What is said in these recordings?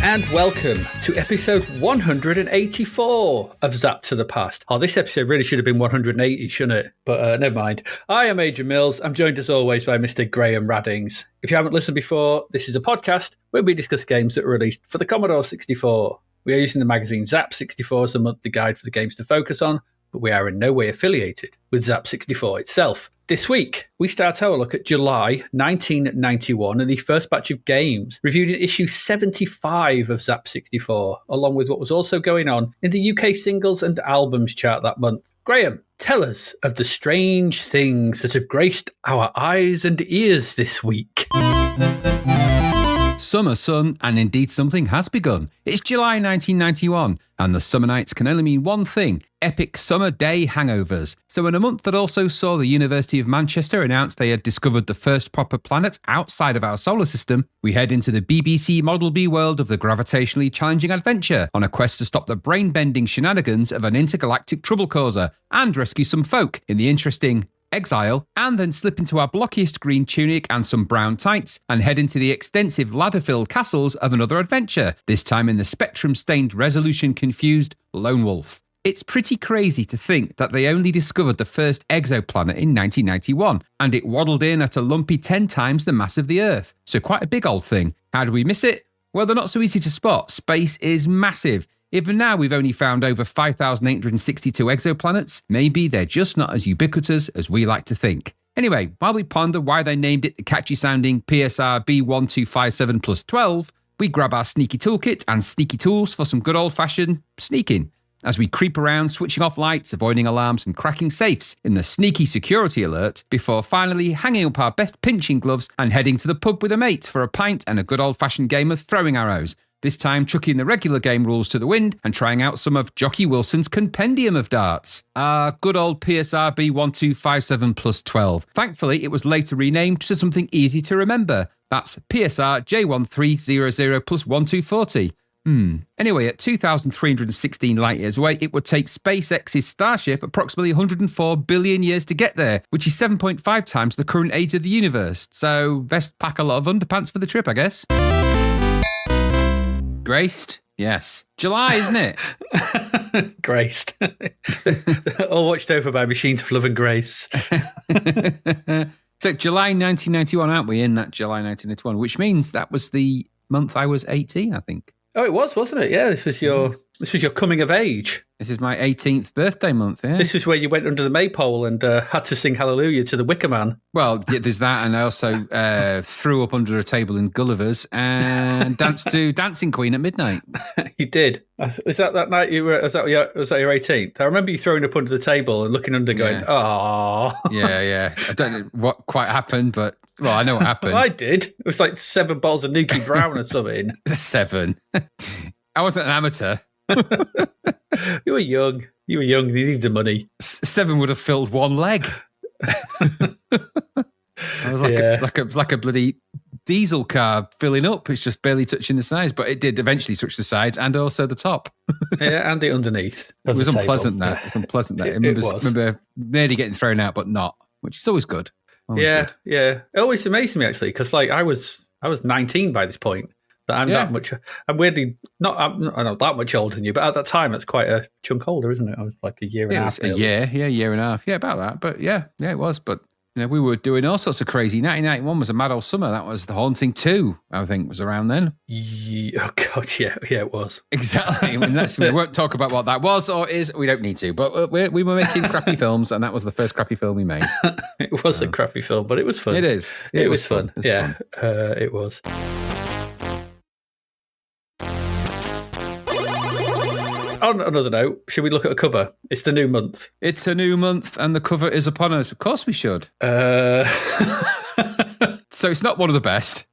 And welcome to episode 184 of Zapped to the Past. Oh, this episode really should have been 180, shouldn't it? But never mind. I am Adrian Mills. I'm joined as always by Mr. Graham Raddings. If you haven't listened before, this is a podcast where we discuss games that were released for the Commodore 64. We are using the magazine Zapped 64 as a monthly guide for the games to focus on, but we are in no way affiliated with Zapped 64 itself. This week, we start our look at July 1991 and the first batch of games, reviewed in issue 75 of Zapped 64, along with what was also going on in the UK singles and albums chart that month. Graham, tell us of the strange things that have graced our eyes and ears this week. Summer sun, and indeed something has begun. It's July 1991, and the summer nights can only mean one thing: epic summer day hangovers. So in a month that also saw the University of Manchester announce they had discovered the first proper planet outside of our solar system, we head into the BBC Model B world of the gravitationally challenging adventure on a quest to stop the brain-bending shenanigans of an intergalactic trouble causer and rescue some folk in the interesting Exile, and then slip into our blockiest green tunic and some brown tights and head into the extensive ladder-filled castles of another adventure, this time in the spectrum-stained, resolution-confused Lone Wolf. It's pretty crazy to think that they only discovered the first exoplanet in 1991, and it waddled in at a lumpy 10 times the mass of the Earth, so quite a big old thing. How do we miss it? Well, they're not so easy to spot. Space is massive. Even now we've only found over 5,862 exoplanets, maybe they're just not as ubiquitous as we like to think. Anyway, while we ponder why they named it the catchy sounding PSR B1257 plus 12, we grab our sneaky toolkit and sneaky tools for some good old fashioned sneaking, as we creep around switching off lights, avoiding alarms and cracking safes in the sneaky security alert, before finally hanging up our best pinching gloves and heading to the pub with a mate for a pint and a good old fashioned game of throwing arrows. This time chucking the regular game rules to the wind and trying out some of Jocky Wilson's Compendium of darts. Good old PSR B1257 plus 12. Thankfully, it was later renamed to something easy to remember. That's PSR J1300 plus 1240. Anyway, at 2,316 light years away, it would take SpaceX's Starship approximately 104 billion years to get there, which is 7.5 times the current age of the universe. So, best pack a lot of underpants for the trip, I guess. Graced? Yes. July, isn't it? Graced. All watched over by machines of love and grace. So July 1991, aren't we, in that July 1991, which means that was the month I was 18, I think. Oh, it was, wasn't it? Yeah, this was your coming of age. This is my 18th birthday month, yeah. This was where you went under the maypole and had to sing Hallelujah to the Wicker Man. Well, yeah, there's that, and I also threw up under a table in Gulliver's and danced to Dancing Queen at midnight. You did. Was that night you were? Was that your 18th? I remember you throwing up under the table and looking under, going, "Oh." Yeah. I don't know what quite happened, but well, I know what happened. I did. It was like 7 bottles of Nuki Brown or something. 7. I wasn't an amateur. You were young. You needed the money. 7 would have filled one leg. I was like a bloody diesel car filling up. It's just barely touching the sides, but it did eventually touch the sides and also the top. Yeah, and the underneath. It was unpleasant. It was I remember nearly getting thrown out, but not, which is always good. Yeah. It always amazed me actually, because like I was 19 by this point. That I'm that much. I'm weirdly I'm not that much older than you, but at that time, that's quite a chunk older, isn't it? I was like a year and a half. Year and a half. Yeah, about that. But yeah, it was. But we were doing all sorts of crazy. 1991 was a mad old summer. That was The Haunting 2, I think, was around then. Oh God, yeah, it was. Exactly. I mean, we won't talk about what that was or is. We don't need to. But we were making crappy films, and that was the first crappy film we made. It was a crappy film, but it was fun. It is. It was fun. Yeah, it was. on another note, should we look at a cover? It's the new month. It's a new month and the cover is upon us. Of course we should. So it's not one of the best.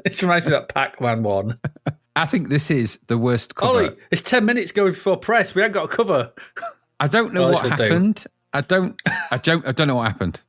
This reminds me of that Pac-Man one. I think this is the worst cover. Ollie, it's 10 minutes going before press. We haven't got a cover. I don't know what happened. I don't know what happened.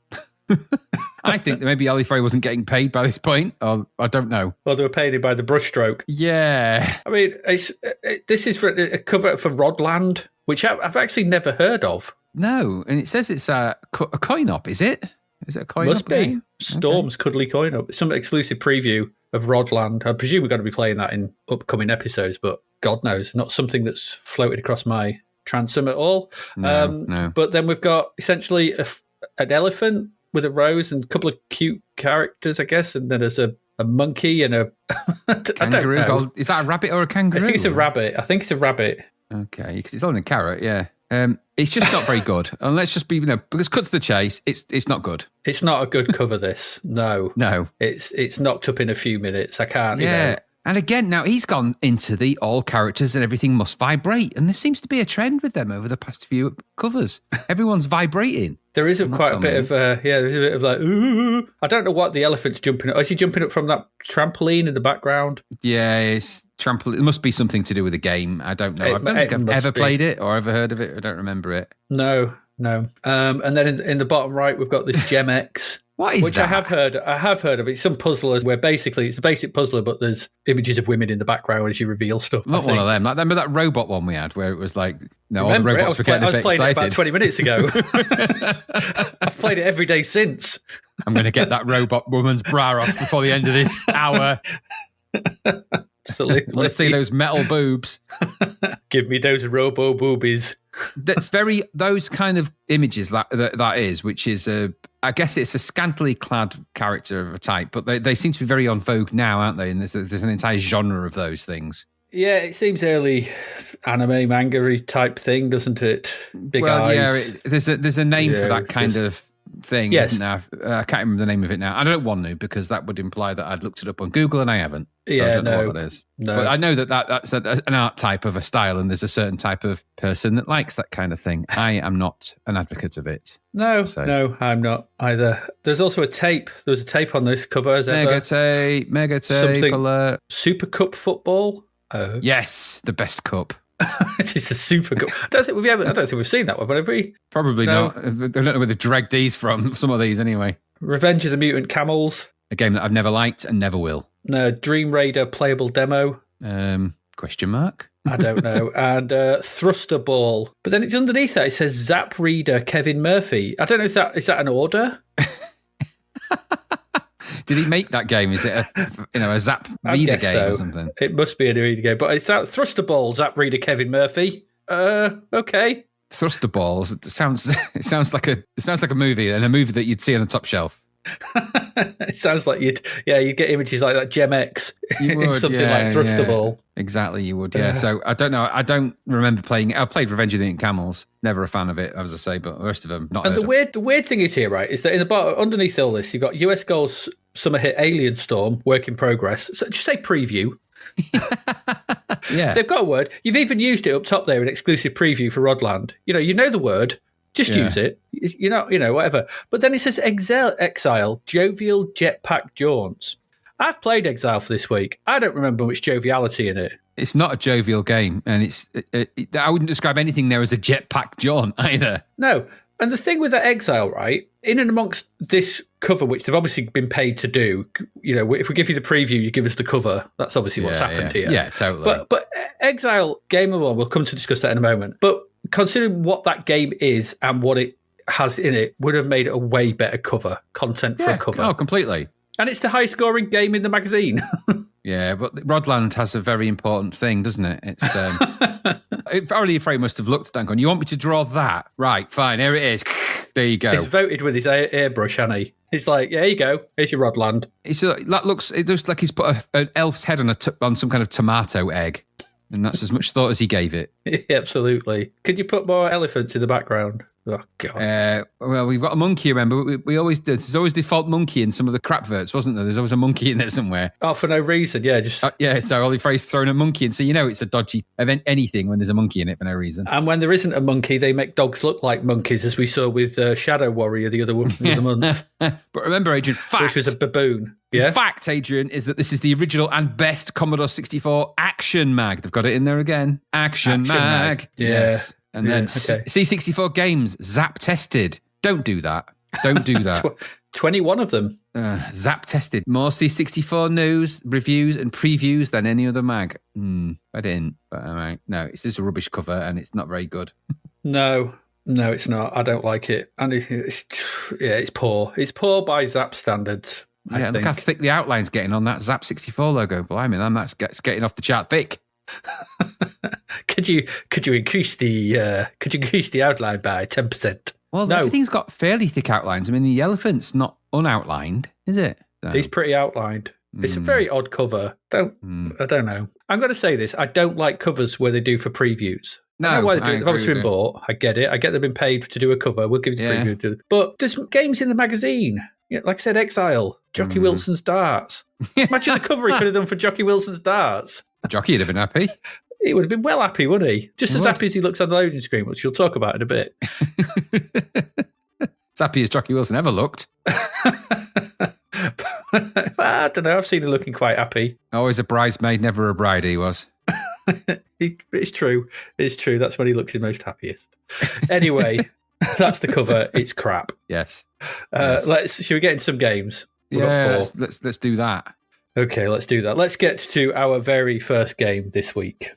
I think that maybe Ali Frey wasn't getting paid by this point, or I don't know. Well, they were paid him by the brushstroke. Yeah. I mean, this is for a cover for Rodland, which I've actually never heard of. No, and it says it's a coin-op, is it? Is it a coin-op? Must be. Game? Storm's Cuddly Coin-op. Some exclusive preview of Rodland. I presume we're going to be playing that in upcoming episodes, but God knows, not something that's floated across my transom at all. No. But then we've got essentially an elephant with a rose and a couple of cute characters, I guess, and then there's a monkey and a kangaroo. I don't know. Is that a rabbit or a kangaroo? I think it's a rabbit. Okay, because it's only a carrot, yeah. It's just not very good. And let's just be, let's cut to the chase. It's not good. It's not a good cover, this. No. It's knocked up in a few minutes. I can't, Yeah. And again, now he's gone into the all characters and everything must vibrate. And there seems to be a trend with them over the past few covers. Everyone's vibrating. There is quite a bit of, there's a bit of like, ooh. I don't know what the elephant's jumping up. Is he jumping up from that trampoline in the background? Yeah, it's trampoline. It must be something to do with the game. I don't know. I don't think I've ever played it or ever heard of it. I don't remember it. No. And then in the bottom right, we've got this Gem X. What is that? Which I have heard of. It's some puzzlers where basically it's a basic puzzler, but there's images of women in the background as you reveal stuff. Not one of them. Like, remember that robot one we had where it was like, all the robots were getting a bit excited. I was playing it about 20 minutes ago. I've played it every day since. I'm going to get that robot woman's bra off before the end of this hour. Absolutely. Let's see those metal boobs. Give me those robo boobies. That's those kind of images that is, which is I guess it's a scantily clad character of a type, but they seem to be very on vogue now, aren't they? And there's an entire genre of those things. Yeah, it seems early anime manga-y type thing, doesn't it? Big eyes. Yeah, there's a name for that kind of thing, isn't there? I can't remember the name of it now. I don't want to because that would imply that I'd looked it up on Google and I haven't. So I don't know what that is. No. But I know that's an art type of a style and there's a certain type of person that likes that kind of thing. I am not an advocate of it. No, I'm not either. There's also a tape. There was a tape on this cover as ever. Mega tape alert. Super Cup football. Oh. Yes, the best cup. It is a Super Cup. I don't think we've seen that one, have we? Probably not. I don't know where they dragged these from. Some of these, anyway. Revenge of the Mutant Camels. A game that I've never liked and never will. No, Dream Raider playable demo. Question mark? I don't know. And Thruster Ball. But then it's underneath that. It says Zap Reader Kevin Murphy. I don't know if is that an order. Did he make that game? Is it a Zap Reader game or something? It must be a reader game. But it's that Thruster Ball, Zap Reader Kevin Murphy. Okay. Thruster Balls. It sounds like a movie, and a movie that you'd see on the top shelf. It sounds like you'd get images like that Gem X in something like Thruster Ball. Exactly, you would, yeah. So I don't know. I don't remember playing it. I've played Revenge of the Mutant Camels. Never a fan of it, as I say, but the rest of them, not. And the weird thing is here, right, is that in the bottom, underneath all this, you've got US Goals Summer Hit Alien Storm, work in progress. So just say preview. Yeah. They've got a word. You've even used it up top there, an exclusive preview for Rodland. You know the word. Just use it. Whatever. But then it says Exile, Jovial Jetpack Jaunts. I've played Exile for this week. I don't remember much joviality in it. It's not a jovial game, and I wouldn't describe anything there as a jetpack jaunt either. No. And the thing with that Exile, right, in and amongst this cover, which they've obviously been paid to do, if we give you the preview, you give us the cover. That's obviously what's happened here. Yeah, totally. But Exile Game of One, we'll come to discuss that in a moment. But considering what that game is and what it has in it, would have made it a way better content for a cover. Oh, completely. And it's the highest scoring game in the magazine. Yeah, but Rodland has a very important thing, doesn't it? It's Ali Frey must have looked at that and gone, you want me to draw that? Right, fine, here it is. There you go. He's voted with his airbrush, hasn't he? He's like, yeah, here you go. Here's your Rodland. It looks like he's put an elf's head on some kind of tomato egg. And that's as much thought as he gave it. Yeah, absolutely. Could you put more elephants in the background? Oh, God. Well, we've got a monkey, remember? We always did. There's always default monkey in some of the crap verts, wasn't there? There's always a monkey in there somewhere. Oh, for no reason, yeah. Just so Ollie Frey's thrown a monkey in. So you know it's a dodgy event, anything when there's a monkey in it for no reason. And when there isn't a monkey, they make dogs look like monkeys, as we saw with Shadow Warrior the other month. But remember, Adrian, which was a baboon. Yeah? The fact, Adrian, is that this is the original and best Commodore 64 action mag. They've got it in there again. Action mag. Yeah. Yes. And then C64 games, Zap tested. Don't do that. Don't do that. 21 of them. Zap tested. More C64 news, reviews, and previews than any other mag. I didn't. But all right. No, it's just a rubbish cover and it's not very good. No, it's not. I don't like it. And it's poor. It's poor by Zap standards. I think. Look how thick the outline's getting on that Zap 64 logo. Blimey, man, that's getting off the chart thick. Could you increase the outline by 10%? Well, everything's got fairly thick outlines. I mean, the elephant's not unoutlined, is it? So. It's pretty outlined. It's a very odd cover. I don't know. I'm going to say this. I don't like covers where they do for previews. No, I don't know why they do it. They've obviously been bought. I get it. I get they've been paid to do a cover. We'll give you the preview. But there's games in the magazine. Like I said, Exile, Jocky Wilson's Darts. Imagine the cover he could have done for Jocky Wilson's Darts. Jocky would have been happy. He would have been well happy, wouldn't he? Just as happy as he looks on the loading screen, which you'll talk about in a bit. As happy as Jocky Wilson ever looked. I don't know. I've seen him looking quite happy. Always a bridesmaid, never a bride, he was. It's true. It's true. That's when he looks his most happiest. Anyway, that's the cover. It's crap. Yes. Shall we get into some games? Let's do that. Okay, let's do that. Let's get to our very first game this week.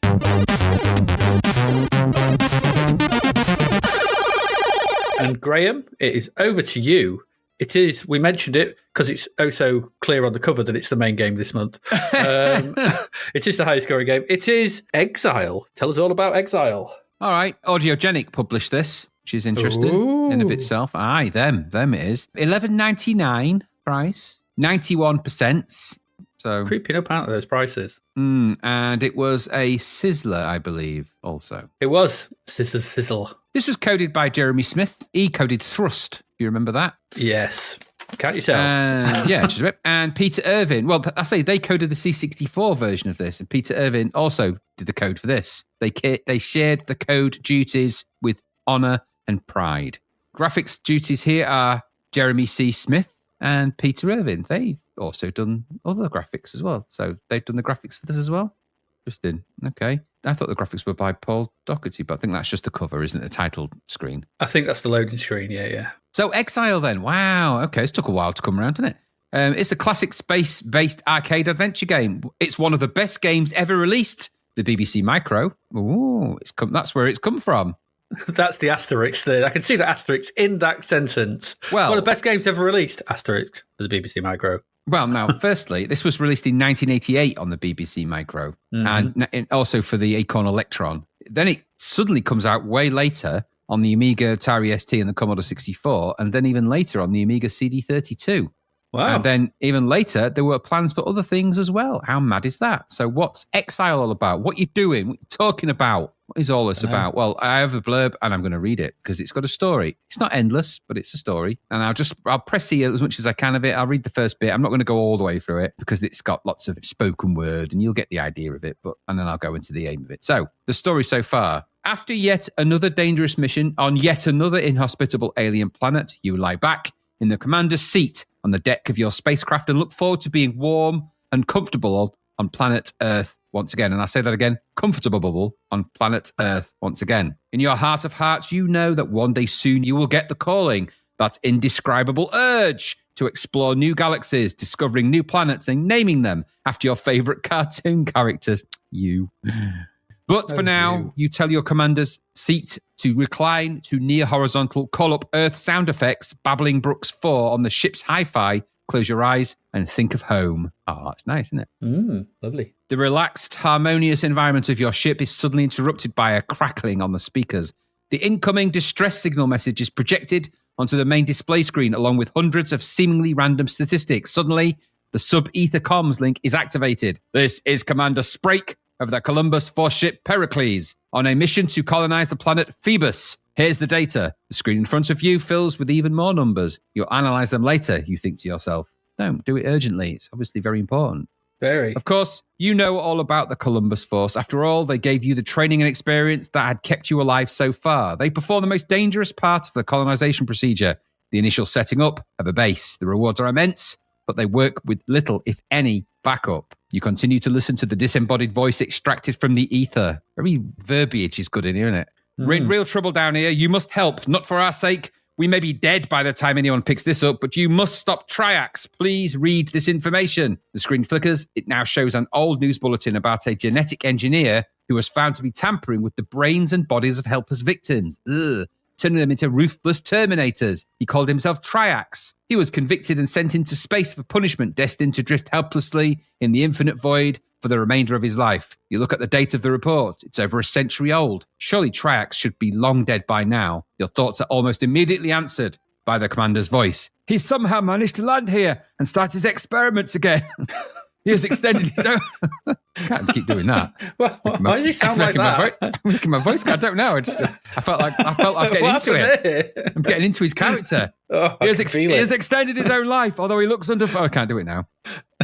And Graham, it is over to you. It is, we mentioned it because it's so clear on the cover that it's the main game this month. It is the highest scoring game. It is Exile. Tell us all about Exile. All right. Audiogenic published this, which is interesting in of itself. Aye, them it is. $11.99 price, 91%. So creeping up out of those prices. And it was a Sizzler, I believe, also. It was Sizzle. This was coded by Jeremy Smith. He coded Thrust. Do you remember that? Yes. Can't you tell? Just a bit. And Peter Irvin. Well, I say they coded the C64 version of this, and Peter Irvin also did the code for this. They shared the code duties with honor and pride. Graphics duties here are Jeremy C. Smith and Peter Irvin. They've also done other graphics as well. So they've done the graphics for this as well. Interesting. Okay. I thought the graphics were by Paul Doherty, but I think that's just the cover, isn't it? The title screen. I think that's the loading screen, yeah. So Exile then. Wow. Okay, it took a while to come around, didn't it? It's a classic space-based arcade adventure game. It's one of the best games ever released. The BBC Micro. Ooh, that's where it's come from. That's the asterisk there. I can see the asterisk in that sentence. Well, one of the best games ever released. Asterisk for the BBC Micro. Well, now, firstly, this was released in 1988 on the BBC Micro and also for the Acorn Electron. Then it suddenly comes out way later on the Amiga, Atari ST and the Commodore 64, and then even later on the Amiga CD32. Wow. And then even later, there were plans for other things as well. How mad is that? So what's Exile all about? What you doing? What you talking about? What is all this about? Well, I have a blurb and I'm going to read it because it's got a story. It's not endless, but it's a story. And I'll press here as much as I can of it. I'll read the first bit. I'm not going to go all the way through it because it's got lots of spoken word and you'll get the idea of it. And then I'll go into the aim of it. So the story so far. After yet another dangerous mission on yet another inhospitable alien planet, you lie back in the commander's seat on the deck of your spacecraft and look forward to being warm and comfortable on planet Earth once again. And I say that again, comfortable on planet Earth once again. In your heart of hearts, you know that one day soon you will get the calling, that indescribable urge to explore new galaxies, discovering new planets and naming them after your favorite cartoon characters. But for now, you tell your commander's seat to recline to near horizontal, call up Earth sound effects, Babbling Brooks 4 on the ship's hi-fi, close your eyes and think of home. Oh, that's nice, isn't it? Lovely. The relaxed, harmonious environment of your ship is suddenly interrupted by a crackling on the speakers. The incoming distress signal message is projected onto the main display screen along with hundreds of seemingly random statistics. Suddenly, the sub-ether comms link is activated. This is Commander Sprake of the Columbus 4 ship Pericles on a mission to colonize the planet Phoebus. Here's the data. The screen in front of you fills with even more numbers. You'll analyze them later, you think to yourself. Don't do it urgently. It's obviously very important. Very. Of course, you know all about the Columbus Force. After all, they gave you the training and experience that had kept you alive so far. They perform the most dangerous part of the colonization procedure, the initial setting up of a base. The rewards are immense, but they work with little, if any, backup. You continue to listen to the disembodied voice extracted from the ether. Very verbiage is good in here, isn't it? We're in real trouble down here. You must help, not for our sake. We may be dead by the time anyone picks this up, but you must stop Triax. Please read this information. The screen flickers. It now shows an old news bulletin about a genetic engineer who was found to be tampering with the brains and bodies of helpless victims. Turning them into ruthless terminators. He called himself Triax. He was convicted and sent into space for punishment, destined to drift helplessly in the infinite void for the remainder of his life. You look at the date of the report. It's over a century old. Surely Triax should be long dead by now. Your thoughts are almost immediately answered by the commander's voice. He somehow managed to land here and start his experiments again. He has extended his own... Can't keep doing that. Well, why does he sound like that? Making my voice. I don't know. I felt I was getting into it. I'm getting into his character. He has extended his own life, although he looks under... Oh, I can't do it now.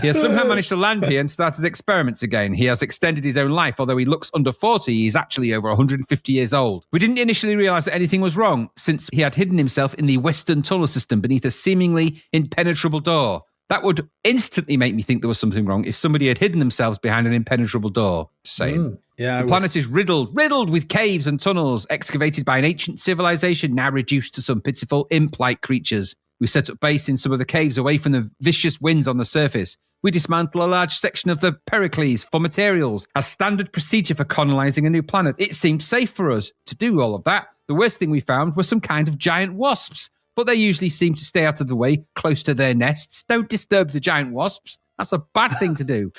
He has somehow managed to land here and start his experiments again. He has extended his own life, although he looks under 40. He's actually over 150 years old. We didn't initially realize that anything was wrong, since he had hidden himself in the Western tunnel system beneath a seemingly impenetrable door. That would instantly make me think there was something wrong if somebody had hidden themselves behind an impenetrable door. Just saying. Yeah, the planet is riddled with caves and tunnels excavated by an ancient civilization, now reduced to some pitiful imp-like creatures. We set up base in some of the caves away from the vicious winds on the surface. We dismantle a large section of the Pericles for materials as standard procedure for colonizing a new planet. It seemed safe for us to do all of that. The worst thing we found was some kind of giant wasps. But they usually seem to stay out of the way, close to their nests. Don't disturb the giant wasps. That's a bad thing to do.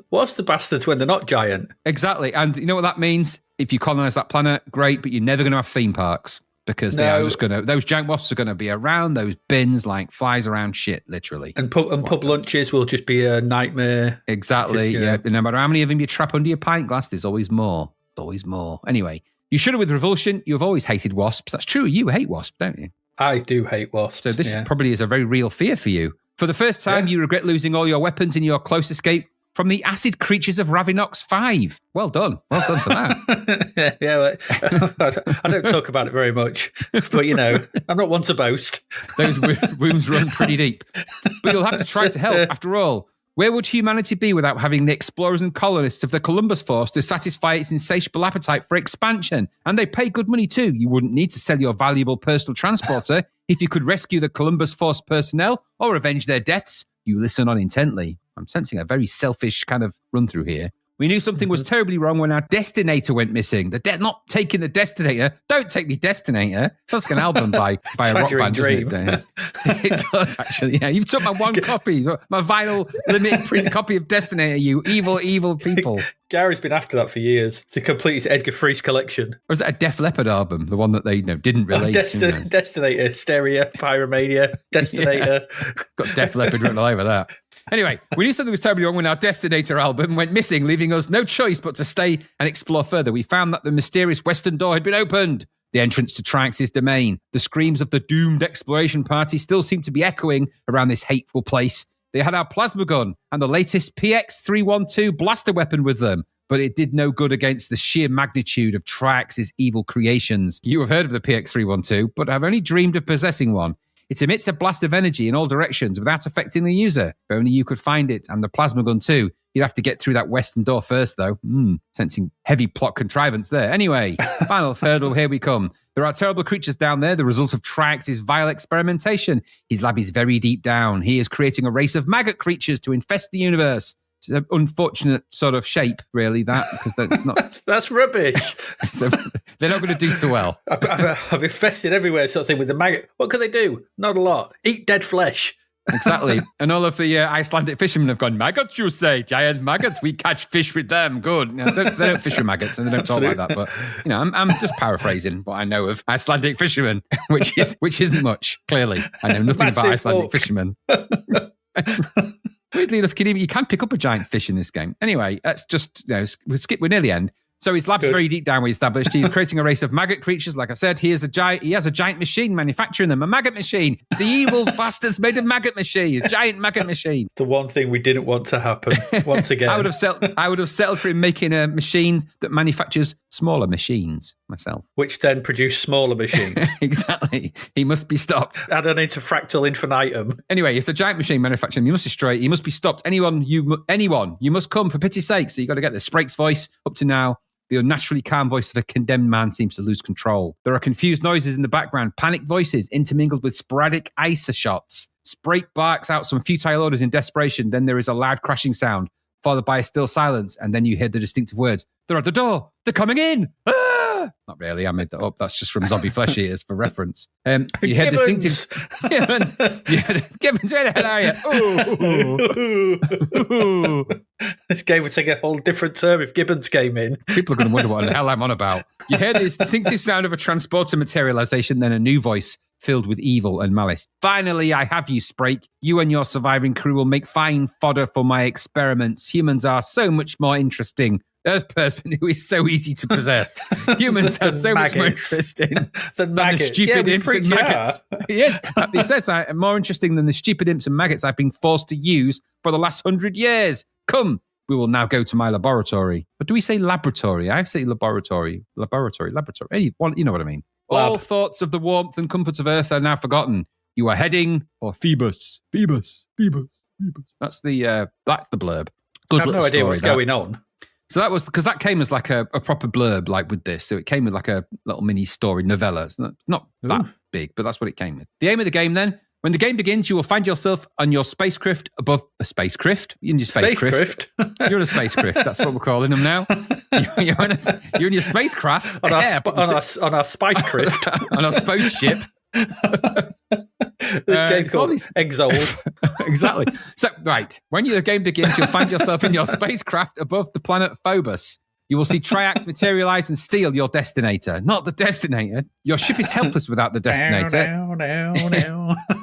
What's the bastards when they're not giant? Exactly. And you know what that means? If you colonize that planet, great, but you're never going to have theme parks because they are just going to, those giant wasps are going to be around those bins like flies around shit, literally. And pub lunches will just be a nightmare. Exactly. Yeah. No matter how many of them you trap under your pint glass, there's always more. Always more. Anyway. You should have with revulsion. You've always hated wasps. That's true. You hate wasps, don't you? I do hate wasps. So this probably is a very real fear for you. For the first time, you regret losing all your weapons in your close escape from the acid creatures of Ravinox 5. Well done. Well done for that. I don't talk about it very much, but I'm not one to boast. Those wounds run pretty deep. But you'll have to try to help. After all, where would humanity be without having the explorers and colonists of the Columbus Force to satisfy its insatiable appetite for expansion? And they pay good money too. You wouldn't need to sell your valuable personal transporter if you could rescue the Columbus Force personnel or avenge their deaths. You listen on intently. I'm sensing a very selfish kind of run through here. We knew something was terribly wrong when our Destinator went missing. Not taking the Destinator. Don't take the Destinator. Sounds like an album by a rock band, doesn't it? It does, actually. Yeah, you've took my one copy, my vinyl limited print copy of Destinator, you evil, evil people. Gary's been after that for years to complete his Edgar Fries collection. Or is it a Def Leppard album, the one that they didn't release? Destinator, Stereo, Pyromania, Destinator. Got Def Leppard written all over that. Anyway, we knew something was terribly wrong when our Destinator album went missing, leaving us no choice but to stay and explore further. We found that the mysterious western door had been opened. The entrance to Triax's domain. The screams of the doomed exploration party still seemed to be echoing around this hateful place. They had our plasma gun and the latest PX-312 blaster weapon with them, but it did no good against the sheer magnitude of Triax's evil creations. You have heard of the PX-312, but have only dreamed of possessing one. It emits a blast of energy in all directions without affecting the user. If only you could find it, and the plasma gun too. You'd have to get through that western door first, though. Sensing heavy plot contrivance there. Anyway, final hurdle, here we come. There are terrible creatures down there, the result of Triax's vile experimentation. His lab is very deep down. He is creating a race of maggot creatures to infest the universe. It's an unfortunate sort of shape, really, that, because that's not... That's rubbish. They're not going to do so well. I've infested everywhere, sort of thing, with the maggot. What can they do? Not a lot. Eat dead flesh. Exactly. And all of the Icelandic fishermen have gone, maggots, you say? Giant maggots? We catch fish with them. Good. They don't fish with maggots, and they don't talk like that. But, I'm just paraphrasing what I know of Icelandic fishermen, which isn't much, clearly. I know nothing about Icelandic fishermen. Weirdly enough, you can pick up a giant fish in this game. Anyway, let's just, we're near the end. So his lab's very deep down, we established. He's creating a race of maggot creatures. Like I said, he has a giant machine manufacturing them, a maggot machine. The evil bastards made a maggot machine, a giant maggot machine. The one thing we didn't want to happen once again. I would have settled for him making a machine that manufactures smaller machines myself. Which then produce smaller machines. Exactly. He must be stopped. Add an into fractal infinitum. Anyway, it's a giant machine manufacturing. You must destroy it. You must be stopped. Anyone, you must come for pity's sake. So you got to get the Sprake's voice. Up to now, the unnaturally calm voice of a condemned man seems to lose control. There are confused noises in the background, panicked voices intermingled with sporadic ISA shots. Sprake barks out some futile orders in desperation. Then there is a loud crashing sound, followed by a still silence, and then you hear the distinctive words, "They're at the door! They're coming in!" Ah! Not really, I made that up. That's just from Zombie Flesh Eaters for reference. You hear distinctive... Gibbons! Gibbons, where the hell are you? This game would take a whole different term if Gibbons came in. People are going to wonder what the hell I'm on about. You hear this distinctive sound of a transporter materialization, then a new voice filled with evil and malice. "Finally, I have you, Sprake. You and your surviving crew will make fine fodder for my experiments. Humans are so much more interesting. Earth person who is so easy to possess. Humans are so much more interesting than the stupid imps and maggots." Yes, he says, "I'm more interesting than the stupid imps and maggots I've been forced to use for the last 100 years. Come, we will now go to my laboratory." But do we say laboratory? I say laboratory. Laboratory. You know what I mean. Lab. All thoughts of the warmth and comforts of Earth are now forgotten. You are heading for Phoebus. That's the blurb. Good I have no idea what's going on. So that was because that came as like a proper blurb, like with this. So it came with like a little mini story novella. It's not that big, but that's what it came with. The aim of the game then. When the game begins, you will find yourself on your spacecraft above a spacecraft. In your spacecraft. You're in a spacecraft. That's what we're calling them now. You're in your spacecraft. on our spicecraft. On our spaceship. This game called Exile. Exactly. So, right. When the game begins, you'll find yourself in your spacecraft above the planet Phobos. You will see Triax materialize and steal your destinator. Not the destinator. Your ship is helpless without the destinator.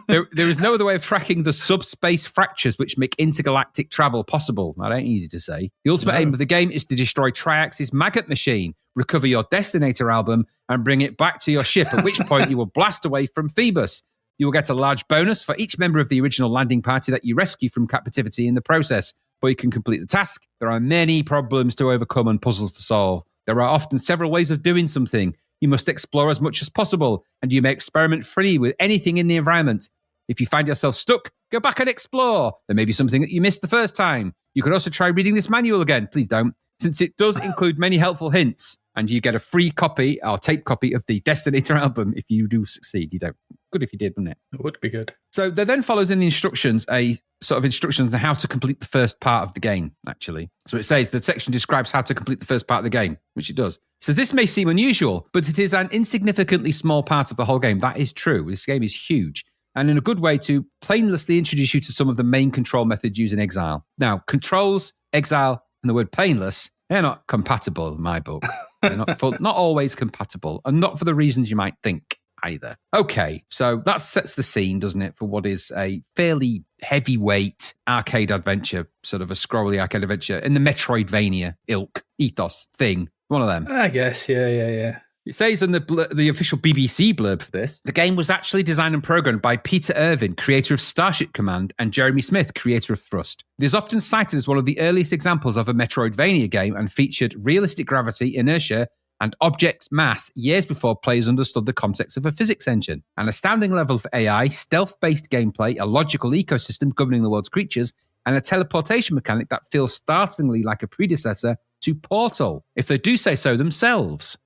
There is no other way of tracking the subspace fractures which make intergalactic travel possible. That ain't easy to say. The ultimate aim of the game is to destroy Triax's maggot machine, recover your destinator album, and bring it back to your ship, at which point you will blast away from Phoebus. You will get a large bonus for each member of the original landing party that you rescue from captivity in the process. But you can complete the task. There are many problems to overcome and puzzles to solve. There are often several ways of doing something. You must explore as much as possible, and you may experiment freely with anything in the environment. If you find yourself stuck, go back and explore. There may be something that you missed the first time. You could also try reading this manual again. Please don't, since it does include many helpful hints, and you get a free copy or tape copy of the Destinator album if you do succeed. You don't. Good if you did, wouldn't it? It would be good. So there then follows in the instructions a sort of instructions on how to complete the first part of the game, actually. So it says the section describes how to complete the first part of the game, which it does. So this may seem unusual, but it is an insignificantly small part of the whole game. That is true. This game is huge. And in a good way to painlessly introduce you to some of the main control methods used in Exile. Now, controls, Exile, and the word painless, they're not compatible in my book. They're not always compatible, and not for the reasons you might think either. Okay, so that sets the scene, doesn't it, for what is a fairly heavyweight arcade adventure, sort of a scrolly arcade adventure in the Metroidvania ilk, ethos thing. One of them. I guess, yeah. It says in the official BBC blurb for this, the game was actually designed and programmed by Peter Irvin, creator of Starship Command, and Jeremy Smith, creator of Thrust. It is often cited as one of the earliest examples of a Metroidvania game and featured realistic gravity, inertia, and object mass years before players understood the context of a physics engine. An astounding level of AI, stealth-based gameplay, a logical ecosystem governing the world's creatures, and a teleportation mechanic that feels startlingly like a predecessor to Portal, if they do say so themselves.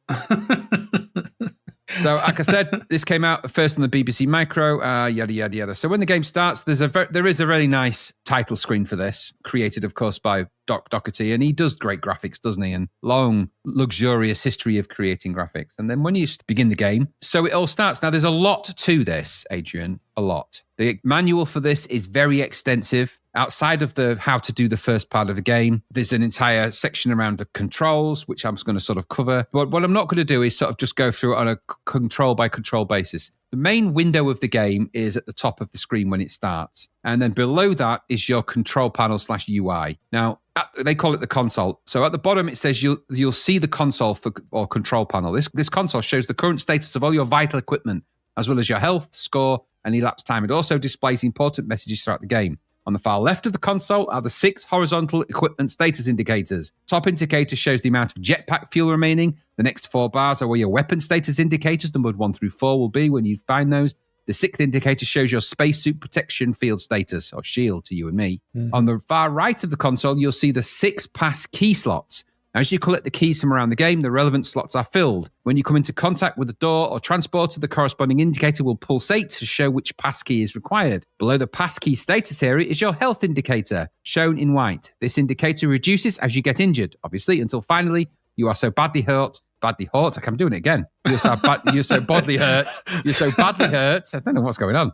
So, like I said, this came out first on the BBC Micro, yada, yada, yada. So when the game starts, there is a really nice title screen for this, created, of course, by Doherty, and he does great graphics, doesn't he? And long, luxurious history of creating graphics. And then when you begin the game, so it all starts. Now, there's a lot to this, Adrian, a lot. The manual for this is very extensive. Outside of the how to do the first part of the game, there's an entire section around the controls, which I'm just going to sort of cover. But what I'm not going to do is sort of just go through it on a control by control basis. The main window of the game is at the top of the screen when it starts. And then below that is your control panel /UI. Now, they call it the console. So at the bottom, it says you'll see the console or control panel. This console shows the current status of all your vital equipment, as well as your health, score, and elapsed time. It also displays important messages throughout the game. On the far left of the console are the 6 horizontal equipment status indicators. Top indicator shows the amount of jetpack fuel remaining. The next 4 bars are where your weapon status indicators, numbered 1 through 4, will be when you find those. The 6th indicator shows your spacesuit protection field status, or shield to you and me. Mm-hmm. On the far right of the console, you'll see the 6 pass key slots. As you collect the keys from around the game, the relevant slots are filled. When you come into contact with the door or transporter, the corresponding indicator will pulsate to show which passkey is required. Below the passkey status area is your health indicator, shown in white. This indicator reduces as you get injured, obviously, until finally you are so badly hurt. I'm doing it again. You're so badly hurt. I don't know what's going on.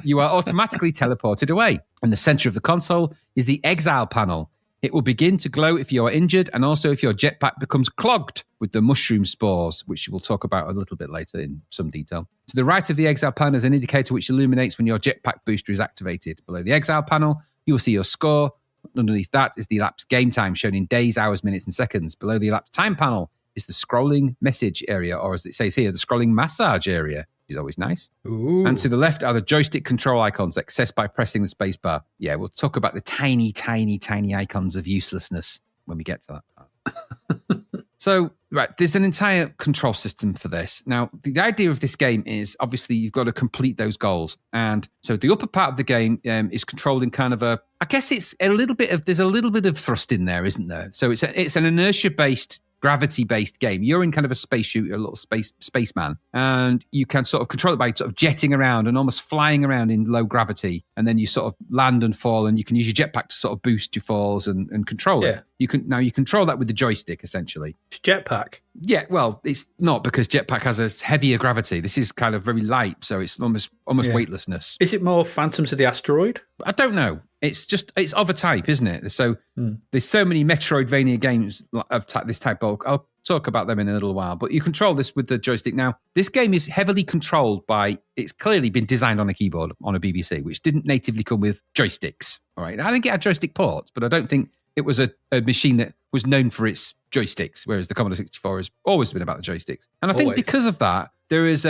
You are automatically teleported away. In the center of the console is the Exile panel. It will begin to glow if you are injured and also if your jetpack becomes clogged with the mushroom spores, which we'll talk about a little bit later in some detail. To the right of the Exile panel is an indicator which illuminates when your jetpack booster is activated. Below the Exile panel, you will see your score. Underneath that is the elapsed game time, shown in days, hours, minutes, and seconds. Below the elapsed time panel is the scrolling message area, or as it says here, the scrolling massage area. Is always nice. Ooh. And to the left are the joystick control icons accessed by pressing the space bar. Yeah, we'll talk about the tiny, tiny, tiny icons of uselessness when we get to that part. So, right, there's an entire control system for this. Now, the idea of this game is obviously you've got to complete those goals. And so the upper part of the game is controlled in kind of I guess it's there's a little bit of thrust in there, isn't there? So it's an inertia-based, gravity-based game. You're in kind of a spacesuit, a little spaceman, and you can sort of control it by sort of jetting around and almost flying around in low gravity, and then you sort of land and fall, and you can use your jetpack to sort of boost your falls and control it. You control that with the joystick, essentially. It's jetpack. Yeah, well, it's not, because jetpack has a heavier gravity. This is kind of very light, so it's almost weightlessness. Is it more Phantoms of the Asteroid? I don't know. It's of a type, isn't it? So there's so many Metroidvania games of this type. I'll talk about them in a little while. But you control this with the joystick. Now, this game is heavily controlled by, it's clearly been designed on a keyboard on a BBC, which didn't natively come with joysticks. All right. I think it had joystick ports, but I don't think it was a machine that was known for its joysticks, whereas the Commodore 64 has always been about the joysticks. And I think because of that, there is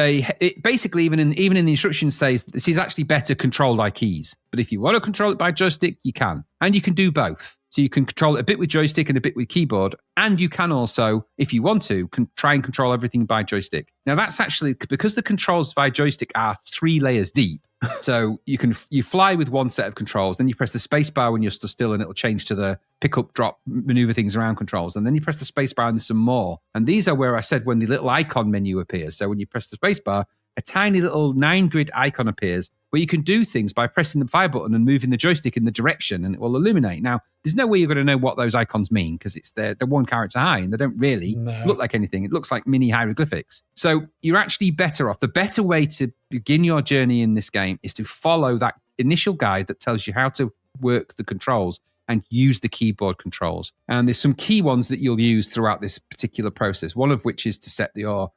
basically even in the instructions says that this is actually better controlled by keys. But if you want to control it by joystick, you can. And you can do both. So you can control it a bit with joystick and a bit with keyboard. And you can also, if you want to, try and control everything by joystick. Now that's actually, because the controls by joystick are 3 layers deep. So you fly with one set of controls, then you press the space bar when you're stood still and it'll change to the pick up, drop, maneuver things around controls. And then you press the space bar and there's some more. And these are where I said when the little icon menu appears. So when you press the space bar, a tiny little 9-grid icon appears where you can do things by pressing the fire button and moving the joystick in the direction, and it will illuminate. Now, there's no way you're going to know what those icons mean because they're one character high and they don't really look like anything. It looks like mini hieroglyphics. So you're actually better off. The better way to begin your journey in this game is to follow that initial guide that tells you how to work the controls and use the keyboard controls. And there's some key ones that you'll use throughout this particular process, one of which is to set your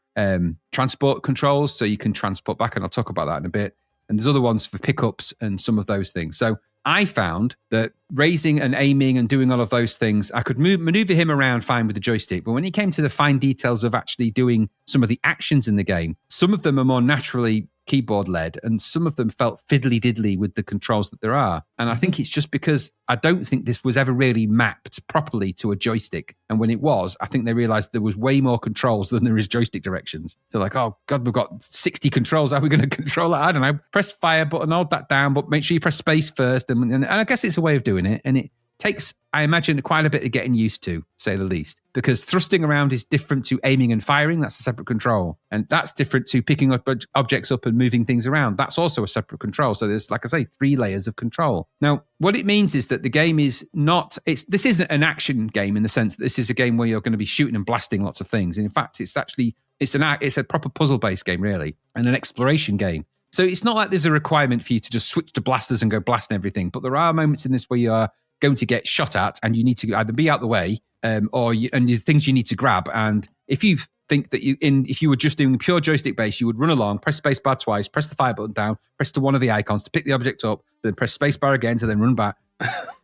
transport controls so you can transport back, and I'll talk about that in a bit. And there's other ones for pickups and some of those things. So I found that raising and aiming and doing all of those things, I could maneuver him around fine with the joystick. But when it came to the fine details of actually doing some of the actions in the game, some of them are more naturally keyboard led and some of them felt fiddly diddly with the controls that there are. And I think it's just because I don't think this was ever really mapped properly to a joystick. And when it was, I think they realized there was way more controls than there is joystick directions. So like, oh God, we've got 60 controls. How are we going to control that? I don't know. Press fire button, hold that down, but make sure you press space first. And I guess it's a way of doing it. And it takes, I imagine, quite a bit of getting used to, say the least, because thrusting around is different to aiming and firing. That's a separate control. And that's different to picking up objects up and moving things around. That's also a separate control. So there's, like I say, 3 layers of control. Now, what it means is that the game is not, this isn't an action game in the sense that this is a game where you're going to be shooting and blasting lots of things. And in fact, it's a proper puzzle-based game, really, and an exploration game. So it's not like there's a requirement for you to just switch to blasters and go blasting everything. But there are moments in this where you are going to get shot at and you need to either be out the way and the things you need to grab. And if you think that if you were just doing pure joystick base, you would run along, press spacebar twice, press the fire button down, press to one of the icons to pick the object up, then press spacebar again to then run back.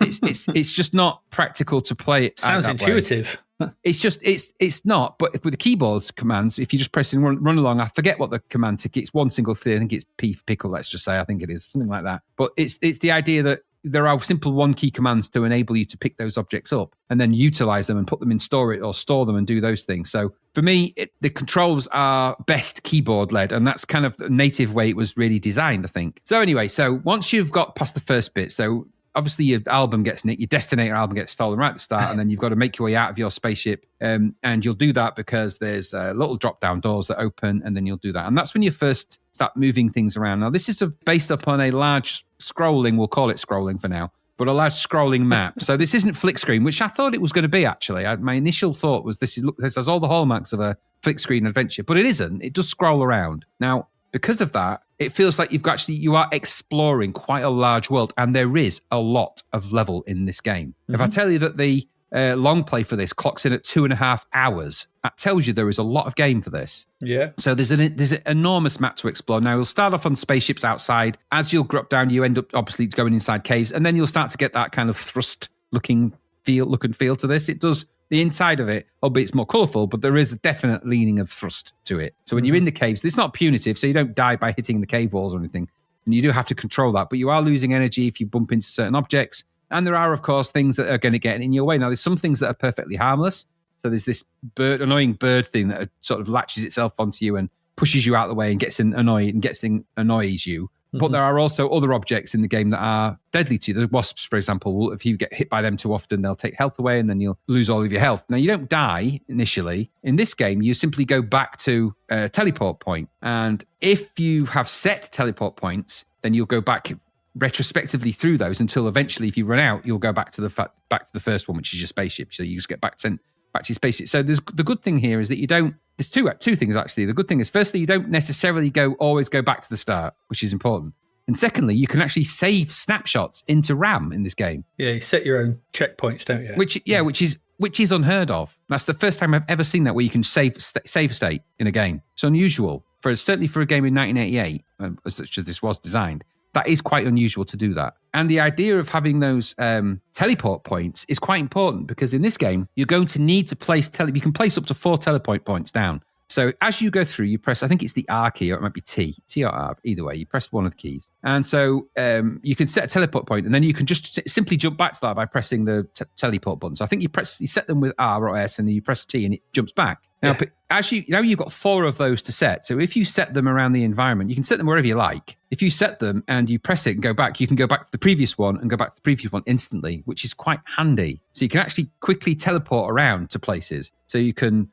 It's just not practical to play it. Sounds intuitive. It's not. But with the keyboard's commands, if you just press and run along, I forget what the command tick. It's one single thing. I think it's P for pickle. Let's just say I think it is something like that. But it's the idea that there are simple one key commands to enable you to pick those objects up and then utilize them and put them in storage or store them and do those things. So for me, the controls are best keyboard led, and that's kind of the native way it was really designed, I think. So anyway, so once you've got past the first bit, so obviously your album gets nicked, your Destinator album gets stolen right at the start, and then you've got to make your way out of your spaceship. And you'll do that because there's little drop-down doors that open, and then you'll do that. And that's when you first start moving things around. Now, this is based upon a large scrolling, we'll call it scrolling for now, but a large scrolling map. So this isn't flick screen, which I thought it was going to be, actually. My initial thought was this has all the hallmarks of a flick screen adventure, but it isn't. It does scroll around. Now, because of that, it feels like you are exploring quite a large world, and there is a lot of level in this game. Mm-hmm. If I tell you that the long play for this clocks in at 2.5 hours, that tells you there is a lot of game for this. Yeah. So there's an enormous map to explore. Now, you'll start off on spaceships outside. As you'll drop down, you end up obviously going inside caves, and then you'll start to get that kind of thrust look and feel to this. It does. The inside of it, albeit it's more colourful, but there is a definite leaning of thrust to it. So when you're in the caves, it's not punitive, so you don't die by hitting the cave walls or anything. And you do have to control that, but you are losing energy if you bump into certain objects. And there are, of course, things that are going to get in your way. Now, there's some things that are perfectly harmless. So there's this annoying bird thing that sort of latches itself onto you and pushes you out of the way and annoys you. But there are also other objects in the game that are deadly to you. The wasps, for example, if you get hit by them too often, they'll take health away and then you'll lose all of your health. Now, you don't die initially. In this game, you simply go back to a teleport point. And if you have set teleport points, then you'll go back retrospectively through those until eventually, if you run out, you'll go back to the first one, which is your spaceship. So you just get back to your spaceship. So the good thing here is that you don't. There's two things actually. The good thing is, firstly, you don't necessarily always go back to the start, which is important. And secondly, you can actually save snapshots into RAM in this game. Yeah, you set your own checkpoints, don't you? Which is unheard of. That's the first time I've ever seen that, where you can save state in a game. It's unusual certainly for a game in 1988, such as this was designed. That is quite unusual to do that. And the idea of having those teleport points is quite important, because in this game, you're going to need to place you can place up to 4 teleport points down. So as you go through, you press, I think it's the R key, or it might be T or R, either way, you press one of the keys. And so you can set a teleport point, and then you can just simply jump back to that by pressing the teleport button. So I think you set them with R or S, and then you press T and it jumps back. Now, you've got 4 of those to set. So if you set them around the environment, you can set them wherever you like. If you set them and you press it and go back, you can go back to the previous one and go back to the previous one instantly, which is quite handy. So you can actually quickly teleport around to places. So you can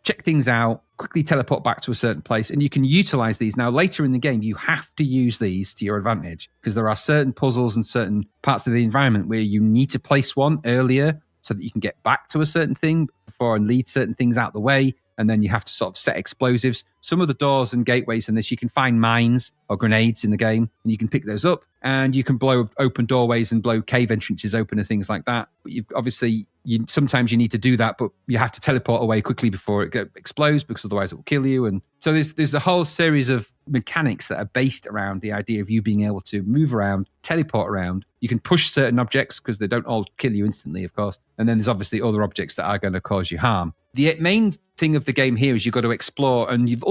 check things out, quickly teleport back to a certain place, and you can utilize these. Now, later in the game, you have to use these to your advantage, because there are certain puzzles and certain parts of the environment where you need to place one earlier so that you can get back to a certain thing before and lead certain things out the way. And then you have to sort of set explosives. Some of the doors and gateways in this, you can find mines or grenades in the game, and you can pick those up, and you can blow open doorways and blow cave entrances open and things like that. But sometimes you need to do that, but you have to teleport away quickly before it explodes, because otherwise it will kill you. And so there's a whole series of mechanics that are based around the idea of you being able to move around, teleport around. You can push certain objects because they don't all kill you instantly, of course. And then there's obviously other objects that are going to cause you harm. The main thing of the game here is you've got to explore, and you've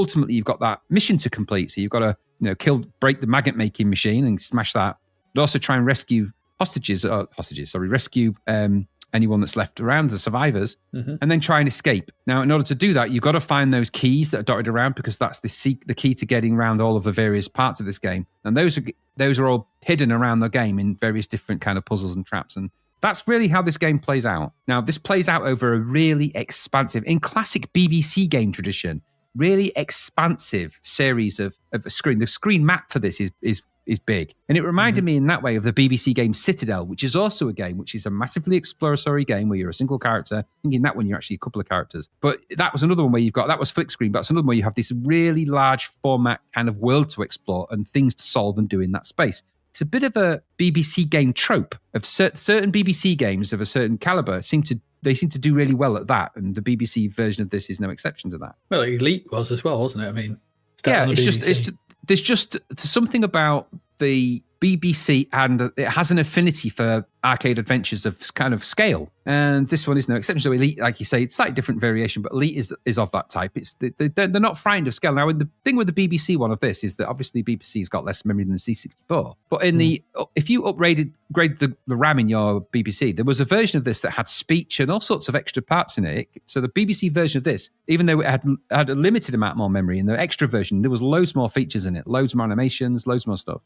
got that mission to complete. So you've got to break the magnet making machine and smash that, but also try and rescue rescue anyone that's left around, the survivors, and then try and escape. Now, in order to do that, you've got to find those keys that are dotted around, because that's the key to getting around all of the various parts of this game. And those are all hidden around the game in various different kind of puzzles and traps. And that's really how this game plays out. Now, this plays out over a really expansive, in classic BBC game tradition, really expansive series of a screen. The screen map for this is big. And it reminded me in that way of the BBC game Citadel, which is also a game which is a massively exploratory game where you're a single character. I think in that one, you're actually a couple of characters. But that was another one where that was flick screen, but that's another one where you have this really large format kind of world to explore and things to solve and do in that space. It's a bit of a BBC game trope of certain BBC games of a certain caliber seem to do really well at that, and the BBC version of this is no exception to that. Well, Elite was as well, wasn't it? I mean, there's just something about the BBC, and it has an affinity for arcade adventures of kind of scale. And this one is no exception. So Elite, like you say, it's slightly different variation, but Elite is of that type. They're not frightened of scale. Now, the thing with the BBC one of this is that obviously BBC's got less memory than the C64. But if you grade the RAM in your BBC, there was a version of this that had speech and all sorts of extra parts in it. So the BBC version of this, even though it had a limited amount more memory, in the extra version, there was loads more features in it, loads more animations, loads more stuff.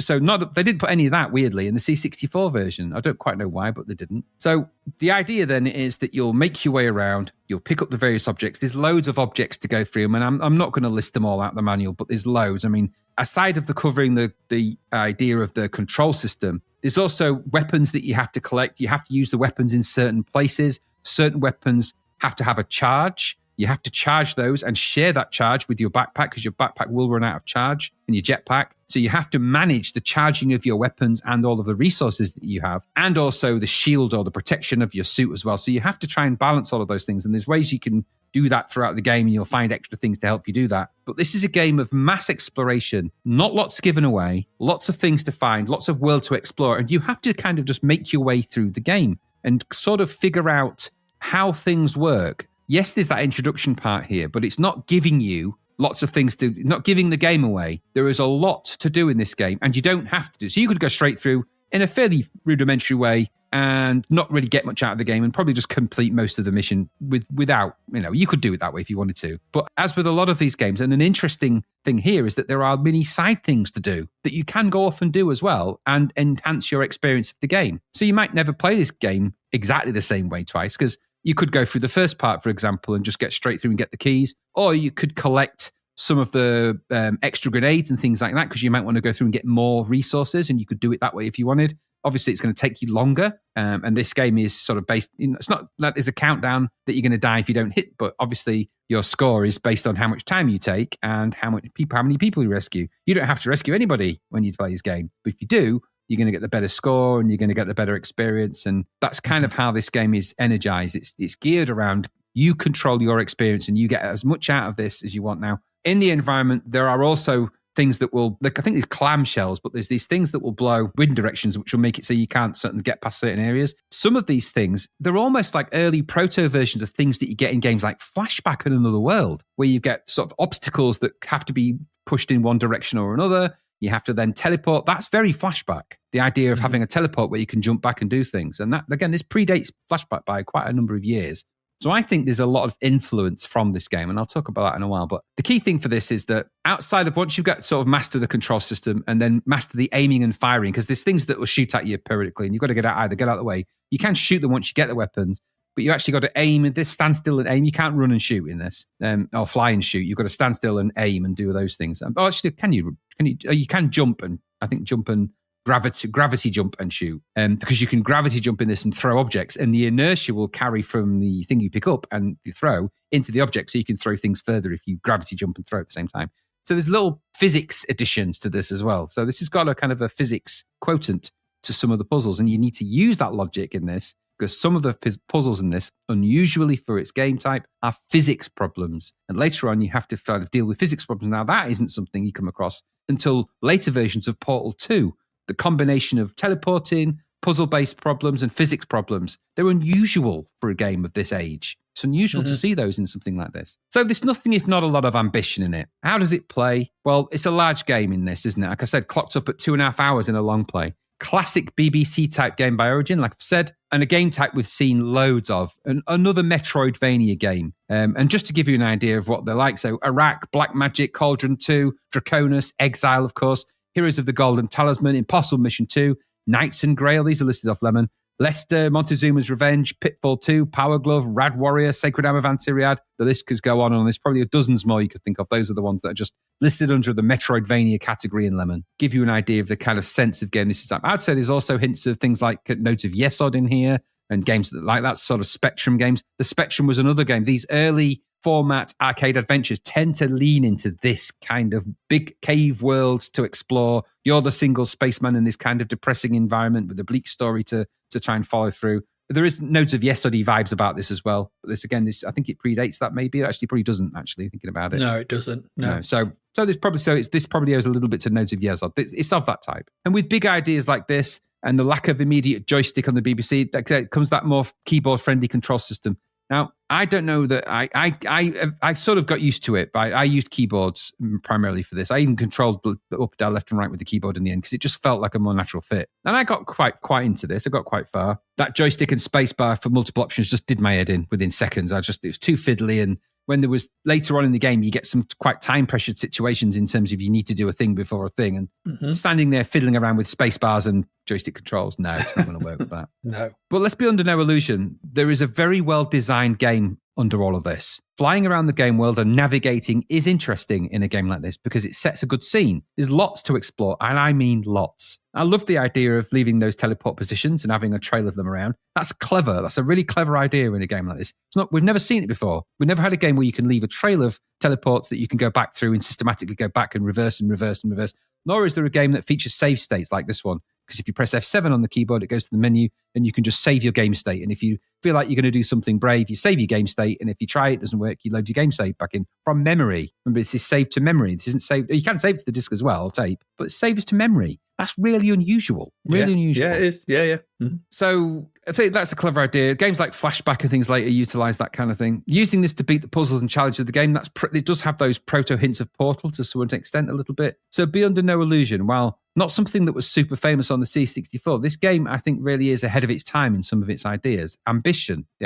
So they didn't put any of that, weirdly, in the C64 version. I don't quite know why, but they didn't. So the idea then is that you'll make your way around, you'll pick up the various objects. There's loads of objects to go through, and I'm not going to list them all out in the manual, but there's loads. I mean, aside of covering the idea of the control system, there's also weapons that you have to collect. You have to use the weapons in certain places. Certain weapons have to have a charge. You have to charge those and share that charge with your backpack, because your backpack will run out of charge, and your jetpack. So you have to manage the charging of your weapons and all of the resources that you have, and also the shield or the protection of your suit as well. So you have to try and balance all of those things. And there's ways you can do that throughout the game, and you'll find extra things to help you do that. But this is a game of mass exploration, not lots given away, lots of things to find, lots of world to explore. And you have to kind of just make your way through the game and sort of figure out how things work. Yes, there's that introduction part here, but it's not giving you lots of things not giving the game away. There is a lot to do in this game, and you don't have to do. So you could go straight through in a fairly rudimentary way and not really get much out of the game, and probably just complete most of the mission without, you could do it that way if you wanted to. But as with a lot of these games, and an interesting thing here is that there are many side things to do that you can go off and do as well and enhance your experience of the game. So you might never play this game exactly the same way twice, because you could go through the first part, for example, and just get straight through and get the keys, or you could collect some of the extra grenades and things like that, because you might want to go through and get more resources, and you could do it that way if you wanted. Obviously, it's going to take you longer, and this game is sort of based, it's not that there's a countdown that you're going to die if you don't hit, but obviously your score is based on how much time you take and how many people you rescue. You don't have to rescue anybody when you play this game, but if you do, you're going to get the better score and you're going to get the better experience. And that's kind of how this game is energized. It's geared around you control your experience and you get as much out of this as you want. Now, in the environment, there are also things that will, I think there's clamshells, but there's these things that will blow wind directions, which will make it so you can't certainly get past certain areas. Some of these things, they're almost like early proto versions of things that you get in games like Flashback and Another World, where you get sort of obstacles that have to be pushed in one direction or another. You have to then teleport. That's very Flashback. The idea of having a teleport where you can jump back and do things. And that, again, this predates Flashback by quite a number of years. So I think there's a lot of influence from this game, and I'll talk about that in a while. But the key thing for this is that outside of once you've got sort of master the control system and then master the aiming and firing, because there's things that will shoot at you periodically, and you've got to get out of the way. You can shoot them once you get the weapons, but you actually got to aim and just stand still and aim. You can't run and shoot in this, or fly and shoot. You've got to stand still and aim and do those things. Oh, actually, can you? You can jump, and I think jump and gravity jump and shoot, because you can gravity jump in this and throw objects, and the inertia will carry from the thing you pick up and you throw into the object, so you can throw things further if you gravity jump and throw at the same time. So there's little physics additions to this as well. So this has got a kind of a physics quotient to some of the puzzles, and you need to use that logic in this, because some of the puzzles in this, unusually for its game type, are physics problems. And later on, you have to kind of deal with physics problems. Now, that isn't something you come across until later versions of Portal 2. The combination of teleporting, puzzle-based problems, and physics problems, they're unusual for a game of this age. It's unusual to see those in something like this. So there's nothing, if not a lot of ambition in it. How does it play? Well, it's a large game in this, isn't it? Like I said, clocked up at 2.5 hours in a long play. Classic BBC-type game by Origin, like I've said, and a game type we've seen loads of. Another Metroidvania game. And just to give you an idea of what they're like, so Iraq, Black Magic, Cauldron 2, Draconis, Exile, of course, Heroes of the Golden Talisman, Impossible Mission 2, Knights and Grail, these are listed off Lemon, Leicester, Montezuma's Revenge, Pitfall 2, Power Glove, Rad Warrior, Sacred Arm of Antiriad. The list could go on, and there's probably dozens more you could think of. Those are the ones that are just listed under the Metroidvania category in Lemon. Give you an idea of the kind of sense of game this is. I would say there's also hints of things like notes of Yesod in here, and games like that sort of Spectrum games. The Spectrum was another game. These early format arcade adventures tend to lean into this kind of big cave worlds to explore. You're the single spaceman in this kind of depressing environment with a bleak story to try and follow through. There is notes of Yesody vibes about this as well. But this, again, I think it predates that maybe. It actually probably doesn't, actually, thinking about it. No, it doesn't. No. So This probably owes a little bit to Nodes of Yezod. It's of that type. And with big ideas like this and the lack of immediate joystick on the BBC, that comes that more keyboard-friendly control system. Now, I don't know that I sort of got used to it. I used keyboards primarily for this. I even controlled up, down, left, and right with the keyboard in the end because it just felt like a more natural fit. And I got quite into this. I got quite far. That joystick and spacebar for multiple options just did my head in within seconds. It was too fiddly. And when there was later on in the game, you get some quite time-pressured situations in terms of you need to do a thing before a thing. And standing there fiddling around with space bars and joystick controls, no, it's not going to work with that. No. But let's be under no illusion. There is a very well-designed game under all of this. Flying around the game world and navigating is interesting in a game like this because it sets a good scene. There's lots to explore, and I mean lots. I love the idea of leaving those teleport positions and having a trail of them around. That's clever. That's a really clever idea in a game like this. We've never seen it before. We've never had a game where you can leave a trail of teleports that you can go back through and systematically go back and reverse and reverse and reverse. Nor is there a game that features save states like this one. Because if you press F7 on the keyboard, it goes to the menu and you can just save your game state. And if you feel like you're going to do something brave, you save your game state. And if you try it doesn't work, you load your game state back in from memory. Remember, this is saved to memory. This isn't saved. You can save it to the disk as well, tape, but it saves to memory. That's really unusual. Unusual. Yeah, it is. Yeah. Mm-hmm. So I think that's a clever idea. Games like Flashback and things later utilize that kind of thing. Using this to beat the puzzles and challenge of the game, it does have those proto hints of Portal to some extent a little bit. So be under no illusion. While not something that was super famous on the C64, this game, I think, really is ahead of its time in some of its ideas. The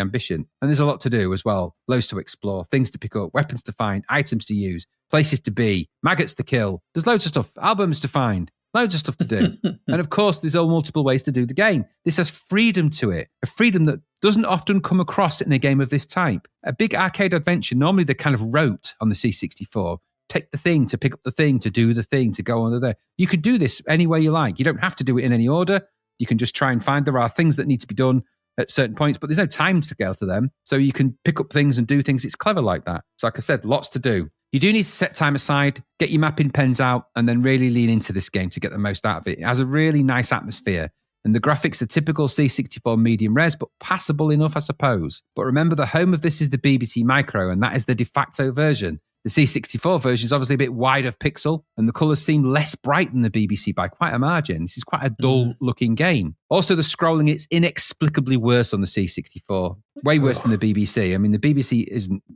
ambition. And there's a lot to do as well. Loads to explore, things to pick up, weapons to find, items to use, places to be, maggots to kill. There's loads of stuff, albums to find. Loads of stuff to do. And of course, there's all multiple ways to do the game. This has freedom to it, a freedom that doesn't often come across in a game of this type. A big arcade adventure, normally they're kind of rote on the C64. Take the thing, to pick up the thing, to do the thing, to go under there. You could do this any way you like. You don't have to do it in any order. You can just try and find there are things that need to be done at certain points, but there's no time scale to them. So you can pick up things and do things. It's clever like that. So like I said, lots to do. You do need to set time aside, get your mapping pens out, and then really lean into this game to get the most out of it. It has a really nice atmosphere, and the graphics are typical C64 medium res, but passable enough, I suppose. But remember, the home of this is the BBC Micro, and that is the de facto version. The C64 version is obviously a bit wide of pixel, and the colours seem less bright than the BBC by quite a margin. This is quite a dull-looking game. Also, the scrolling, it's inexplicably worse on the C64. Way worse than the BBC. I mean, the BBC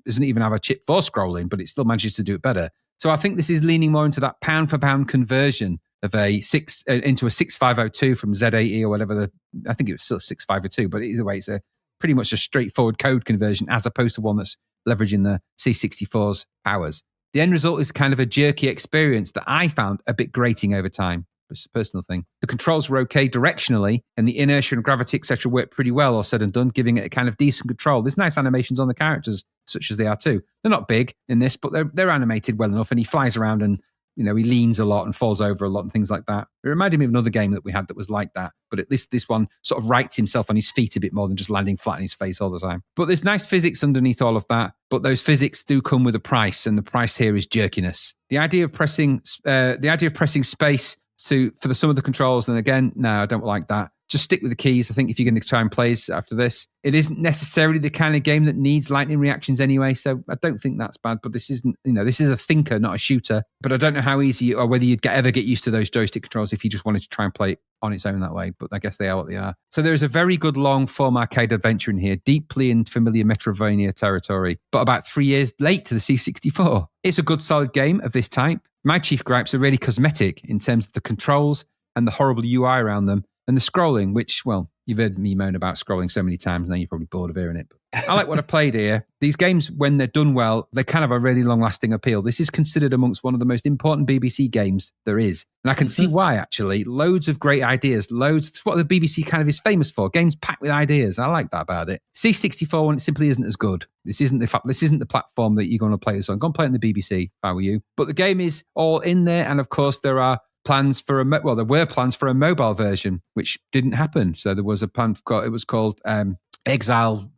doesn't even have a chip for scrolling, but it still manages to do it better. So I think this is leaning more into that pound-for-pound conversion of into a 6502 from Z80 or whatever. I think it was still 6502, but either way, it's pretty much a straightforward code conversion as opposed to one that's leveraging the C64's powers. The end result is kind of a jerky experience that I found a bit grating over time. It's a personal thing. The controls were okay directionally, and the inertia and gravity, etc., worked pretty well, all said and done, giving it a kind of decent control. There's nice animations on the characters, such as they are too. They're not big in this, but they're animated well enough, and he flies around and he leans a lot and falls over a lot and things like that. It reminded me of another game that we had that was like that, but at least this one sort of rights himself on his feet a bit more than just landing flat on his face all the time. But there's nice physics underneath all of that, but those physics do come with a price, and the price here is jerkiness. The idea of pressing space for some of the controls, and again, no, I don't like that. Just stick with the keys. I think if you're going to try and play after this, it isn't necessarily the kind of game that needs lightning reactions anyway, so I don't think that's bad. But this isn't, this is a thinker, not a shooter. But I don't know how easy or whether you'd ever get used to those joystick controls if you just wanted to try and play it on its own that way. But I guess they are what they are. So there is a very good long form arcade adventure in here, deeply in familiar Metroidvania territory, but about 3 years late to the C64. It's a good solid game of this type. My chief gripes are really cosmetic in terms of the controls and the horrible UI around them, and the scrolling, which, well, you've heard me moan about scrolling so many times, now you're probably bored of hearing it. But I like what I played here. These games, when they're done well, they kind of have a really long-lasting appeal. This is considered amongst one of the most important BBC games there is. And I can see why, actually. Loads of great ideas. It's what the BBC kind of is famous for. Games packed with ideas. I like that about it. C64 one, it simply isn't as good. This isn't the platform that you're going to play this on. Go and play it on the BBC, if I were you. But the game is all in there, and of course there are plans for there were plans for a mobile version, which didn't happen. So there was a plan. It was called Exile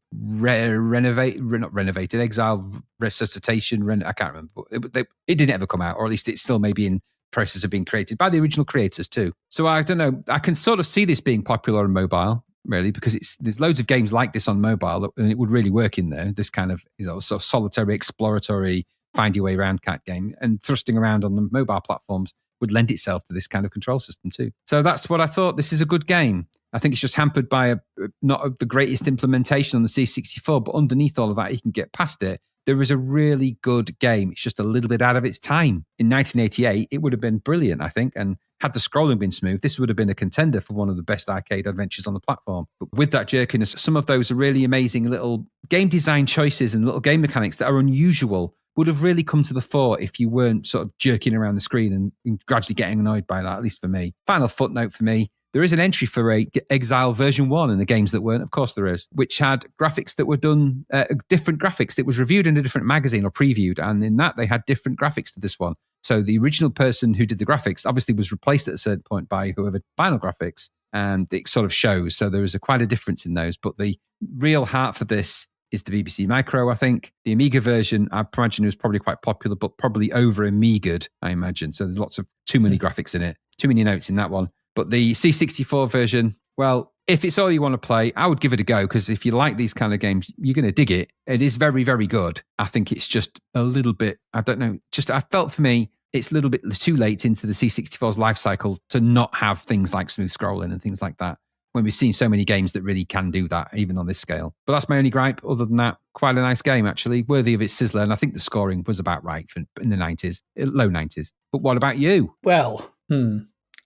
Exile Resuscitation. I can't remember. It didn't ever come out, or at least it's still maybe in process of being created by the original creators too. So I don't know. I can sort of see this being popular on mobile, really, because there's loads of games like this on mobile, and it would really work in there. This kind of sort of solitary, exploratory, find your way around cat game, and thrusting around on the mobile platforms would lend itself to this kind of control system too. So that's what I thought. This is a good game. I think it's just hampered by not the greatest implementation on the C64, but underneath all of that, you can get past it. There is a really good game. It's just a little bit out of its time. In 1988, it would have been brilliant, I think. And had the scrolling been smooth, this would have been a contender for one of the best arcade adventures on the platform. But with that jerkiness, some of those are really amazing little game design choices and little game mechanics that are unusual would have really come to the fore if you weren't sort of jerking around the screen and gradually getting annoyed by that, at least for me. Final footnote for me. There is an entry for a Exile version 1 in the games that weren't, of course there is, which had graphics that were done, different graphics. It was reviewed in a different magazine or previewed, and in that they had different graphics to this one. So the original person who did the graphics obviously was replaced at a certain point by whoever final graphics, and it sort of shows. So there is quite a difference in those. But the real heart for this is the BBC Micro, I think. The Amiga version, I imagine, was probably quite popular, but probably over Amiga'd, I imagine. So there's lots of too many graphics in it, too many notes in that one. But the C64 version, well, if it's all you want to play, I would give it a go, because if you like these kind of games, you're going to dig it. It is very, very good. I think it's just a little bit, I don't know, just I felt for me, it's a little bit too late into the C64's life cycle to not have things like smooth scrolling and things like that, when we've seen so many games that really can do that, even on this scale. But that's my only gripe. Other than that, quite a nice game, actually, worthy of its sizzler. And I think the scoring was about right in the 90s, low 90s. But what about you? Well,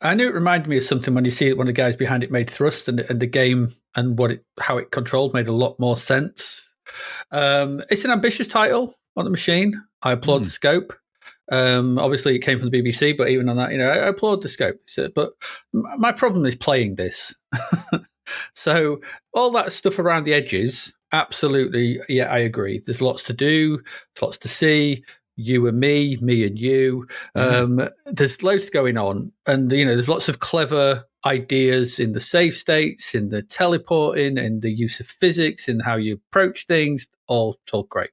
I knew it reminded me of something when you see one of the guys behind it made thrust, and the game and how it controlled made a lot more sense. It's an ambitious title on the machine. I applaud the scope. Obviously, it came from the BBC, but even on that, I applaud the scope. But my problem is playing this. So all that stuff around the edges, absolutely, yeah, I agree. There's lots to do, there's lots to see. You and me and you. There's loads going on, and there's lots of clever ideas in the save states, in the teleporting, in the use of physics, in how you approach things. All great,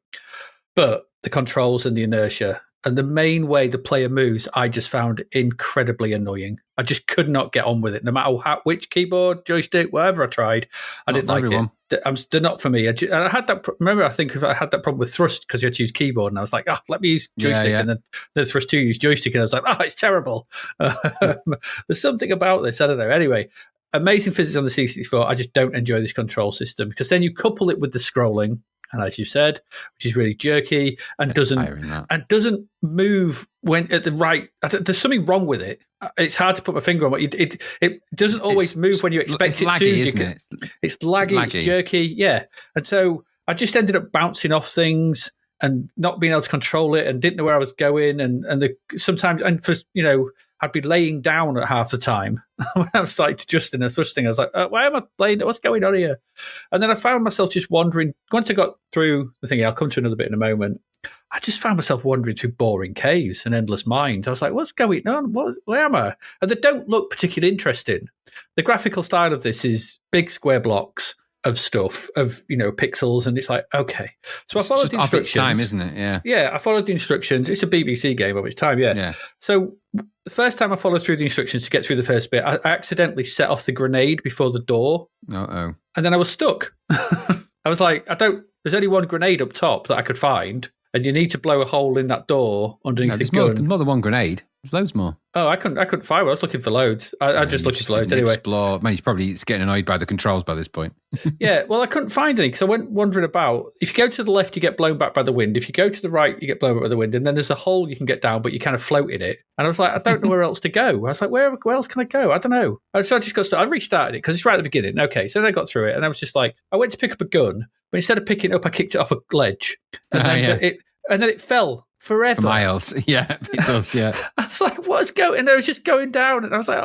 but the controls and the inertia and the main way the player moves, I just found incredibly annoying. I just could not get on with it, no matter which keyboard, joystick, whatever I tried. I didn't like it. They're not for me. I had that. Remember, I think I had that problem with thrust because you had to use keyboard, and I was like, let me use joystick, and then thrust 2 use joystick, and I was like, it's terrible. There's something about this, I don't know. Anyway, amazing physics on the C64. I just don't enjoy this control system, because then you couple it with the scrolling, and as you said, which is really jerky and doesn't move when at the right. There's something wrong with it. It's hard to put my finger on. It doesn't always move when you expect it laggy, to. Isn't it? It's laggy, it's jerky, yeah. And so I just ended up bouncing off things and not being able to control it, and didn't know where I was going. Sometimes I'd be laying down at half the time when I was like adjusting and thrusting. I was like, why am I laying down? What's going on here? And then I found myself just wandering. Once I got through the thing, I'll come to another bit in a moment. I just found myself wandering through boring caves and endless mines. I was like, what's going on? Where am I? And they don't look particularly interesting. The graphical style of this is big square blocks of stuff, of pixels, and it's like, okay. So I followed the instructions. Off its time, isn't it? Yeah. Yeah, I followed the instructions. It's a BBC game of its time, yeah. So the first time I followed through the instructions to get through the first bit, I accidentally set off the grenade before the door. Uh-oh. And then I was stuck. I was like, there's only one grenade up top that I could find, and you need to blow a hole in that door underneath the gun. There's more than one grenade. There's loads more. Oh, I couldn't find one. I was looking for loads. I just looking for loads anyway. Explore. Man, it's getting annoyed by the controls by this point. Yeah, well, I couldn't find any because I went wandering about. If you go to the left, you get blown back by the wind. If you go to the right, you get blown back by the wind. And then there's a hole you can get down, but you kind of float in it. And I was like, I don't know where else to go. I was like, where else can I go? I don't know. And so I just got started. I restarted it because it's right at the beginning. Okay, so then I got through it, and I was just like, I went to pick up a gun, but instead of picking it up, I kicked it off a ledge. And then it fell forever. For miles. Yeah, it does, yeah. I was like, what's going? And I was just going down, and I was like,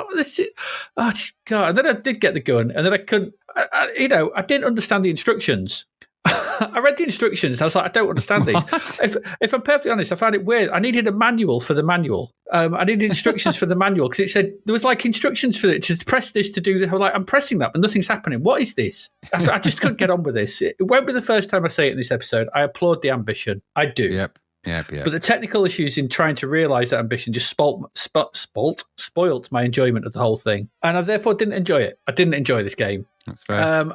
God. And then I did get the gun, and then I couldn't, I didn't understand the instructions. I read the instructions, and I was like, I don't understand these. If I'm perfectly honest, I found it weird. I needed a manual for the manual. I needed instructions for the manual, because it said, there was like instructions for it to press this, to do this. I was like, I'm pressing that, but nothing's happening. What is this? I just couldn't get on with this. It won't be the first time I say it in this episode. I applaud the ambition. I do. Yep. Yep. But the technical issues in trying to realise that ambition just spoilt my enjoyment of the whole thing. And I therefore didn't enjoy it. I didn't enjoy this game. That's fair.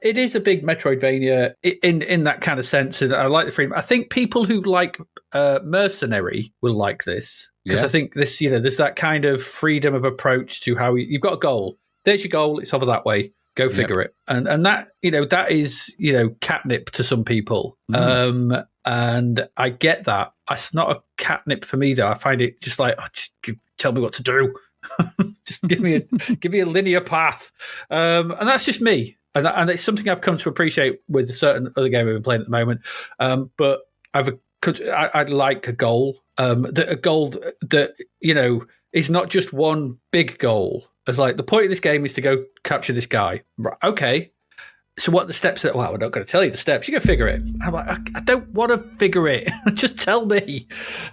It is a big Metroidvania in that kind of sense, and I like the freedom. I think people who like Mercenary will like this, because I think this, there's that kind of freedom of approach to how you've got a goal. There's your goal. It's over that way. Go figure it. And that, that is, catnip to some people. And I get that. It's not a catnip for me, though. I find it just like, tell me what to do. Just give me a linear path. And that's just me. And it's something I've come to appreciate with a certain other game I've been playing at the moment. But I'd like a goal. A goal that, is not just one big goal. It's like, the point of this game is to go capture this guy. Right, okay. So what are the steps that, well, we're not going to tell you the steps. You can figure it. I'm like, I don't want to figure it. Just tell me.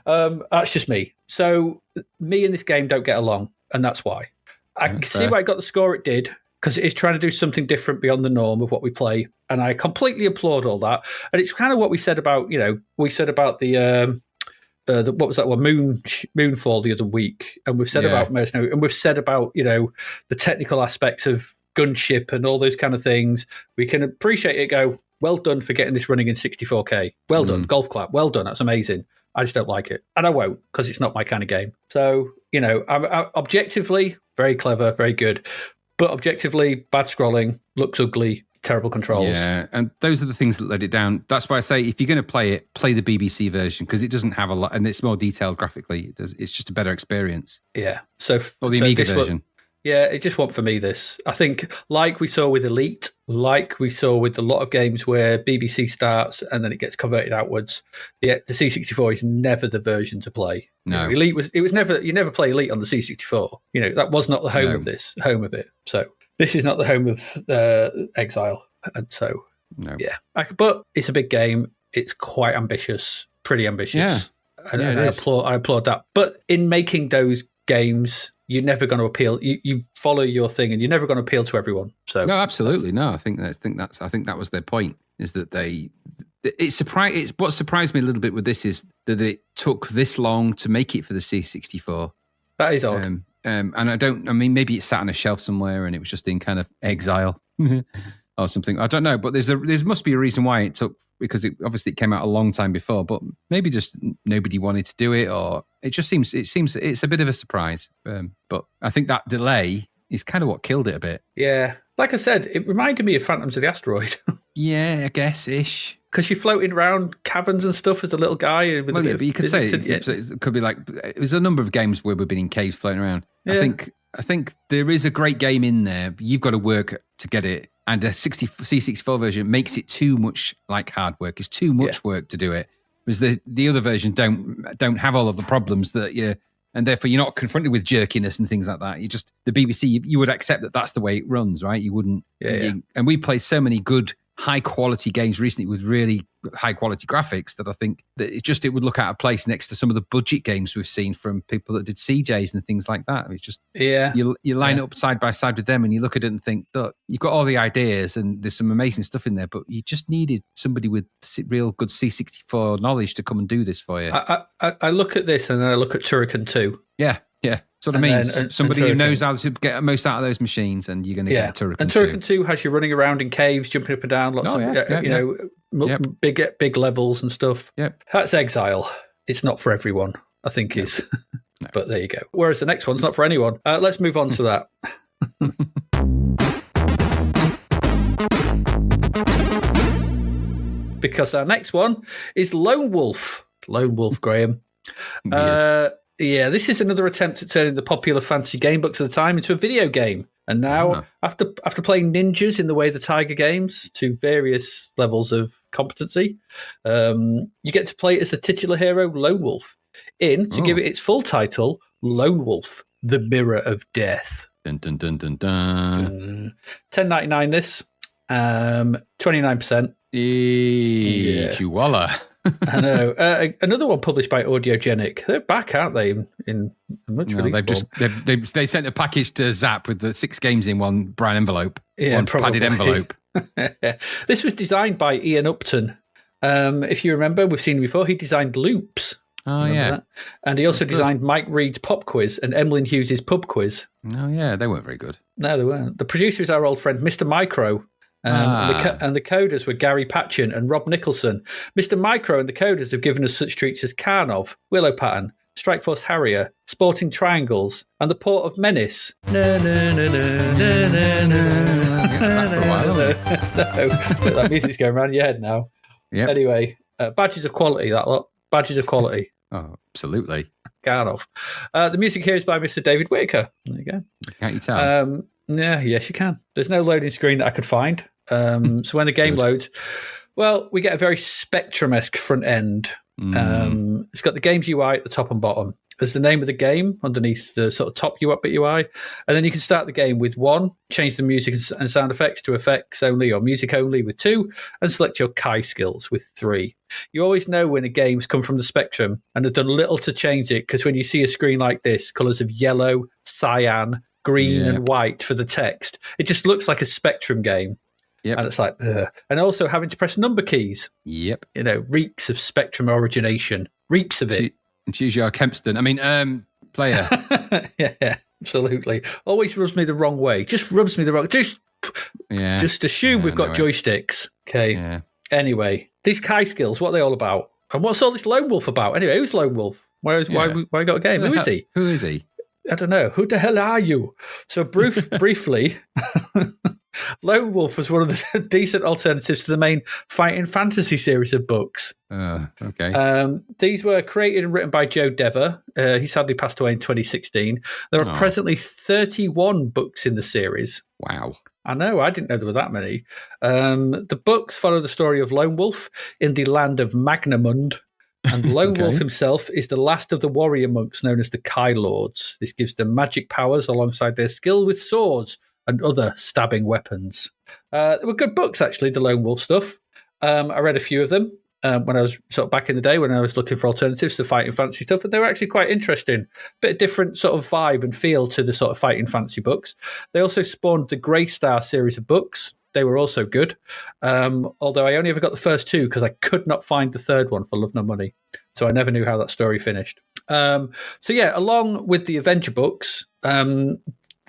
That's just me. So me and this game don't get along, and that's why. I can see why it got the score it did, because it is trying to do something different beyond the norm of what we play. And I completely applaud all that. And it's kind of what we said about, the what was that one, Moonfall the other week, and we've said about Mercenary, and we've said about the technical aspects of gunship and all those kind of things. We can appreciate it. Go, well done for getting this running in 64K. Well done, golf clap. Well done. That's amazing. I just don't like it, and I won't, because it's not my kind of game. So I'm objectively very clever, very good, but objectively bad scrolling, looks ugly. Terrible controls. Yeah, and those are the things that let it down. That's why I say, if you're going to play it, play the BBC version, because it doesn't have a lot, and it's more detailed graphically. It's just a better experience. Yeah. So or the Amiga version. It just wasn't for me, this. I think, like we saw with Elite, like we saw with a lot of games where BBC starts and then it gets converted outwards, the C64 is never the version to play. No. Elite was never, you never play Elite on the C64. That was not the home of it. So this is not the home of Exile. And so, but it's a big game. It's quite ambitious, pretty ambitious. Yeah. And I applaud that. But in making those games, you're never going to appeal. You follow your thing, and you're never going to appeal to everyone. So no, absolutely no. I think that was their point. Is that what surprised me a little bit with this is that it took this long to make it for the C64. That is odd. And maybe it sat on a shelf somewhere and it was just in kind of exile or something. I don't know, but there must be a reason why it took, because it came out a long time before, but maybe just nobody wanted to do it, or it seems it's a bit of a surprise. But I think that delay is kind of what killed it a bit. Yeah. Like I said, it reminded me of Phantoms of the Asteroid. Yeah, I guess-ish. Because you're floating around caverns and stuff as a little guy. But you could say it could be like, it was a number of games where we've been in caves floating around. Yeah. I think there is a great game in there. You've got to work to get it. And the C64 version makes it too much like hard work. It's too much work to do it. Because the other version don't have all of the problems that and therefore you're not confronted with jerkiness and things like that. You just, the BBC, you would accept that that's the way it runs, right? You wouldn't. And we played so many good, high quality games recently with really high quality graphics that I think that it would look out of place next to some of the budget games we've seen from people that did CJs and things like that. It's just, you line up side by side with them and you look at it and think, look, you've got all the ideas and there's some amazing stuff in there, but you just needed somebody with real good C64 knowledge to come and do this for you. I look at this and then I look at Turrican 2. Yeah. That's what I mean. Somebody who knows how to get most out of those machines, and you're going to get Turrican 2. And Turrican 2 has you running around in caves, jumping up and down, lots of big levels and stuff. Yep. That's Exile. It's not for everyone, I think is. No. But there you go. Whereas the next one's not for anyone. Let's move on to that. Because our next one is Lone Wolf. Lone Wolf, Graham. This is another attempt at turning the popular fantasy game books of the time into a video game. And now, after playing ninjas in the Way of the Tiger games to various levels of competency, you get to play as the titular hero, Lone Wolf, to give it its full title, Lone Wolf, The Mirror of Death. Dun, dun, dun, dun, dun. $10.99 this, 29%. Chihuahua. I know. Another one published by Audiogenic. They're back, aren't they? In much release form. They sent a package to Zap with the 6 games in one brown envelope, one padded envelope. This was designed by Ian Upton, If you remember, we've seen him before. He designed Loops. Oh, yeah. That? And he also designed Mike Reed's Pop Quiz and Emlyn Hughes' Pub Quiz. Oh, yeah, they weren't very good. No, they weren't. The producer is our old friend, Mr. Micro. And the coders were Gary Patchen and Rob Nicholson. Mr. Micro and the coders have given us such treats as Karnov, Willow Pattern, Strikeforce Harrier, Sporting Triangles, and the Port of Menace. No, that music's going around your head now. Yep. Anyway, badges of quality, that lot. Badges of quality. Oh, absolutely. Karnov. The music here is by Mr. David Whitaker. There you go. Can't you tell? Yes, you can. There's no loading screen that I could find. So when the game loads, well, we get a very Spectrum-esque front end. It's got the game's UI at the top and bottom. There's the name of the game underneath the sort of top UI. And then you can start the game with 1, change the music and sound effects to effects only or music only with 2, and select your Kai skills with 3. You always know when a game's come from the Spectrum and have done little to change it, because when you see a screen like this, colours of yellow, cyan, green and white for the text, it just looks like a Spectrum game. Yep. And it's like, ugh. And also having to press number keys. Yep. Reeks of Spectrum origination. Reeks of it. Choose your Kempston. I mean, player. Yeah, absolutely. Always rubs me the wrong way. Just rubs me the wrong. Just assume we've got joysticks. Okay. Yeah. Anyway, these Kai skills, what are they all about? And what's all this Lone Wolf about? Anyway, who's Lone Wolf? Why got a game? Who is he? Who is he? I don't know. Who the hell are you? So briefly, Lone Wolf was one of the decent alternatives to the main Fighting Fantasy series of books. Okay. These were created and written by Joe Dever. He sadly passed away in 2016. There are presently 31 books in the series. Wow. I know. I didn't know there were that many. The books follow the story of Lone Wolf in the land of Magnamund. And Lone Wolf himself is the last of the warrior monks known as the Kai Lords. This gives them magic powers alongside their skill with swords and other stabbing weapons. They were good books, actually, the Lone Wolf stuff. I read a few of them when I was sort of back in the day when I was looking for alternatives to Fighting Fantasy stuff, and they were actually quite interesting. Bit of different sort of vibe and feel to the sort of Fighting Fantasy books. They also spawned the Grey Star series of books. They were also good, although I only ever got the first 2 because I could not find the third one for love nor money. So I never knew how that story finished. Along with the Avenger books,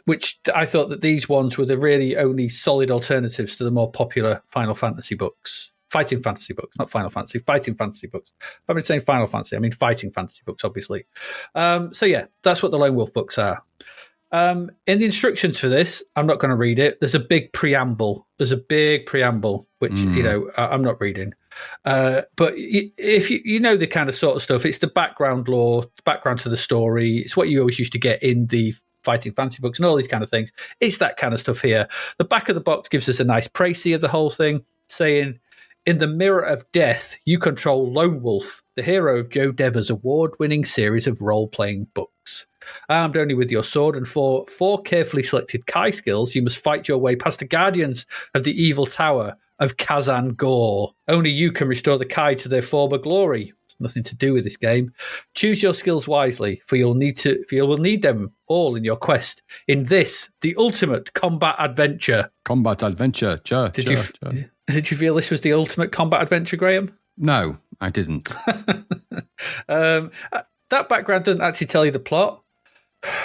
which I thought that these ones were the really only solid alternatives to the more popular Final Fantasy books. Fighting Fantasy books, not Final Fantasy, Fighting Fantasy books. I've been saying Final Fantasy, I mean Fighting Fantasy books, obviously. That's what the Lone Wolf books are. In the instructions for this, I'm not going to read it. There's a big preamble. Which, I'm not reading. But if you know the kind of sort of stuff, it's the background lore, background to the story. It's what you always used to get in the Fighting Fantasy books and all these kind of things. It's that kind of stuff here. The back of the box gives us a nice précis of the whole thing, saying, in the Mirror of Death, you control Lone Wolf, the hero of Joe Dever's award-winning series of role-playing books. Armed only with your sword and four carefully selected Kai skills, you must fight your way past the guardians of the evil tower of Kazan Gore. Only you can restore the Kai to their former glory. It's nothing to do with this game. Choose your skills wisely, for you will need them all in your quest in this, the ultimate combat adventure. Combat adventure. Did you feel this was the ultimate combat adventure, Graham? No, I didn't. That background doesn't actually tell you the plot.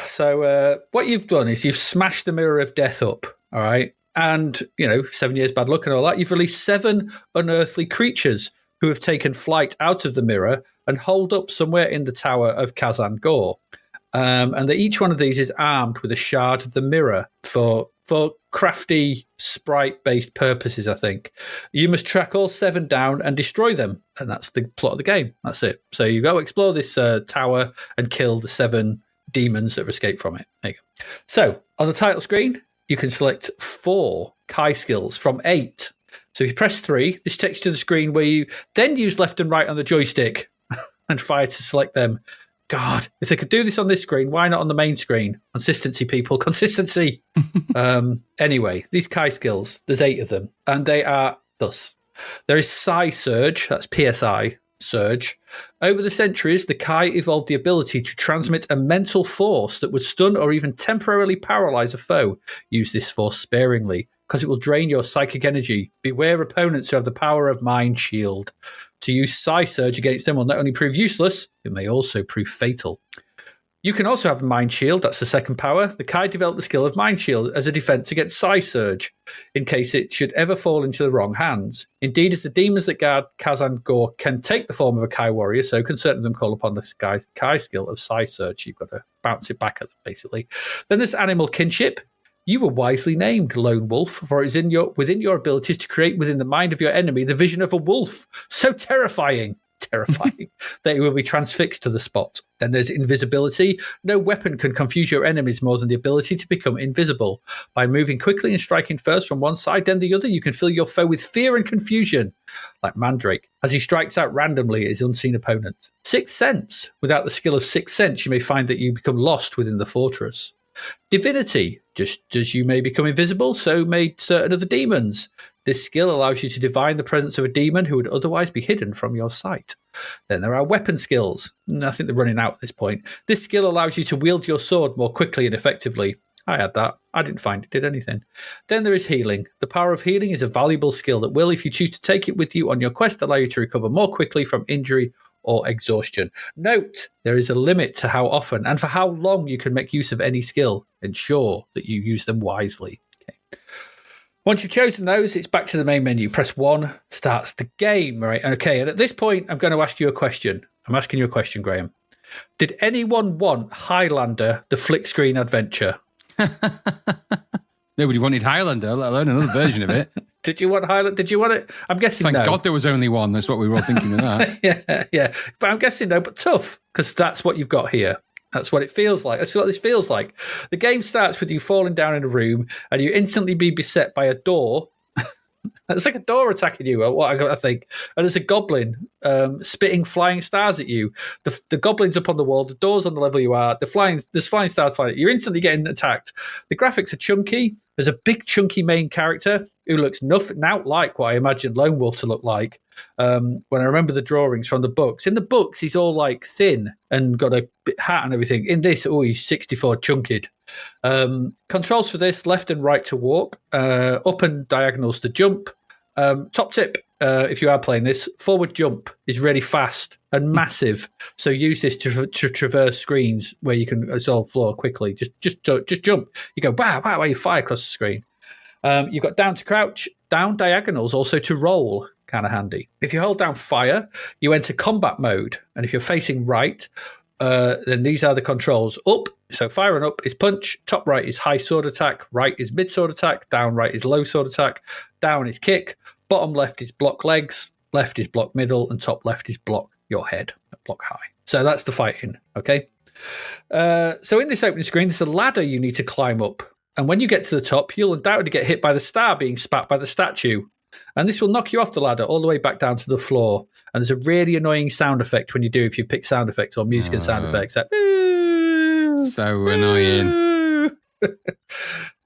So what you've done is you've smashed the Mirror of Death up, all right? And, 7 years bad luck and all that. You've released 7 unearthly creatures who have taken flight out of the mirror and holed up somewhere in the tower of Kazan Gore. And each one of these is armed with a shard of the mirror for crafty sprite-based purposes, I think. You must track all 7 down and destroy them. And that's the plot of the game. That's it. So you go explore this tower and kill the 7 demons that have escaped from it. There you go. So on the title screen, you can select 4 Kai skills from 8. So if you press 3, this takes you to the screen where you then use left and right on the joystick and fire to select them. God, if they could do this on this screen, why not on the main screen? Consistency, people, consistency. Anyway, these Kai skills, there's 8 of them, and they are thus. There is Psi Surge, that's PSI Surge. Over the centuries, the Kai evolved the ability to transmit a mental force that would stun or even temporarily paralyze a foe. Use this force sparingly. because it will drain your psychic energy. Beware opponents who have the power of Mind Shield. To use Psy Surge against them will not only prove useless, it may also prove fatal. You can also have Mind Shield, that's the second power. The Kai developed the skill of Mind Shield as a defense against Psy Surge, in case it should ever fall into the wrong hands. Indeed, as the demons that guard Kazan Gore can take the form of a Kai warrior, so can certain of them call upon the Kai skill of Psy Surge. You've got to bounce it back at them, basically. Then there's Animal Kinship. You were wisely named Lone Wolf, for it is within your abilities to create within the mind of your enemy the vision of a wolf. So terrifying that it will be transfixed to the spot. Then there's invisibility. No weapon can confuse your enemies more than the ability to become invisible. By moving quickly and striking first from one side, then the other, you can fill your foe with fear and confusion, like Mandrake, as he strikes out randomly at his unseen opponent. Sixth Sense. Without the skill of Sixth Sense, you may find that you become lost within the fortress. Divinity. Just as you may become invisible, so may certain of the demons. This skill allows you to divine the presence of a demon who would otherwise be hidden from your sight. Then there are weapon skills. I think they're running out at this point. This skill allows you to wield your sword more quickly and effectively. I had that. I didn't find it did anything. Then there is healing. The power of healing is a valuable skill that will, if you choose to take it with you on your quest, allow you to recover more quickly from injury or exhaustion. Note, there is a limit to how often and for how long you can make use of any skill. Ensure that you use them wisely. Okay. Once you've chosen those, it's back to the main menu. Press 1, starts the game, right? Okay, and at this point, I'm going to ask you a question. I'm asking you a question, Graham. Did anyone want Highlander, the flick screen adventure? Nobody wanted Highlander, let alone another version of it. Did you want Highlander? Did you want it? I'm guessing Thank no. God there was only one. That's what we were all thinking of that. yeah. But I'm guessing no, but tough, because that's what you've got here. That's what it feels like. That's what this feels like. The game starts with you falling down in a room and you instantly be beset by a door. It's like a door attacking you, I think. And there's a goblin spitting flying stars at you. The goblin's up on the wall. The door's on the level you are. There's flying stars flying at you. You're instantly getting attacked. The graphics are chunky. There's a big, chunky main character who looks nothing out like what I imagined Lone Wolf to look like. When I remember the drawings from the books. In the books, he's all like thin and got a hat and everything. In this, he's 64 chunked. Controls for this, left and right to walk, up and diagonals to jump. Top tip, if you are playing this, forward jump is really fast and massive. So use this to traverse screens where you can solve floor quickly. Just jump. You go, wow, you fire across the screen. You've got down to crouch, down diagonals also to roll. Kind of handy. If you hold down fire, you enter combat mode. And if you're facing right, then these are the controls. Up, so fire and up is punch. Top right is high sword attack. Right is mid sword attack. Down right is low sword attack. Down is kick. Bottom left is block legs. Left is block middle. And top left is block your head. Block high. So that's the fighting. Okay. So in this opening screen, there's a ladder you need to climb up. And when you get to the top, you'll undoubtedly get hit by the star being spat by the statue. And this will knock you off the ladder all the way back down to the floor. And there's a really annoying sound effect when you do, if you pick sound effects or music and sound effects. Like, so annoying.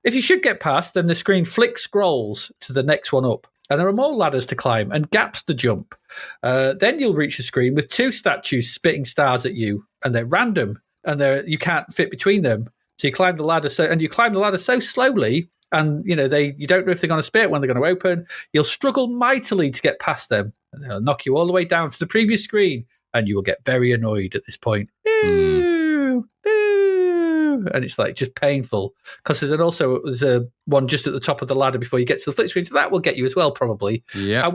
If you should get past, then the screen flick scrolls to the next one up. And there are more ladders to climb and gaps to jump. Then you'll reach the screen with 2 statues spitting stars at you. And they're random. And you can't fit between them. So you climb the ladder so slowly. And, you don't know if they're going to spit, when they're going to open. You'll struggle mightily to get past them. And they'll knock you all the way down to the previous screen. And you will get very annoyed at this point. And it's like just painful. Because there's a one just at the top of the ladder before you get to the flip screen. So that will get you as well, probably. Yeah.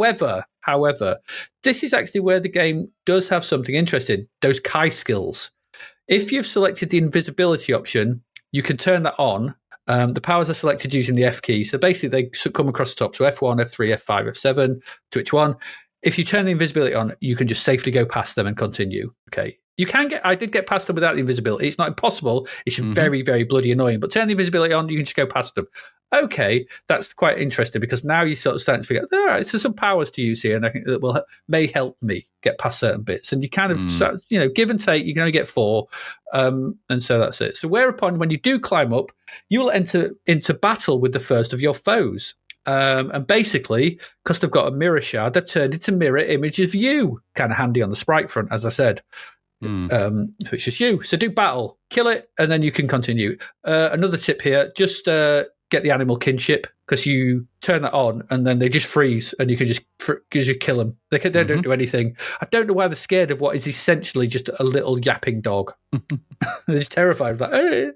However, this is actually where the game does have something interesting. Those Kai skills. If you've selected the invisibility option, you can turn that on. The powers are selected using the F key. So basically, they come across the top. So F1, F3, F5, F7, to which one. If you turn the invisibility on, you can just safely go past them and continue. Okay. I did get past them without the invisibility. It's not impossible. It's very, very bloody annoying. But turn the invisibility on, you can just go past them. Okay, that's quite interesting because now you sort of start to figure out, all right, so some powers to use here, and I think that may help me get past certain bits. And you kind of start, give and take. You can only get 4, and so that's it. So whereupon, when you do climb up, you'll enter into battle with the first of your foes. And basically, because they've got a mirror shard, they've turned into mirror images of you. Kind of handy on the sprite front, as I said. So it's just you. So do battle, kill it, and then you can continue. Another tip here: just get the animal kinship, because you turn that on and then they just freeze and you can just kill them. They don't do anything. I don't know why they're scared of what is essentially just a little yapping dog. They're just terrified of that. Eh.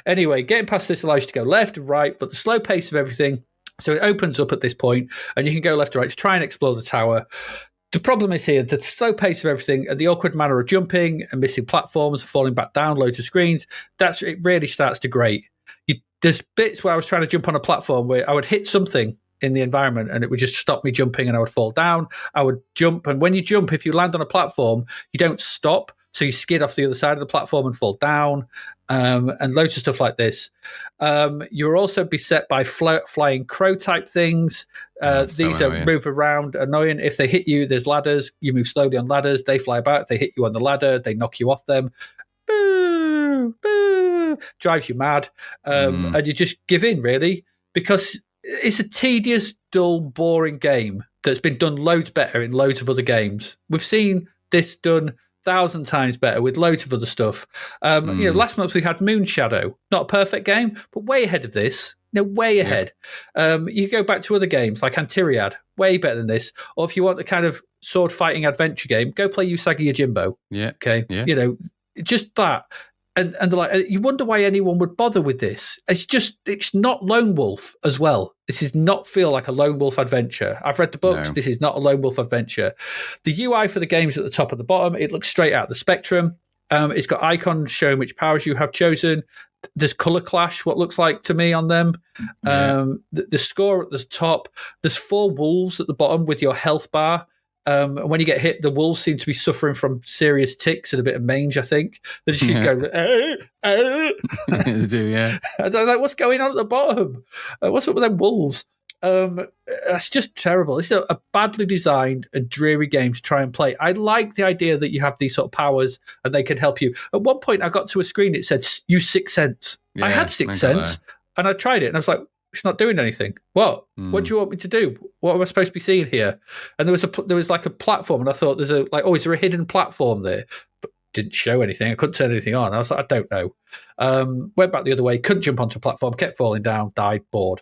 Anyway, getting past this allows you to go left and right, but the slow pace of everything. So it opens up at this point and you can go left and right to try and explore the tower. The problem is here, the slow pace of everything and the awkward manner of jumping and missing platforms, falling back down loads of screens, it really starts to grate. There's bits where I was trying to jump on a platform where I would hit something in the environment and it would just stop me jumping and I would fall down. I would jump, and when you jump, if you land on a platform, you don't stop. So you skid off the other side of the platform and fall down, and loads of stuff like this. You're also beset by flying crow type things. These move around, annoying. If they hit you, there's ladders. You move slowly on ladders. They fly about. If they hit you on the ladder, they knock you off them. Boo, boo, drives you mad. And you just give in, really, because it's a tedious, dull, boring game that's been done loads better in loads of other games. We've seen this done 1,000 times better with loads of other stuff. Last month we had Moon Shadow, not a perfect game, but way ahead of this. Way ahead. You go back to other games like Antiriad, way better than this. Or if you want a kind of sword fighting adventure game, go play Usagi Yojimbo. Yeah. Okay. Yeah. Just that. And they're like, you wonder why anyone would bother with this. It's not Lone Wolf as well. This does not feel like a Lone Wolf adventure. I've read the books. No. This is not a Lone Wolf adventure. The UI for the game is at the top and the bottom. It looks straight out of the Spectrum. It's got icons showing which powers you have chosen. There's color clash, what looks like to me on them. The score at the top. There's 4 wolves at the bottom with your health bar. When you get hit, the wolves seem to be suffering from serious ticks and a bit of mange, I think. They just keep going, They do, yeah. I don't know what's going on at the bottom. What's up with them wolves? That's just terrible. It's a badly designed and dreary game to try and play. I like the idea that you have these sort of powers and they can help you. At one point, I got to a screen that said, use 6 cents. Yeah, I had 6 cents and I tried it and I was like, it's not doing anything. What? What do you want me to do? What am I supposed to be seeing here? And there was like a platform, and I thought is there a hidden platform there? But didn't show anything. I couldn't turn anything on. I was like, I don't know. Went back the other way, couldn't jump onto a platform, kept falling down, died, bored.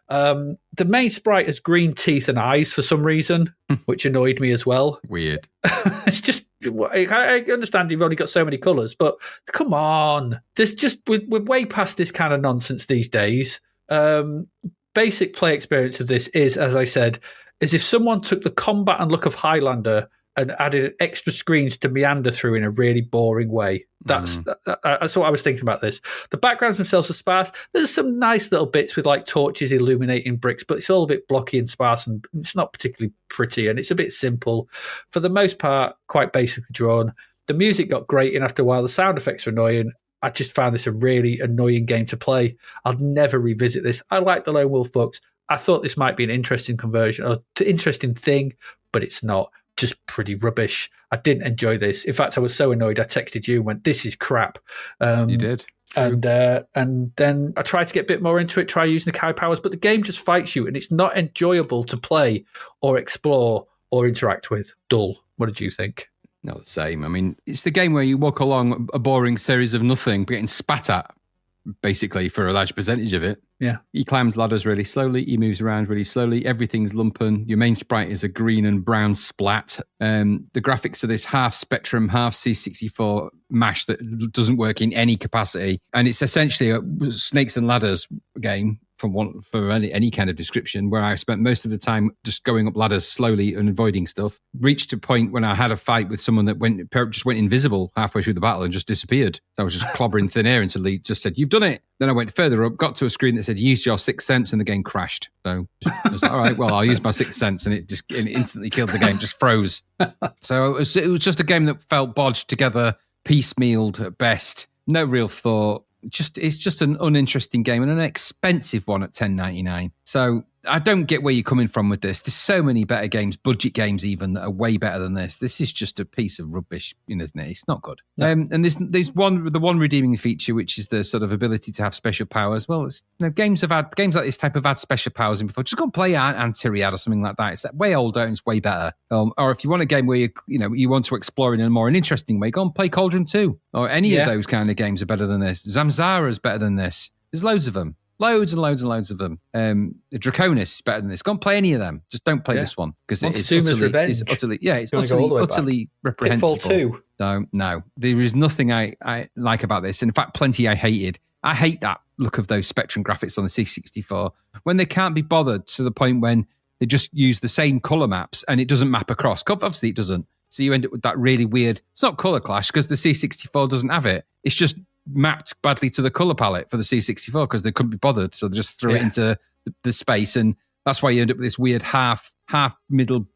The main sprite has green teeth and eyes for some reason, which annoyed me as well. Weird. It's just, I understand you've only got so many colours, but come on. We're way past this kind of nonsense these days. Basic play experience of this is, as I said, is if someone took the combat and look of Highlander and added extra screens to meander through in a really boring way. That's what I was thinking about this. The backgrounds themselves are sparse. There's some nice little bits with like torches illuminating bricks, but it's all a bit blocky and sparse, and it's not particularly pretty, and it's a bit simple. For the most part, quite basically drawn. The music got grating after a while. The sound effects are annoying. I just found this a really annoying game to play. I'll never revisit this. I like the Lone Wolf books. I thought this might be an interesting conversion or interesting thing, but it's not. Just pretty rubbish. I didn't enjoy this. In fact, I was so annoyed I texted you and went, this is crap. You did. And then I tried to get a bit more into it, try using the cow powers, but the game just fights you and it's not enjoyable to play or explore or interact with. Dull. What did you think? Not the same. I mean, it's the game where you walk along a boring series of nothing, getting spat at, basically, for a large percentage of it. Yeah. He climbs ladders really slowly. He moves around really slowly. Everything's lumpen. Your main sprite is a green and brown splat. The graphics are this half Spectrum, half C64 mash that doesn't work in any capacity. And it's essentially a snakes and ladders game for any kind of description, where I spent most of the time just going up ladders slowly and avoiding stuff. Reached a point when I had a fight with someone that just went invisible halfway through the battle and just disappeared. I was just clobbering thin air until he just said, "You've done it." Then I went further up, got to a screen that said, "Use your 6 cents," and the game crashed. So I was like, all right, well, I'll use my 6 cents, and it instantly killed the game, just froze. So it was just a game that felt bodged together, piecemealed at best, no real thought. It's just an uninteresting game and an expensive one at $10.99. So I don't get where you're coming from with this. There's so many better games, budget games even, that are way better than this. This is just a piece of rubbish, isn't it? It's not good. No. And there's the one redeeming feature, which is the sort of ability to have special powers. Well, games like this type have had special powers in before. Just go and play Antiriad or something like that. It's way older and it's way better. Or if you want a game where you want to explore in a more interesting way, go and play Cauldron 2. Or any of those kind of games are better than this. Zamzara is better than this. There's loads of them. Loads and loads and loads of them. The Draconis is better than this. Go and play any of them. Just don't play this one because it is utterly reprehensible. Pitfall 2. No. There is nothing I like about this. And in fact, plenty I hated. I hate that look of those Spectrum graphics on the C64 when they can't be bothered to the point when they just use the same color maps and it doesn't map across. Obviously, it doesn't. So you end up with that really weird. It's not color clash because the C64 doesn't have it. It's just mapped badly to the color palette for the C64 because they couldn't be bothered. So they just threw it into the space, and that's why you end up with this weird half middle,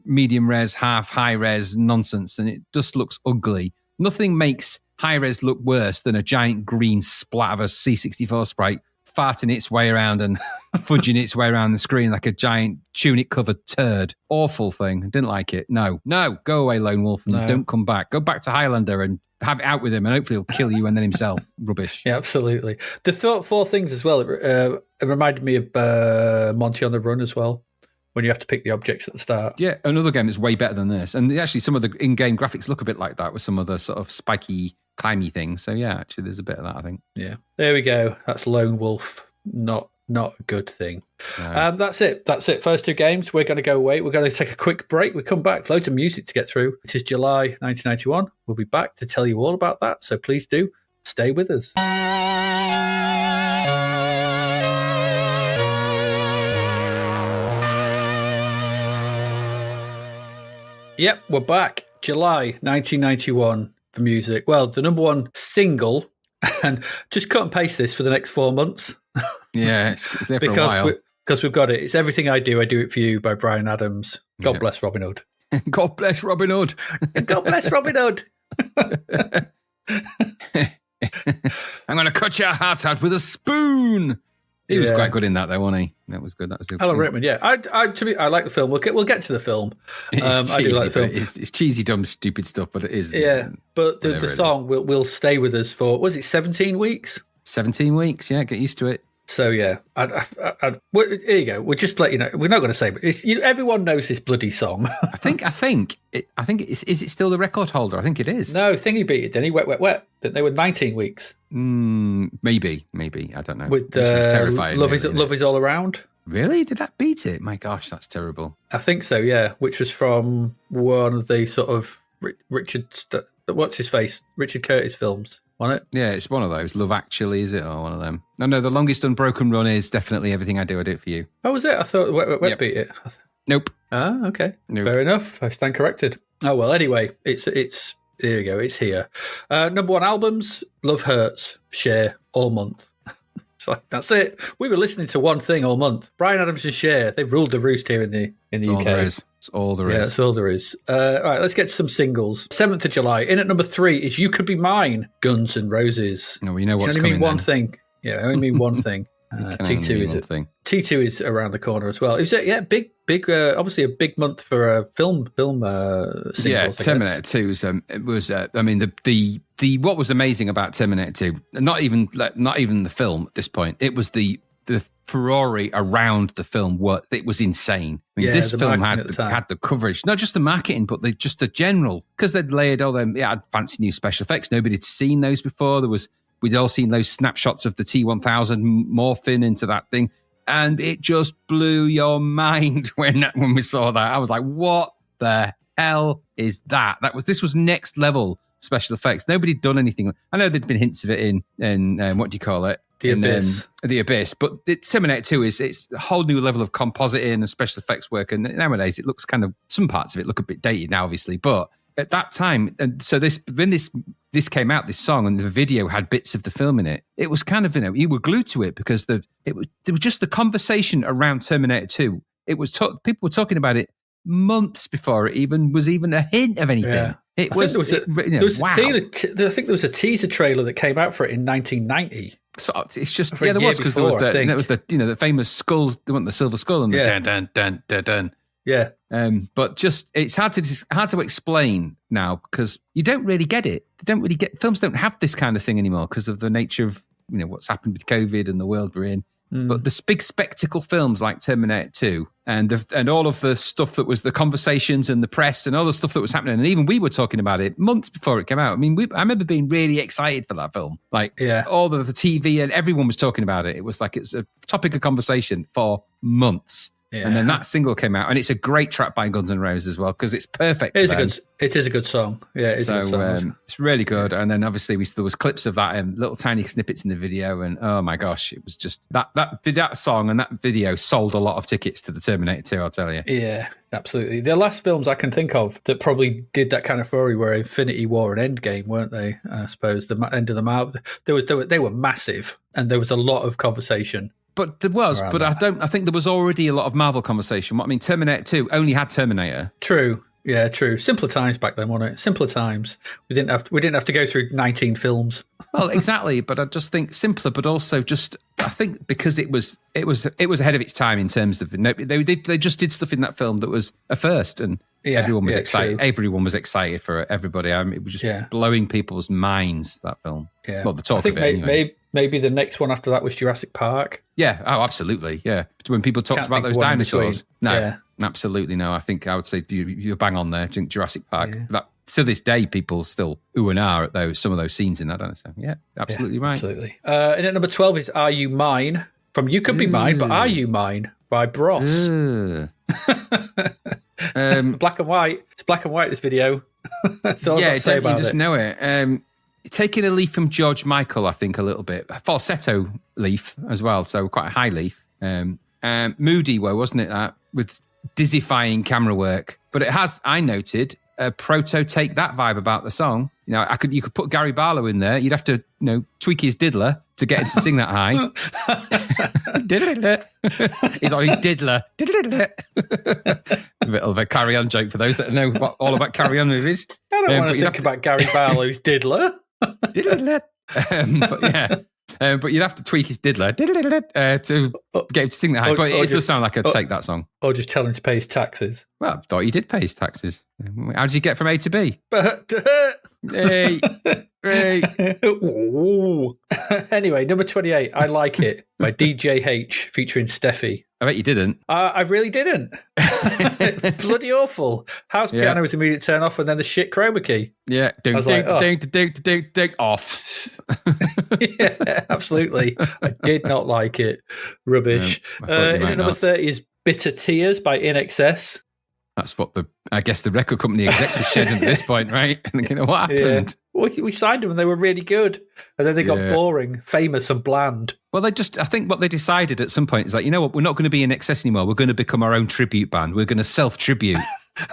medium res, half high res nonsense, and it just looks ugly. Nothing makes high res look worse than a giant green splat of a C64 sprite farting its way around and fudging its way around the screen like a giant tunic-covered turd. Awful thing. I didn't like it. No. Go away, Lone Wolf, and don't come back. Go back to Highlander and have it out with him, and hopefully he'll kill you and then himself. Rubbish. Yeah, absolutely. The four things as well, it reminded me of Monty on the Run as well, when you have to pick the objects at the start. Yeah, another game that's way better than this. And actually some of the in-game graphics look a bit like that with some of the sort of spiky, climby things. So yeah, actually there's a bit of that, I think. Yeah. There we go. That's Lone Wolf. Not a good thing. No. That's it. First two games. We're going to go away. We're going to take a quick break. We come back. Loads of music to get through. It is July 1991. We'll be back to tell you all about that. So please do stay with us. Yep, we're back. July 1991 for music. Well, the number one single, and just cut and paste this for the next 4 months. Yeah, it's there for a while. Because we've got it. It's Everything I Do It For You by Bryan Adams. God bless Robin Hood. God bless Robin Hood. God bless Robin Hood. I'm going to cut your heart out with a spoon. He was quite good in that, though, wasn't he? That was good. That was Alan Rickman. Yeah, I like the film. We'll get to the film. I do like the film. It's cheesy, dumb, stupid stuff, but it is. Yeah, but the song will stay with us for 17 weeks? 17 weeks. Yeah, get used to it. So yeah, here you go. We'll just let you know. We're not going to say, but everyone knows this bloody song. I think it's. Is it still the record holder? I think it is. No, Thingy beat it. Didn't he? Wet, wet, wet. They were 19 weeks. Maybe. I don't know. With terrifying. Love is all around. Really? Did that beat it? My gosh, that's terrible. I think so. Yeah, which was from one of the sort of Richard. What's his face? Richard Curtis films. On it? Yeah, it's one of those. Love Actually, is it? Or one of them? No, the longest unbroken run is definitely Everything I Do It For You. Oh, was it? I thought Wet beat it. Nope. Ah, okay. Nope. Fair enough. I stand corrected. Oh, well, anyway, it's here you go. It's here. Number one albums, Love Hurts, Cher, all month. It's like, that's it. We were listening to one thing all month. Bryan Adams and Cher, they ruled the roost here in the UK. It's all there is. Yeah, that's all there is. All right, let's get to some singles. 7th of July. In at number 3 is You Could Be Mine, Guns N' Roses. No, we know what's coming. I only mean one thing. Yeah, I only mean one thing. T2 is around the corner as well. It was big. Obviously a big month for film singles. Yeah, Terminator 2 was. It was. I mean, the what was amazing about Terminator 2, not even the film at this point. It was the furore around the film. It was insane. I mean, this film had the coverage, not just the marketing, but just the general, because they'd layered all them. Yeah, fancy new special effects. Nobody had seen those before. We'd all seen those snapshots of the T-1000 morphing into that thing, and it just blew your mind when we saw that. I was like, "What the hell is that?" This was next level special effects. Nobody had done anything. I know there'd been hints of it in what do you call it? The Abyss. The Abyss. But Terminator 2 it's a whole new level of compositing and special effects work. And nowadays it looks kind of, some parts of it look a bit dated now, obviously. But at that time, and so when this came out, this song, and the video had bits of the film in it, it was kind of, you were glued to it because there was just the conversation around Terminator 2. It was people were talking about it months before it even was a hint of anything. Yeah. I think there was a teaser trailer that came out for it in 1990. So it's just there was, because there was the famous skull, the silver skull, and the dun dun dun dun dun. Yeah. But just it's hard to explain now because you don't really get it. Films don't have this kind of thing anymore because of the nature of what's happened with COVID and the world we're in. But the big spectacle films like Terminator 2 and all of the stuff that was the conversations and the press and all the stuff that was happening, and even we were talking about it months before it came out. I mean, I remember being really excited for that film. Like, all the TV and everyone was talking about it. It was like it's a topic of conversation for months. Yeah. And then that single came out, and it's a great track by Guns N' Roses as well because it's perfect. It is a good song. Yeah, it is a good song. It's really good. Yeah. And then obviously there was clips of that and little tiny snippets in the video, and oh my gosh, it was just that song and that video sold a lot of tickets to the Terminator 2. I'll tell you. Yeah, absolutely. The last films I can think of that probably did that kind of fury were Infinity War and Endgame, weren't they? I suppose the end of them out. They were massive, and there was a lot of conversation. But there was, but I think there was already a lot of Marvel conversation. I mean, Terminator 2 only had Terminator. True. Yeah, true. Simpler times back then, wasn't it? Simpler times. We didn't have to go through 19 films. Well, exactly. But I just think simpler, but also just I think because it was ahead of its time in terms of they just did stuff in that film that was a first, and everyone was excited. True. Everyone was excited for everybody. I mean, it was just blowing people's minds. That film. Yeah. Well, the talk of it. Anyway. Maybe the next one after that was Jurassic Park. Yeah. Oh, absolutely. Yeah. When people talked about those dinosaurs. No, absolutely no. I think I would say you're bang on there. Jurassic Park. Yeah. That to this day, people still ooh and ah at some of those scenes in that dinosaur. Yeah, absolutely right. Absolutely. And at number 12 is "Are You Mine" from "You Could Be Mine," but "Are You Mine" by Bros. Black and white. It's black and white. This video. That's all I've got to say about you just know it. Taking a leaf from George Michael, I think, a little bit. A falsetto leaf as well, so quite a high leaf. Moody, wasn't it, that? With dizzyfying camera work. But it has, I noted, a proto Take That vibe about the song. You know, you could put Gary Barlow in there. You'd have to, tweak his diddler to get him to sing that high. He's on his diddler. A bit of a Carry On joke for those that know all about Carry On movies. I don't want to think about Gary Barlow's diddler. But you'd have to tweak his diddler to get him to sing that high. But it does sound like I'd take that song. Or just tell him to pay his taxes. Well, I thought he did pay his taxes. How did he get from A to B? Hey. Anyway, number 28, "I Like It" by DJ H featuring Stefy. I bet you didn't. I really didn't. Bloody awful. House piano was immediate turn off, and then the shit chroma key. Yeah, ding, off. Yeah, absolutely. I did not like it. Rubbish. Number 30 is "Bitter Tears" by INXS. That's what the record company execs were shedding at this point, right? Thinking, what happened? Well, we signed them and they were really good. And then they got boring, famous and bland. Well, I think what they decided at some point is like, you know what, we're not going to be INXS anymore. We're going to become our own tribute band. We're going to self-tribute.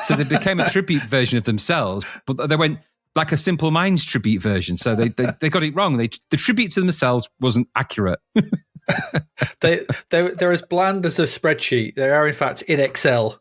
So they became a tribute version of themselves, but they went like a Simple Minds tribute version. So they got it wrong. The tribute to themselves wasn't accurate. They're as bland as a spreadsheet. They are, in fact, in Excel.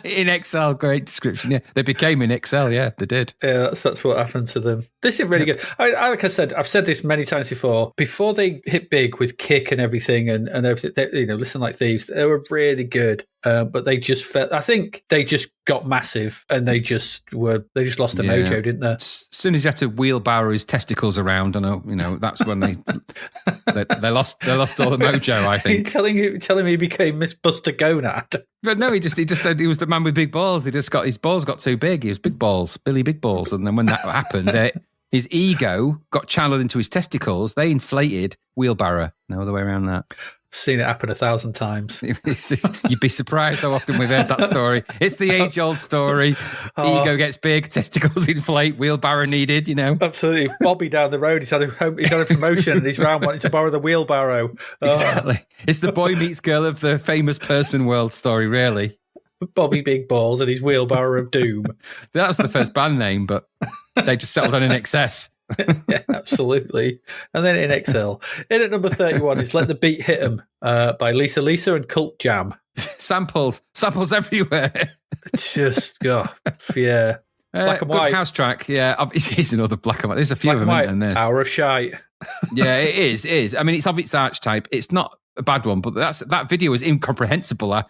In Exile, great description. Yeah, they became in Excel. Yeah, they did. Yeah, that's what happened to them. This is really good. Like I said, I've said this many times before. Before they hit big with Kick and everything, and everything, Listen Like Thieves, they were really good. But they just felt. I think they just got massive, and they just lost the mojo, didn't they? As soon as he had to wheelbarrow his testicles around, I know, that's when they lost all the mojo. I think. telling me he became Miss Buster Gonad. But no, he was the man with big balls. His balls got too big. He was big balls, Billy Big Balls, and then when that happened, his ego got channeled into his testicles. They inflated. Wheelbarrow. No other way around that. Seen it happen 1,000 times. You'd be surprised how often we've heard that story. It's the age-old story. Ego gets big, testicles inflate, wheelbarrow needed, Absolutely. Bobby down the road, he's had a promotion and he's round wanting to borrow the wheelbarrow. Exactly. It's the boy meets girl of the famous person world story, really. Bobby Big Balls and his Wheelbarrow of Doom. That was the first band name, but they just settled on INXS. Yeah, absolutely. And then in Exile. In at number 31 is "Let the Beat Hit 'Em" by Lisa Lisa and Cult Jam. Samples everywhere. Just, Black and white. Good house track. Yeah, it's another black and white. There's a few of them in this. Hour of Shite. Yeah, it is. I mean, it's of its archetype. It's not a bad one, but that video is incomprehensible.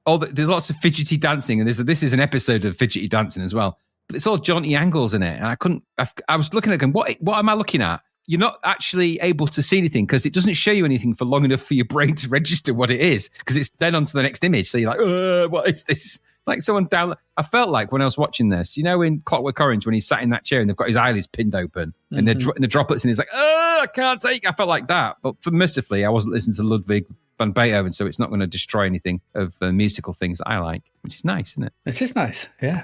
There's lots of fidgety dancing, and this is an episode of fidgety dancing as well. But it's all jaunty angles in it, and I was looking at it going, what am I looking at? you're not actually able to see anything because it doesn't show you anything for long enough for your brain to register what it is, because it's then on to the next image. So you're like, what is this? Like someone down. I felt like when I was watching this, you know, in Clockwork Orange, when he's sat in that chair and they've got his eyelids pinned open and the droplets, and he's like, I can't take. I felt like that. But mercifully, I wasn't listening to Ludwig van Beethoven, so it's not going to destroy anything of the musical things that I like, which is nice, isn't it? It is nice, yeah.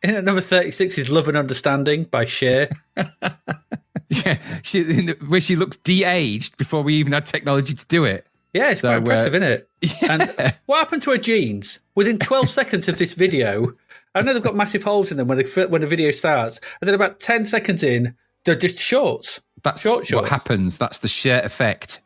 In at number 36 is Love and Understanding by Cher. Yeah, where she looks de-aged before we even had technology to do it. Yeah, it's quite impressive, isn't it? Yeah. And what happened to her jeans? Within 12 seconds of this video, I know they've got massive holes in them when the video starts, and then about 10 seconds in, they're just shorts. That's shorts. What happens. That's the Cher effect.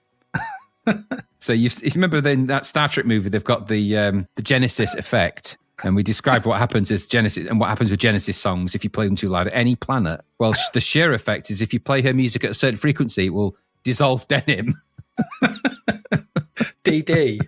So you remember in that Star Trek movie, they've got the Genesis effect. And we described what happens as Genesis and what happens with Genesis songs if you play them too loud at any planet. Well, the Cher effect is if you play her music at a certain frequency, it will dissolve denim. DD.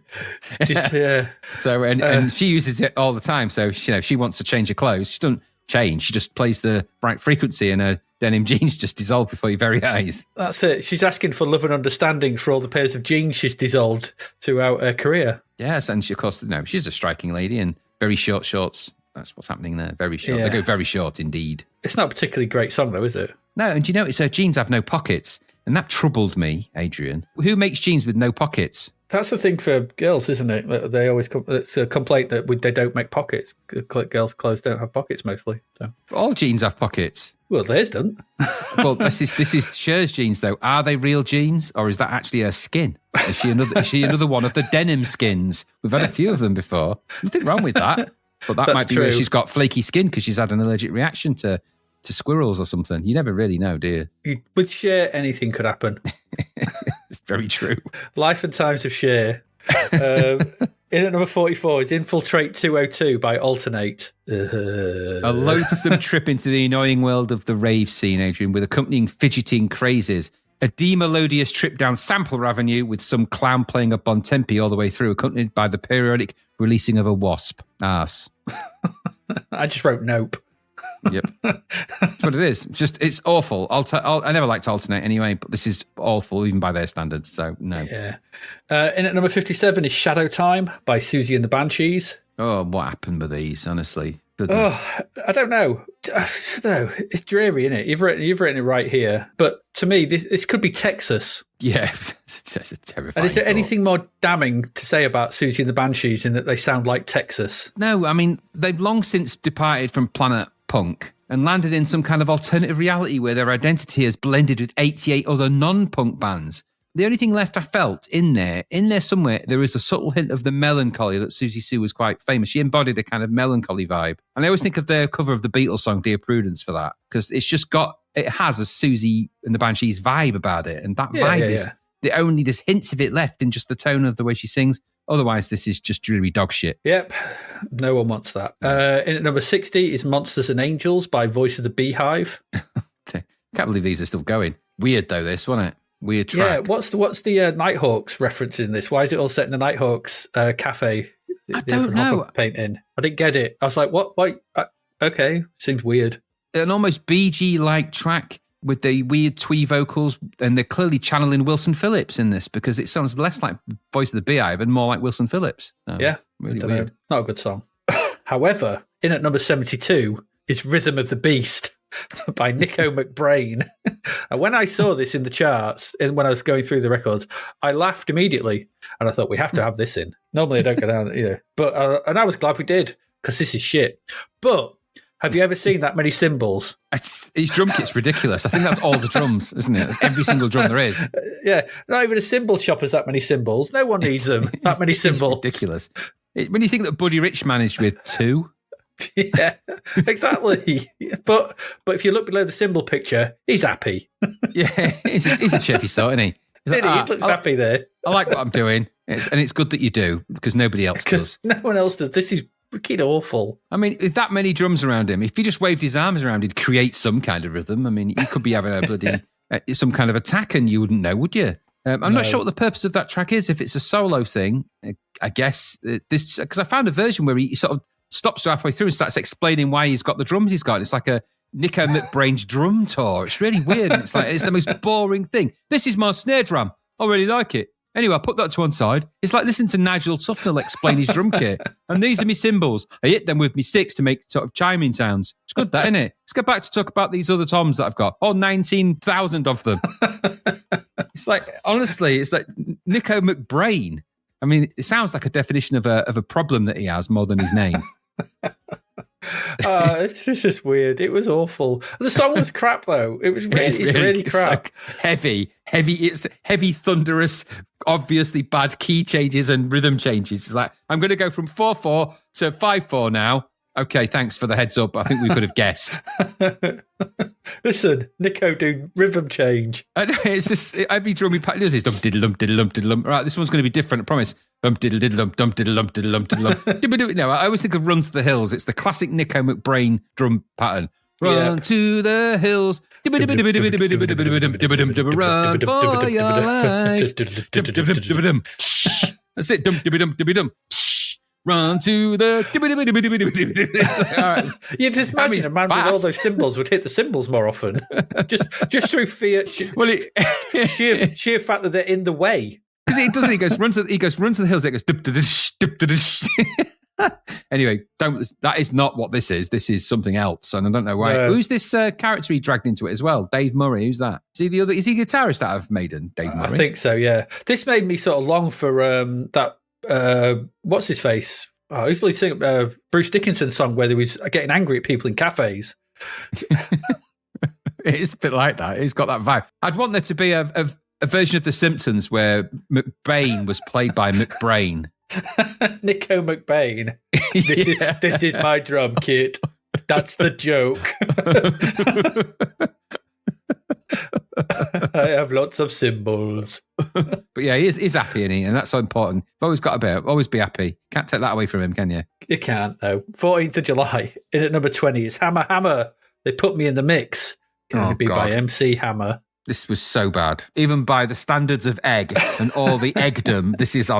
Just, yeah. So and she uses it all the time. So she wants to change her clothes. She doesn't change. She just plays the right frequency, and her denim jeans just dissolve before your very eyes. That's it. She's asking for love and understanding for all the pairs of jeans she's dissolved throughout her career. Yes, and she, of course, she's a striking lady and very short shorts. That's what's happening there. Very short. Yeah. They go very short indeed. It's not a particularly great song, though, is it? No, and you notice her jeans have no pockets. And that troubled me, Adrian. Who makes jeans with no pockets? That's the thing for girls, isn't it? They always it's a complaint that they don't make pockets. Girls' clothes don't have pockets mostly. So. All jeans have pockets. Well, theirs don't. Well, this is Cher's jeans, though. Are they real jeans, or is that actually her skin? Is she another one of the denim skins? We've had a few of them before. Nothing wrong with that. But that might be true. Where she's got flaky skin because she's had an allergic reaction to squirrels or something. You never really know, do you? With Cher, anything could happen. It's very true. Life and Times of Cher. In at number 44 is Infiltrate 202 by Alternate. A loathsome trip into the annoying world of the rave scene, Adrian, with accompanying fidgeting crazes. A demelodious trip down Sampler Avenue with some clown playing a bon tempi all the way through, accompanied by the periodic releasing of a wasp. Arse. I just wrote nope. Yep. That's what it is. It's awful. I never liked Alternate anyway, but this is awful even by their standards, so no. Yeah. In at number 57 is Shadow Time by Susie and the Banshees. Oh, what happened with these, honestly? Goodness. Oh, I don't know. No, it's dreary, isn't it? You've written it right here. But to me, this could be Texas. Yeah, it's a terrifying And is there thought. anything more damning to say about Susie and the Banshees in that they sound like Texas? No, I mean, they've long since departed from Planet Punk and landed in some kind of alternative reality where their identity has blended with 88 other non-punk bands. The only thing left I felt in there somewhere, there is a subtle hint of the melancholy that Susie Sue was quite famous. She embodied a kind of melancholy vibe. And I always think of their cover of the Beatles song, Dear Prudence, for that, because it has a Susie and the Banshees vibe about it. And that vibe is there's hints of it left in just the tone of the way she sings. Otherwise, this is just dreary dog shit. Yep. No one wants that. In at number 60 is Monsters and Angels by Voice of the Beehive. Can't believe these are still going. Weird, though, this, wasn't it? Weird track. Yeah, what's the Nighthawks reference in this? Why is it all set in the Nighthawks cafe? I don't know. Painting. I didn't get it. I was like, what? Why? Okay, seems weird. An almost BG-like track with the weird twee vocals, and they're clearly channeling Wilson Phillips in this because it sounds less like Voice of the Beehive and more like Wilson Phillips. Yeah, really weird. Not a good song. However, in at number 72 is Rhythm of the Beast by Nico McBrain. And when I saw this in the charts, and when I was going through the records, I laughed immediately, and I thought we have to have this in. Normally I don't go down, but and I was glad we did because this is shit. But have you ever seen that many cymbals? His drum kit's ridiculous. I think that's all the drums, isn't it? That's every single drum there is. Yeah, not even a cymbal shop has that many cymbals. No one needs them. That many cymbals. It's ridiculous. When you think that Buddy Rich managed with 2. Yeah, exactly. But if you look below the cymbal picture, he's happy. Yeah, he's a chirpy sort, isn't he? He looks happy there. I like what I'm doing, and it's good that you do because nobody else does. No one else does. This is freaking awful. I mean, with that many drums around him, if he just waved his arms around, he'd create some kind of rhythm. I mean, he could be having a bloody some kind of attack, and you wouldn't know, would you? I'm not sure what the purpose of that track is. If it's a solo thing, I guess this because I found a version where he sort of stops halfway through and starts explaining why he's got the drums he's got. It's like Nico McBrain's drum tour. It's really weird. It's like, it's the most boring thing. This is my snare drum. I really like it. Anyway, I put that to one side. It's like listening to Nigel Tufnell explain his drum kit. And these are my cymbals. I hit them with my sticks to make sort of chiming sounds. It's good, that, isn't it? Let's go back to talk about these other toms that I've got. All 19,000 of them. It's like, honestly, it's like Nico McBrain. I mean, it sounds like a definition of a problem that he has more than his name. It's just weird. It was awful. The song was crap, though. It was really crap. Like heavy. It's heavy, thunderous, obviously bad key changes and rhythm changes. It's like, I'm going to go from 4/4 to 5/4 now. Okay, thanks for the heads up. I think we could have guessed. Listen, Nico do rhythm change. I know, it's just every drum he does is dum diddle dum diddle dum diddle dum. Right, this one's going to be different. I promise. Dum diddle diddle dum diddle dum diddle dum diddle dum. No, I always think of "Run to the Hills." It's the classic Nico McBrain drum pattern. Run to the hills. Run for your life. That's it. Dum. Run to the... You just imagine a man with all those cymbals would hit the cymbals more often. just through fear. Sheer fact that they're in the way. Because it doesn't. He goes, run to the hills. It goes... Anyway, that is not what this is. This is something else. And I don't know why. Who's this character he dragged into it as well? Dave Murray. Who's that? Is he the guitarist out of Maiden? Dave Murray? I think so, yeah. This made me sort of long for that... what's his face? Oh, he's singing Bruce Dickinson's song where he was getting angry at people in cafes. It's a bit like that. It's got that vibe. I'd want there to be a version of The Simpsons where McBain was played by McBrain. Nico McBain. This is my drum kit. That's the joke. I have lots of cymbals. But yeah, he's happy, isn't he? And that's so important. Always be happy. Can't take that away from him, can you? You can't, though. 14th of July, in at number 20 is Hammer Hammer. They put me in the mix. Going to be by MC Hammer. This was so bad. Even by the standards of egg and all the eggdom, this is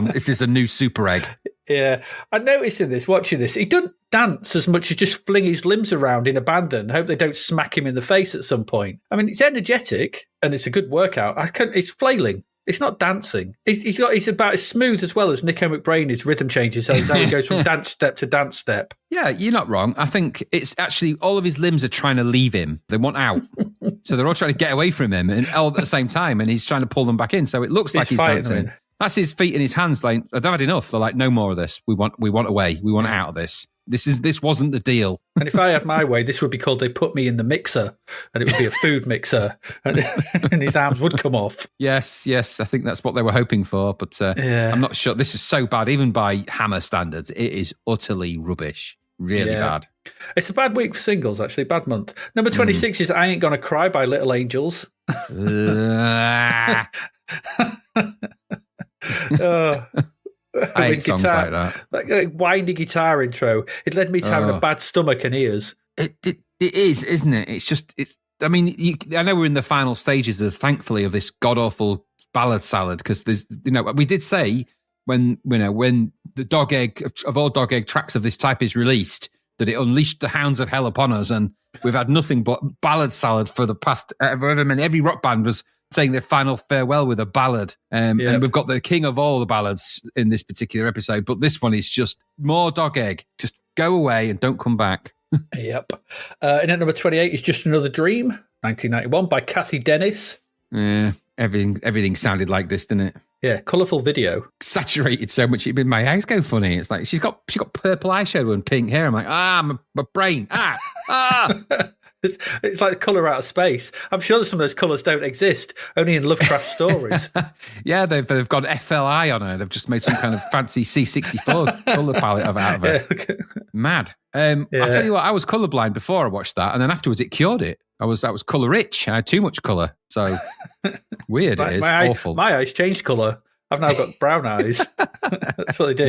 a new super egg. Yeah, I noticed in this, watching this, he doesn't dance as much as just fling his limbs around in abandon. I hope they don't smack him in the face at some point. I mean, it's energetic and it's a good workout. It's flailing. It's not dancing. He's about as smooth as well as Nico McBrain is rhythm changes. So it's how he goes from dance step to dance step. Yeah, you're not wrong. I think it's actually all of his limbs are trying to leave him. They want out. So they're all trying to get away from him and all at the same time. And he's trying to pull them back in. So it looks like he's dancing. That's his feet and his hands. Like, I've had enough. They're like, no more of this. We want away. We want out of this. This wasn't the deal. And if I had my way, this would be called They Put Me in the Mixer, and it would be a food mixer, and his arms would come off. Yes. I think that's what they were hoping for, but I'm not sure. This is so bad, even by Hammer standards. It is utterly rubbish. Really bad. It's a bad week for singles, actually. Bad month. Number 26 is I Ain't Gonna Cry by Little Angels. I hate songs like that. Like whiny guitar intro. It led me to having a bad stomach and ears. It is, isn't it? I mean, I know we're in the final stages thankfully, of this god-awful ballad salad, because there's, we did say when the dog egg, of all dog egg tracks of this type is released, that it unleashed the hounds of hell upon us, and we've had nothing but ballad salad for the past, every rock band was saying their final farewell with a ballad. And we've got the king of all the ballads in this particular episode, but this one is just more dog egg. Just go away and don't come back. Yep. And at number 28 is Just Another Dream, 1991, by Kathy Dennis. Yeah, everything sounded like this, didn't it? Yeah, colourful video. Saturated so much it made my eyes go funny. It's like she's got purple eyeshadow and pink hair. I'm like, my brain. It's like the colour out of space. I'm sure that some of those colours don't exist, only in Lovecraft stories. Yeah, they've got FLI on her. They've just made some kind of fancy C64 colour palette out of it. Yeah. Mad. I'll tell you what, I was colourblind before I watched that, and then afterwards it cured it. I was colour rich. I had too much colour. So weird it is. Awful. My eyes changed colour. I've now got brown eyes. That's what they did.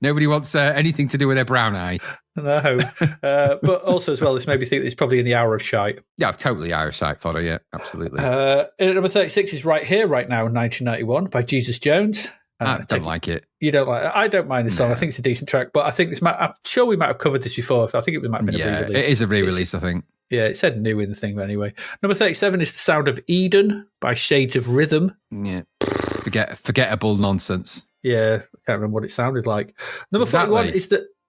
Nobody wants anything to do with their brown eye. No. But also as well, this made me think it's probably in the hour of shite. Yeah, totally hour of shite fodder, yeah, absolutely. Number 36 is Right Here, Right Now, 1991 by Jesus Jones. I don't like it. You don't like it? I don't mind this song. I think it's a decent track, but I think I'm sure we might have covered this before. I think it might have been a re-release. It is a re-release, I think. Yeah, it said new in the thing, but anyway. Number 37 is The Sound of Eden by Shades of Rhythm. Yeah. Forgettable nonsense. Yeah, I can't remember what it sounded like. Number 41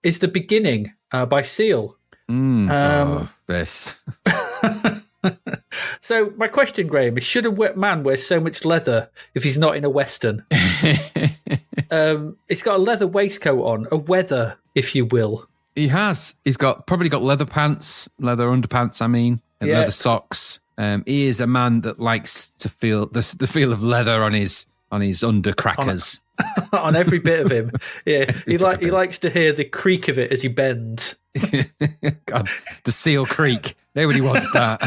is The Beginning by Seal. This. So my question, Graham, is should a man wear so much leather if he's not in a Western? It's got a leather waistcoat on, a weather, if you will. He has. He's probably got leather pants, leather underpants, and leather socks. He is a man that likes to feel the feel of leather on his undercrackers. On every bit of him. Yeah, he likes to hear the creak of it as he bends. God, the Seal Creak. Nobody wants that.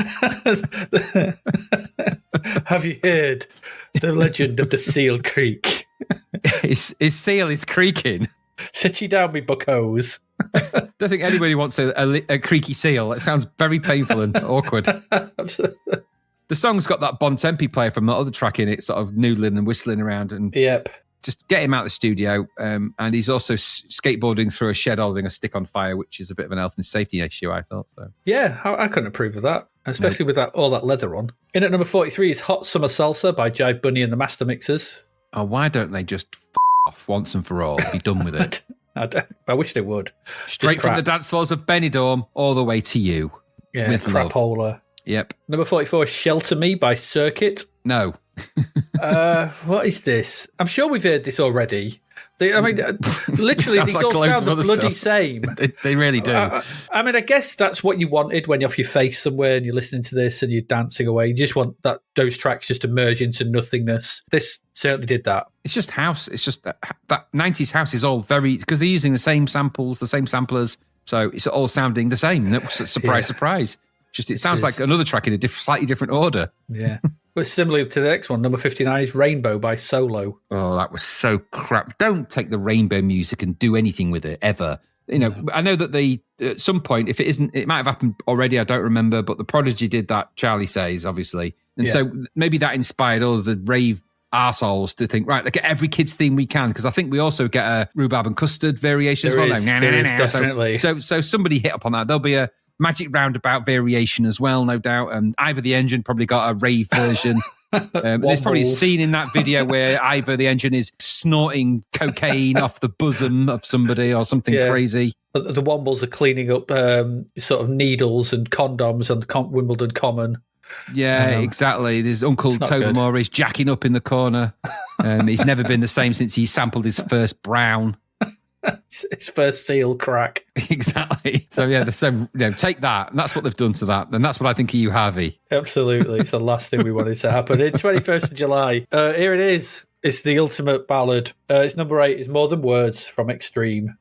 Have you heard the legend of the Seal Creak? His seal is creaking. Sit you down, me buckos. Don't think anybody wants a creaky seal. It sounds very painful and awkward. Absolutely. The song's got that Bon Tempi player from the other track in it, sort of noodling and whistling around. And yep. Just get him out of the studio. And he's also skateboarding through a shed holding a stick on fire, which is a bit of an health and safety issue, I thought. So yeah, I couldn't approve of that, especially with all that leather on. In at number 43 is Hot Summer Salsa by Jive Bunny and the Master Mixers. Oh, why don't they just off once and for all? Be done with it. I wish they would. Straight from the dance floors of Benidorm all the way to you. Yeah, with crapola. Yep. Number 44 is Shelter Me by Circuit. No. What is this? I'm sure we've heard this already. Literally, these all sound the bloody same. They really do. I guess that's what you wanted when you're off your face somewhere and you're listening to this and you're dancing away. You just want those tracks just to merge into nothingness. This certainly did that. It's just house. It's just that 90s house is all very... Because they're using the same samples, the same samplers, so it's all sounding the same. Surprise. It sounds like another track in a slightly different order. Yeah. But similar to the next one, number 59 is Rainbow by Solo. Oh, that was so crap. Don't take the Rainbow music and do anything with it, ever. I know that at some point, if it isn't, it might have happened already, I don't remember, but the Prodigy did that, Charlie Says, obviously. And so maybe that inspired all of the rave arseholes to think, right, get every kid's theme we can, because I think we also get a rhubarb and custard variation as well. There is, definitely. So somebody hit upon that. There'll be a Magic Roundabout variation as well, no doubt. And Ivor the Engine probably got a rave version. There's probably a scene in that video where Ivor the Engine is snorting cocaine off the bosom of somebody or something crazy. The Wombles are cleaning up sort of needles and condoms on the Wimbledon Common. Yeah, exactly. There's Uncle Tobermory is jacking up in the corner. He's never been the same since he sampled his first brown. His first seal crack. Exactly. So take that. And that's what they've done to that. And that's what I think of you, Harvey. Absolutely. It's the last thing we wanted to happen. It's 21st of July. Here it is. It's the ultimate ballad. It's number 8. It's More Than Words from Extreme.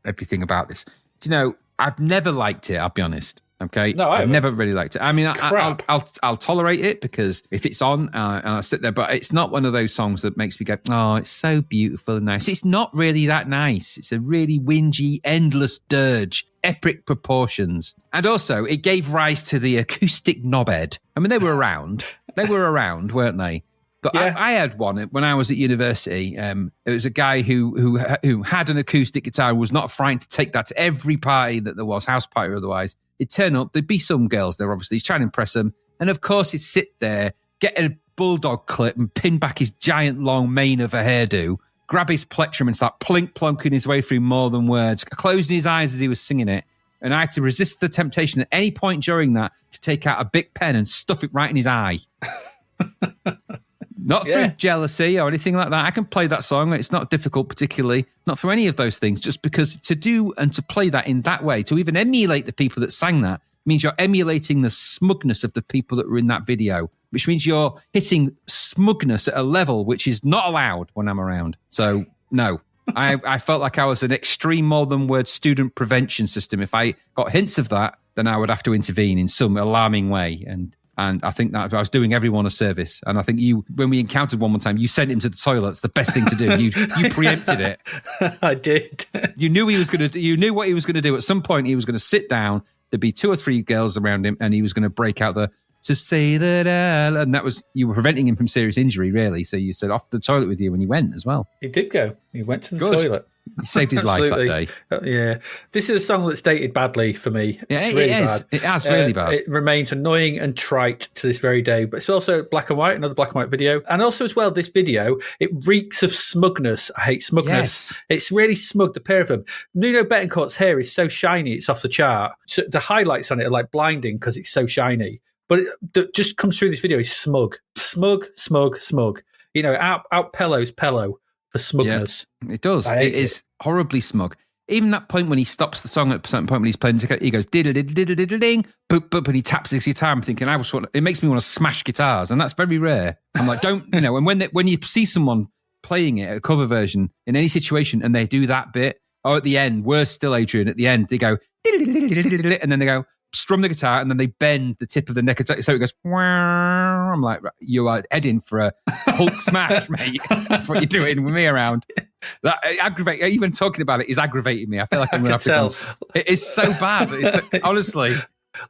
Everything about this. Do you know, I've never liked it, I'll be honest. Okay, no, I've never really liked it. I mean, I'll tolerate it because if it's on and I sit there, but it's not one of those songs that makes me go, oh, it's so beautiful and nice. It's not really that nice. It's a really whingy, endless dirge, epic proportions. And also, it gave rise to the acoustic knobhead. I mean, they were around. Weren't they? But yeah. I had one when I was at university. It was a guy who had an acoustic guitar and was not frightened to take that to every party that there was, house party or otherwise. He'd turn up, there'd be some girls there, obviously. He's trying to impress them. And of course, he'd sit there, get a bulldog clip and pin back his giant long mane of a hairdo, grab his plectrum and start plonking his way through More Than Words, closing his eyes as he was singing it. And I had to resist the temptation at any point during that to take out a big pen and stuff it right in his eye. Not through jealousy or anything like that. I can play that song. It's not difficult particularly. Not through any of those things. Just because to do and to play that in that way, to even emulate the people that sang that, means you're emulating the smugness of the people that were in that video, which means you're hitting smugness at a level which is not allowed when I'm around. So, no. I felt like I was an extreme More Than Words student prevention system. If I got hints of that, then I would have to intervene in some alarming way. And I think that I was doing everyone a service. And I think when we encountered one time, you sent him to the toilet. It's the best thing to do. You preempted it. I did. You knew you knew what he was going to do. At some point, he was going to sit down. There'd be 2 or 3 girls around him, and he was going to break out to say that, and that was, you were preventing him from serious injury, really. So you said off the toilet with you when he went as well. He did go. He went to the toilet. He saved his life that day. Yeah. This is a song that's dated badly for me. Yeah, it's really bad. It has really bad. It remains annoying and trite to this very day, but it's also black and white, another black and white video. And also as well, this video, it reeks of smugness. I hate smugness. Yes. It's really smug, the pair of them. Nuno Betancourt's hair is so shiny, it's off the chart. So the highlights on it are like blinding because it's so shiny. But it just comes through this video is smug. Smug, smug, smug. You know, out Pello's Pello for smugness. Yeah, it does. It is horribly smug. Even that point when he stops the song at a certain point when he's playing, he goes diddle diddle diddle diddle ding, boop boop, and he taps his guitar. I'm thinking, it makes me want to smash guitars, and that's very rare. I'm like, don't, you know, and when you see someone playing it, a cover version in any situation, and they do that bit, or at the end, worse still, Adrian, at the end, they go diddle diddle diddle diddle diddle, and then they go strum the guitar, and then they bend the tip of the neck, so it goes. Wow. I'm like, you are heading for a Hulk smash, mate. That's what you're doing with me around. That even talking about it is aggravating me. I feel like I'm going to have to. It is so bad. Honestly.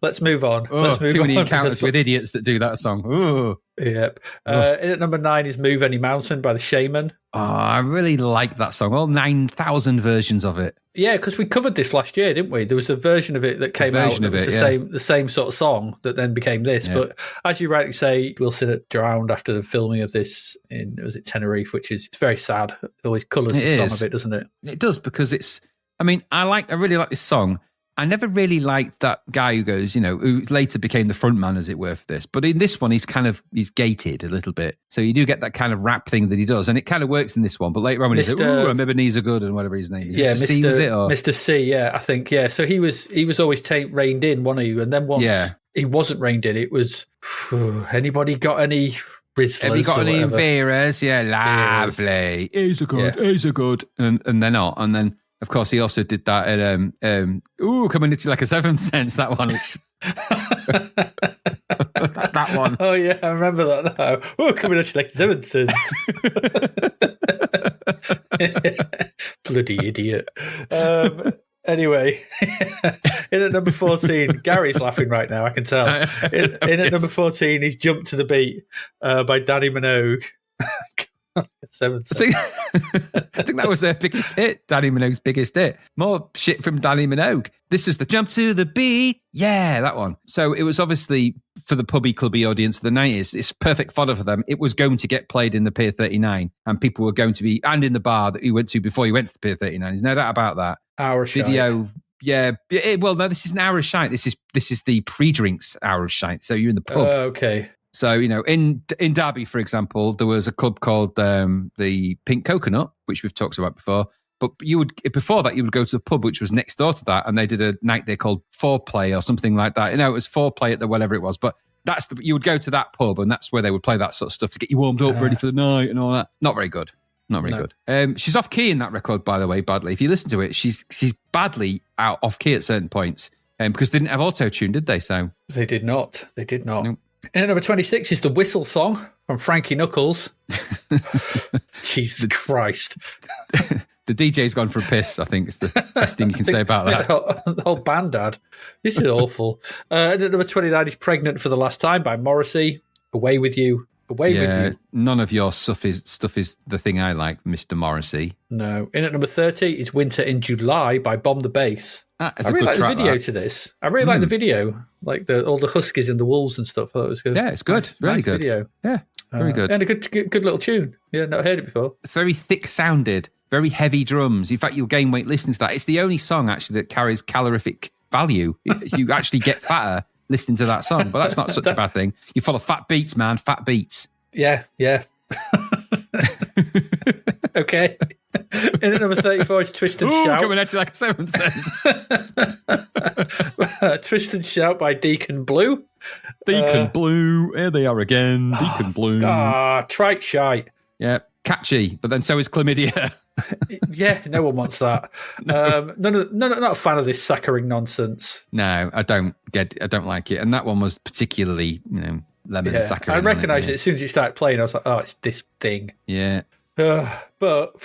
Let's move on. Too many encounters with idiots that do that song. Ooh. Yep. In at number 9 is Move Any Mountain by the Shaman. Oh, I really like that song. All 9,000 versions of it. Yeah, because we covered this last year, didn't we? There was a version of it that came out. It was the same sort of song that then became this. Yeah. But as you rightly say, Wilson drowned after the filming of this in, was it Tenerife, which is very sad. It always colours the song of it, doesn't it? It does, because I really like this song. I never really liked that guy who goes, who later became the front man, as it were, for this. But in this one, he's gated a little bit. So you do get that kind of rap thing that he does. And it kind of works in this one. But later on, when he's like, ooh, my knees are good, and whatever his name is. Yeah, Mr. C, was it? Or? Mr. C, yeah, I think, yeah. So he was always reined in, wasn't he? And then once he wasn't reined in, it was, anybody got any Rizzlers? Have you got any Veras? Yeah, lovely. He's a good. And they're not. And then, of course, he also did that at Coming At You Like a Seventh Sense, that one. Which... that one. Oh, yeah, I remember that now. Oh, Coming At You Like a Seventh Sense. Bloody idiot. Anyway, in at number 14, Gary's laughing right now, I can tell. In at number 14, he's Jumped to the Beat by Danny Minogue. I think that was their biggest hit, Danny Minogue's biggest hit. More shit from Danny Minogue. This was the Jump to the Beat. Yeah, that one. So it was obviously for the pubby clubby audience of the 90s. It's perfect fodder for them. It was going to get played in the Pier 39, and people were going to be, and in the bar that you went to before you went to the Pier 39. There's no doubt about that. Hour video. Yeah. Well, no, this is an hour of shite. This is the pre-drinks hour of shite. So you're in the pub. Okay. So, in Derby, for example, there was a club called the Pink Coconut, which we've talked about before. But before that, you would go to a pub which was next door to that, and they did a night they called Foreplay or something like that. It was Foreplay at the whatever it was. But you would go to that pub, and that's where they would play that sort of stuff to get you warmed up, ready for the night and all that. Not very good. Not very good. She's off key in that record, by the way, badly. If you listen to it, she's badly off key at certain points because they didn't have auto tune, did they? So they did not. Nope. And number 26 is the Whistle Song from Frankie Knuckles. Jesus Christ. The DJ's gone for a piss, I think is the best thing you can say about that. The whole band had. This is awful. And at number 29 is Pregnant for the Last Time by Morrissey. Away with you. With you. None of your stuff is the thing I like, Mr. Morrissey. No. In at number 30 is Winter in July by Bomb the Bass. I really like the video to this. I really like the video, like all the huskies and the wolves and stuff. I thought it was good. Yeah, it's good. Really good. Video. Yeah, very good. And a good little tune. Yeah, not heard it before. Very thick sounded, very heavy drums. In fact, you'll gain weight listening to that. It's the only song actually that carries calorific value. You actually get fatter listening to that song, but that's not such a bad thing. You follow fat beats, man. Fat beats. Yeah. Okay. In at number 34 is Twist and Shout. Coming at you like a seventh sense. Twist and Shout by Deacon Blue. Deacon Blue. Here they are again. Deacon Blue. Trite shite. Yeah, catchy, but then so is chlamydia. Yeah, no one wants that. Not a fan of this saccharine nonsense. No, I don't like it. And that one was particularly, lemon saccharine. I recognised it as soon as you started playing. I was like, oh, it's this thing. Yeah. But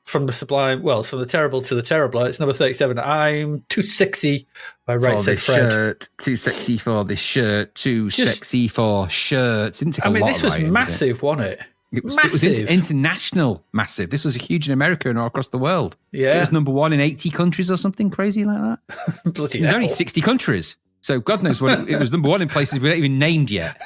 from the terrible to the terrible, it's number 37. I'm Too Sexy by Right Said Fred. Shirt, too sexy for this shirt, too sexy for shirts. This was massive, wasn't it? It was Massive. international, massive. This was huge in America and all across the world. Yeah. It was number one in 80 countries or something crazy like that. Bloody There's hell. only 60 countries. So God knows what it was number one in places we don't even named yet.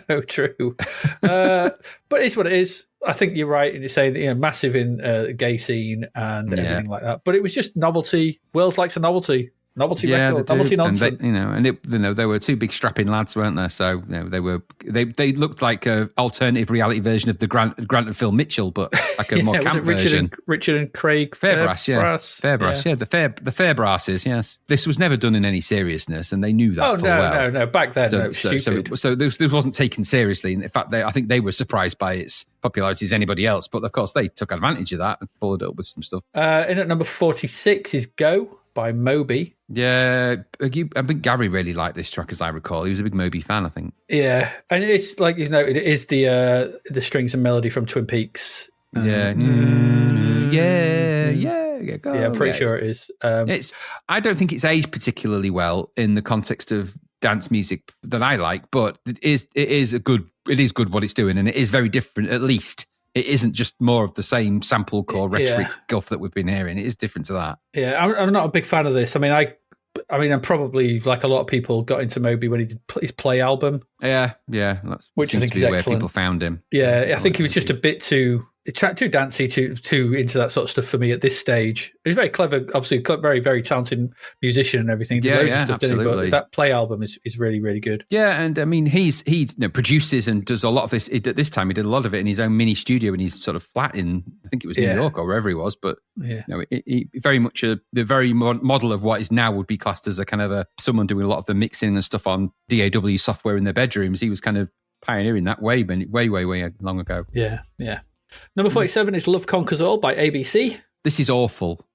No, true. But it's what it is. I think you're right in you saying that, massive in the gay scene and everything like that. But it was just novelty. World likes a novelty. Novelty record, novelty nonsense. And they were two big strapping lads, weren't they? So they looked like a alternative reality version of the Grant and Phil Mitchell, but like a more camp version. Richard and Craig Fairbrass, the Fairbrasses, yes. This was never done in any seriousness, and they knew that. No. Back then, stupid. So this wasn't taken seriously. In fact, I think they were surprised by its popularity as anybody else, but of course they took advantage of that and followed it up with some stuff. In at number 46 is Go by Moby. Yeah, I think Gary really liked this track, as I recall. He was a big Moby fan, I think. Yeah, and it's like it is the strings and melody from Twin Peaks. Yeah, I'm pretty sure it is. I don't think it's aged particularly well in the context of dance music that I like, but it is good what it's doing, and it is very different. At least it isn't just more of the same sample core rhetoric guff that we've been hearing. It is different to that. Yeah, I'm not a big fan of this. I mean, I'm probably like a lot of people got into Moby when he did his Play album. Yeah, which I think is where excellent. People found him. Yeah, I think he was just a bit too dancey, too into that sort of stuff for me at this stage. He's very clever, obviously, very, very talented musician and everything. Absolutely. But that Play album is really, really good. Yeah, and I mean, he produces and does a lot of this. At this time, he did a lot of it in his own mini studio in his sort of flat in, I think it was New York or wherever he was. But he very much the very model of what is now would be classed as a kind of someone doing a lot of the mixing and stuff on DAW software in their bedrooms. He was kind of pioneering that way long ago. Yeah. Number 47 is Love Conquers All by ABC. This is awful.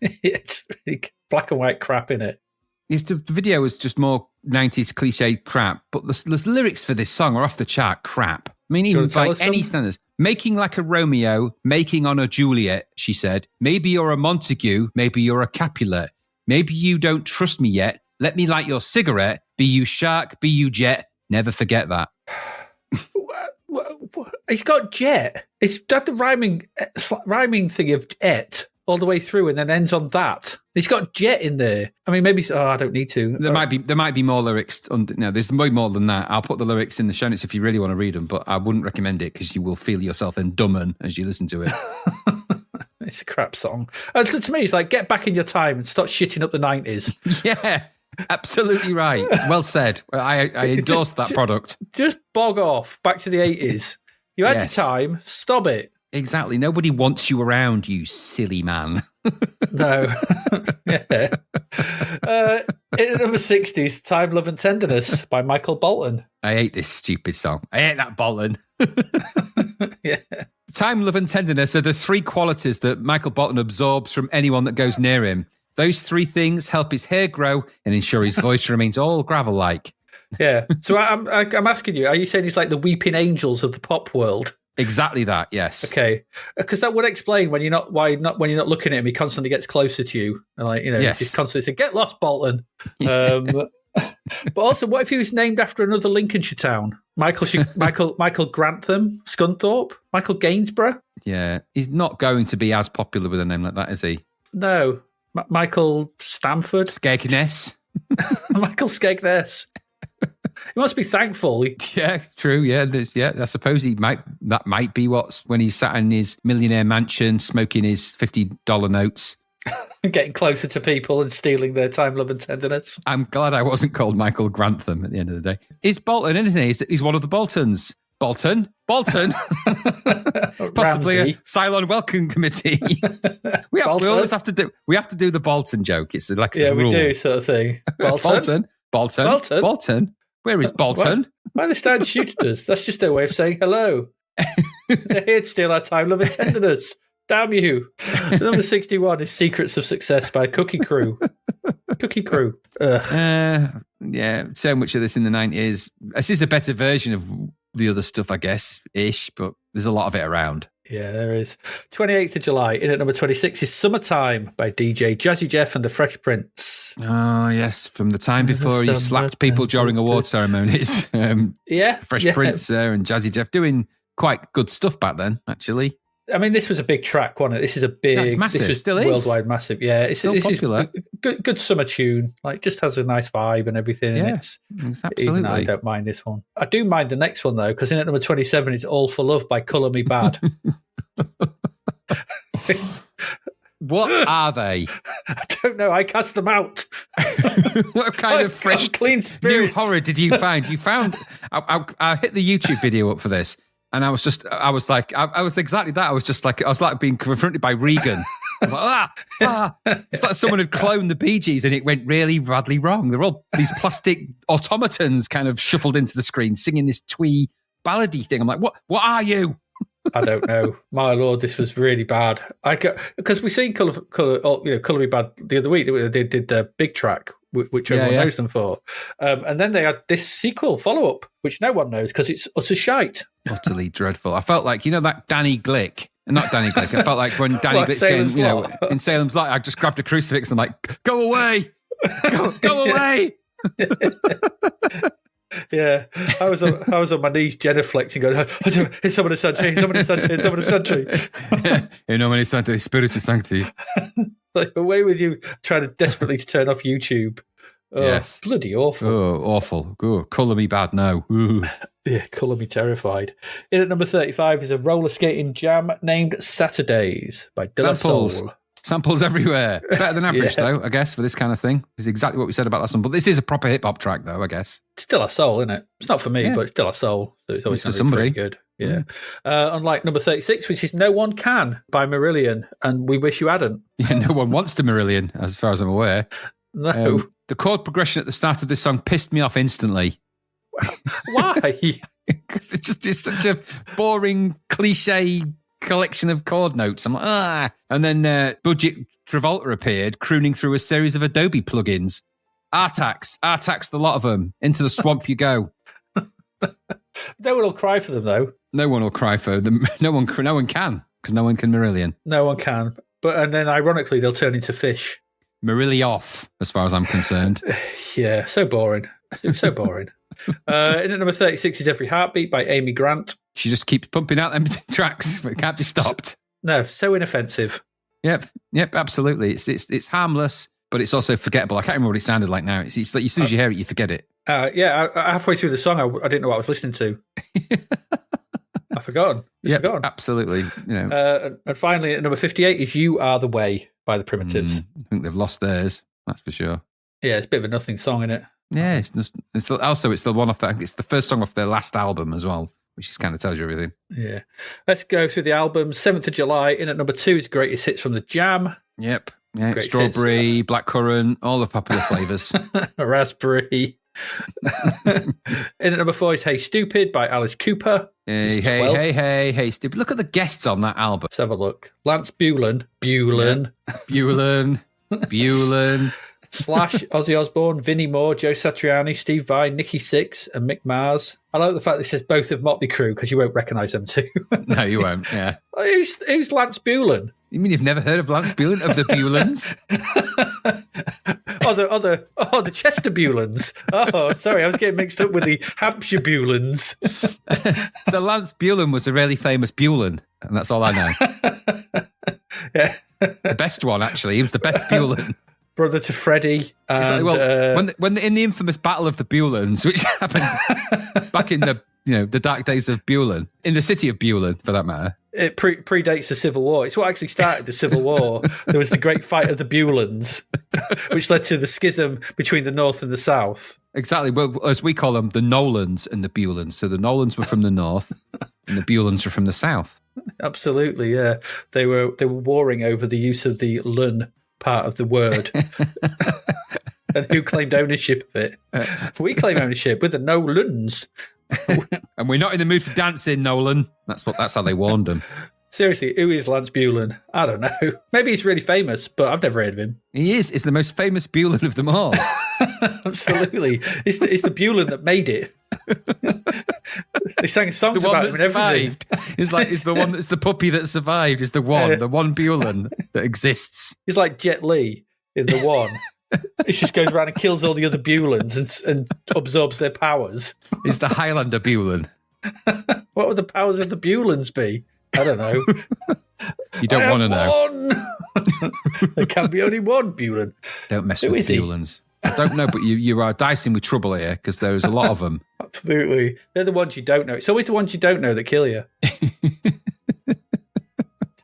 It's really black and white crap in it. The video was just more 90s cliche crap, but the lyrics for this song are off the chart crap. I mean, even by any standards. Making like a Romeo, making on a Juliet, she said. Maybe you're a Montague, maybe you're a Capulet. Maybe you don't trust me yet. Let me light your cigarette. Be you shark, be you jet. Never forget that. He's got jet. It's got the rhyming thing of et all the way through, and then ends on that. He's got jet in there. I mean, maybe. I don't need to. There might be more lyrics. No, there's way more than that. I'll put the lyrics in the show notes if you really want to read them, but I wouldn't recommend it because you will feel yourself endummen as you listen to it. It's a crap song. So to me, it's like get back in your time and stop shitting up the 90s. Yeah. Absolutely right. Well said. I endorse that product. Just bog off back to the 80s. You had your time. Stop it. Exactly. Nobody wants you around, you silly man. No. Yeah. In number 60s, Time, Love and Tenderness by Michael Bolton. I hate this stupid song. I hate that Bolton. Yeah. Time, Love and Tenderness are the three qualities that Michael Bolton absorbs from anyone that goes near him. Those three things help his hair grow and ensure his voice remains all gravel-like. Yeah. So I'm asking you, are you saying he's like the weeping angels of the pop world? Exactly that, yes. Okay. Because that would explain when you're not looking at him, he constantly gets closer to you. And he's constantly saying, get lost, Bolton. But also, what if he was named after another Lincolnshire town? Michael Grantham, Scunthorpe, Michael Gainsborough? Yeah. He's not going to be as popular with a name like that, is he? No. Michael Stamford? Skegness. Michael Skegness. He must be thankful. Yeah, true. Yeah, I suppose that might be when he's sat in his millionaire mansion smoking his $50 notes. Getting closer to people and stealing their time, love and tenderness. I'm glad I wasn't called Michael Grantham at the end of the day. He's Bolton, isn't he? He's one of the Boltons. Bolton. Possibly a Cylon Welcome Committee. we always have to do the Bolton joke. It's like a rule. We do sort of thing. Bolton. Where is Bolton? Why are they starting to shoot at us? That's just their way of saying hello. They're here to steal our time, love and tenderness. Damn you. Number 61 is Secrets of Success by Cookie Crew. Yeah, so much of this in the 90s. This is a better version of the other stuff, I guess, but there's a lot of it around. Yeah, there is. 28th of July, in at number 26 is Summertime by DJ Jazzy Jeff and the Fresh Prince. Oh, yes, from the time before he slapped people during award ceremonies. Fresh Prince there and Jazzy Jeff doing quite good stuff back then, actually. I mean, this was a big track, wasn't it? This is a big, That's massive. This was Still is. Worldwide massive. Yeah, this popular. is good summer tune. Like, just has a nice vibe and everything. Yeah, and it's absolutely. Even I don't mind this one. I do mind the next one though, because in at number 27, it's "All for Love" by Colour Me Bad. What are they? I don't know. I cast them out. What kind of fresh, clean spirits new horror did you find? You found. I hit the YouTube video up for this, and I was exactly that. I was like being confronted by Regan. I was like, It's like someone had cloned the Bee Gees and it went really badly wrong. They're all these plastic automatons kind of shuffled into the screen, singing this twee ballady thing. I'm like, what are you? I don't know. My lord, this was really bad. Because we seen Colour Me Bad the other week. They did the big track, which everyone knows them for. And then they had this sequel follow-up, which no one knows because it's utter shite. Utterly dreadful. I felt like, that Danny Glick. Not Danny Glick. I felt like when Danny Glick's getting, in Salem's Lot, I just grabbed a crucifix and I'm like, go away. Go away. Yeah, I was on my knees genuflecting, going, "It's someone of Sanctuary, it's someone of Sanctuary, it's someone of Sanctuary." In nomine Sancti, Spiritus Sancti. Like, away with you, trying to desperately turn off YouTube. Oh, yes, bloody awful. Oh, awful. Oh, Colour Me Bad now. Ooh. Yeah, Colour Me Terrified. In at number 35 is a roller skating jam named Saturdays by De La Soul. Samples everywhere. Better than average, though, I guess, for this kind of thing. It's exactly what we said about last one. But this is a proper hip-hop track, though, I guess. It's De La Soul, isn't it? It's not for me, but it's De La Soul. So it's always for somebody. Good. Yeah. Unlike number 36, which is No One Can by Marillion, and we wish you hadn't. Yeah, no one wants to Marillion, as far as I'm aware. No. The chord progression at the start of this song pissed me off instantly. Why? Because it's such a boring, cliche collection of chord notes. I'm like, And then Budget Travolta appeared, crooning through a series of Adobe plugins. Artax, the lot of them. Into the swamp you go. No one will cry for them, though. No one will cry for them. No one can, because no one can Marillion. No one can. And then, ironically, they'll turn into fish. Marilli-off, as far as I'm concerned. Yeah, so boring. So boring. In at number 36 is Every Heartbeat by Amy Grant. She just keeps pumping out them tracks, but it can't be stopped. No, so inoffensive. Yep, absolutely. It's harmless, but it's also forgettable. I can't remember what it sounded like now. It's like as soon as you hear it, you forget it. Halfway through the song, I didn't know what I was listening to. I've forgotten. Forgotten. Absolutely. And finally, at number 58 is You Are the Way by the Primitives. I think they've lost theirs, that's for sure. Yeah, it's a bit of a nothing song, isn't it? Yeah, it's the one off it's the first song off their last album as well, which just kind of tells you everything. Yeah. Let's go through the albums. 7th of July, in at number 2 is Greatest Hits from the Jam. Yep. Yeah, greatest strawberry, hits. Blackcurrant, all the popular flavours. Raspberry. In at number 4 is Hey Stupid by Alice Cooper. Hey, Stupid. Look at the guests on that album. Let's have a look. Lance Bulens. Slash, Ozzy Osbourne, Vinnie Moore, Joe Satriani, Steve Vai, Nicky Sixx, and Mick Mars. I like the fact that it says both of Motley Crue because you won't recognise them too. No, you won't. Yeah. Who's Lance Bulens? You mean you've never heard of Lance Bulens of the Bulens? the Chester Bulens. Oh, sorry, I was getting mixed up with the Hampshire Bulens. So Lance Bulens was a really famous Bulen, and that's all I know. Yeah. The best one, actually. He was the best Bulen. Brother to Freddie. And, when in the infamous Battle of the Bulens, which happened back in the dark days of Bulen, in the city of Bulen, for that matter. It predates the Civil War. It's what actually started the Civil War. There was the Great Fight of the Bulens, which led to the schism between the North and the South. Exactly. Well, as we call them, the Nolans and the Bulens. So the Nolans were from the North and the Bulens were from the South. Absolutely, yeah. They were warring over the use of the Lun part of the word. And who claimed ownership of it? We claim ownership with the Nolans. And we're not in the mood for dancing, Nolan. That's how they warned him. Seriously, who is Lance Bulens? I don't know. Maybe he's really famous, but I've never heard of him. He is. It's the most famous Bulens of them all. Absolutely. It's the Bulens that made it. They sang songs about him and everything. It's the puppy that survived. It's the one Bulens that exists. He's like Jet Li in The One. He just goes around and kills all the other Bulens and absorbs their powers. He's the Highlander Bulens. What would the powers of the Bulens be? I don't know. You don't want to know. There can be only one Bulen. Don't mess with the Bulens. I don't know, but you are dicing with trouble here because there's a lot of them. Absolutely. They're the ones you don't know. It's always the ones you don't know that kill you.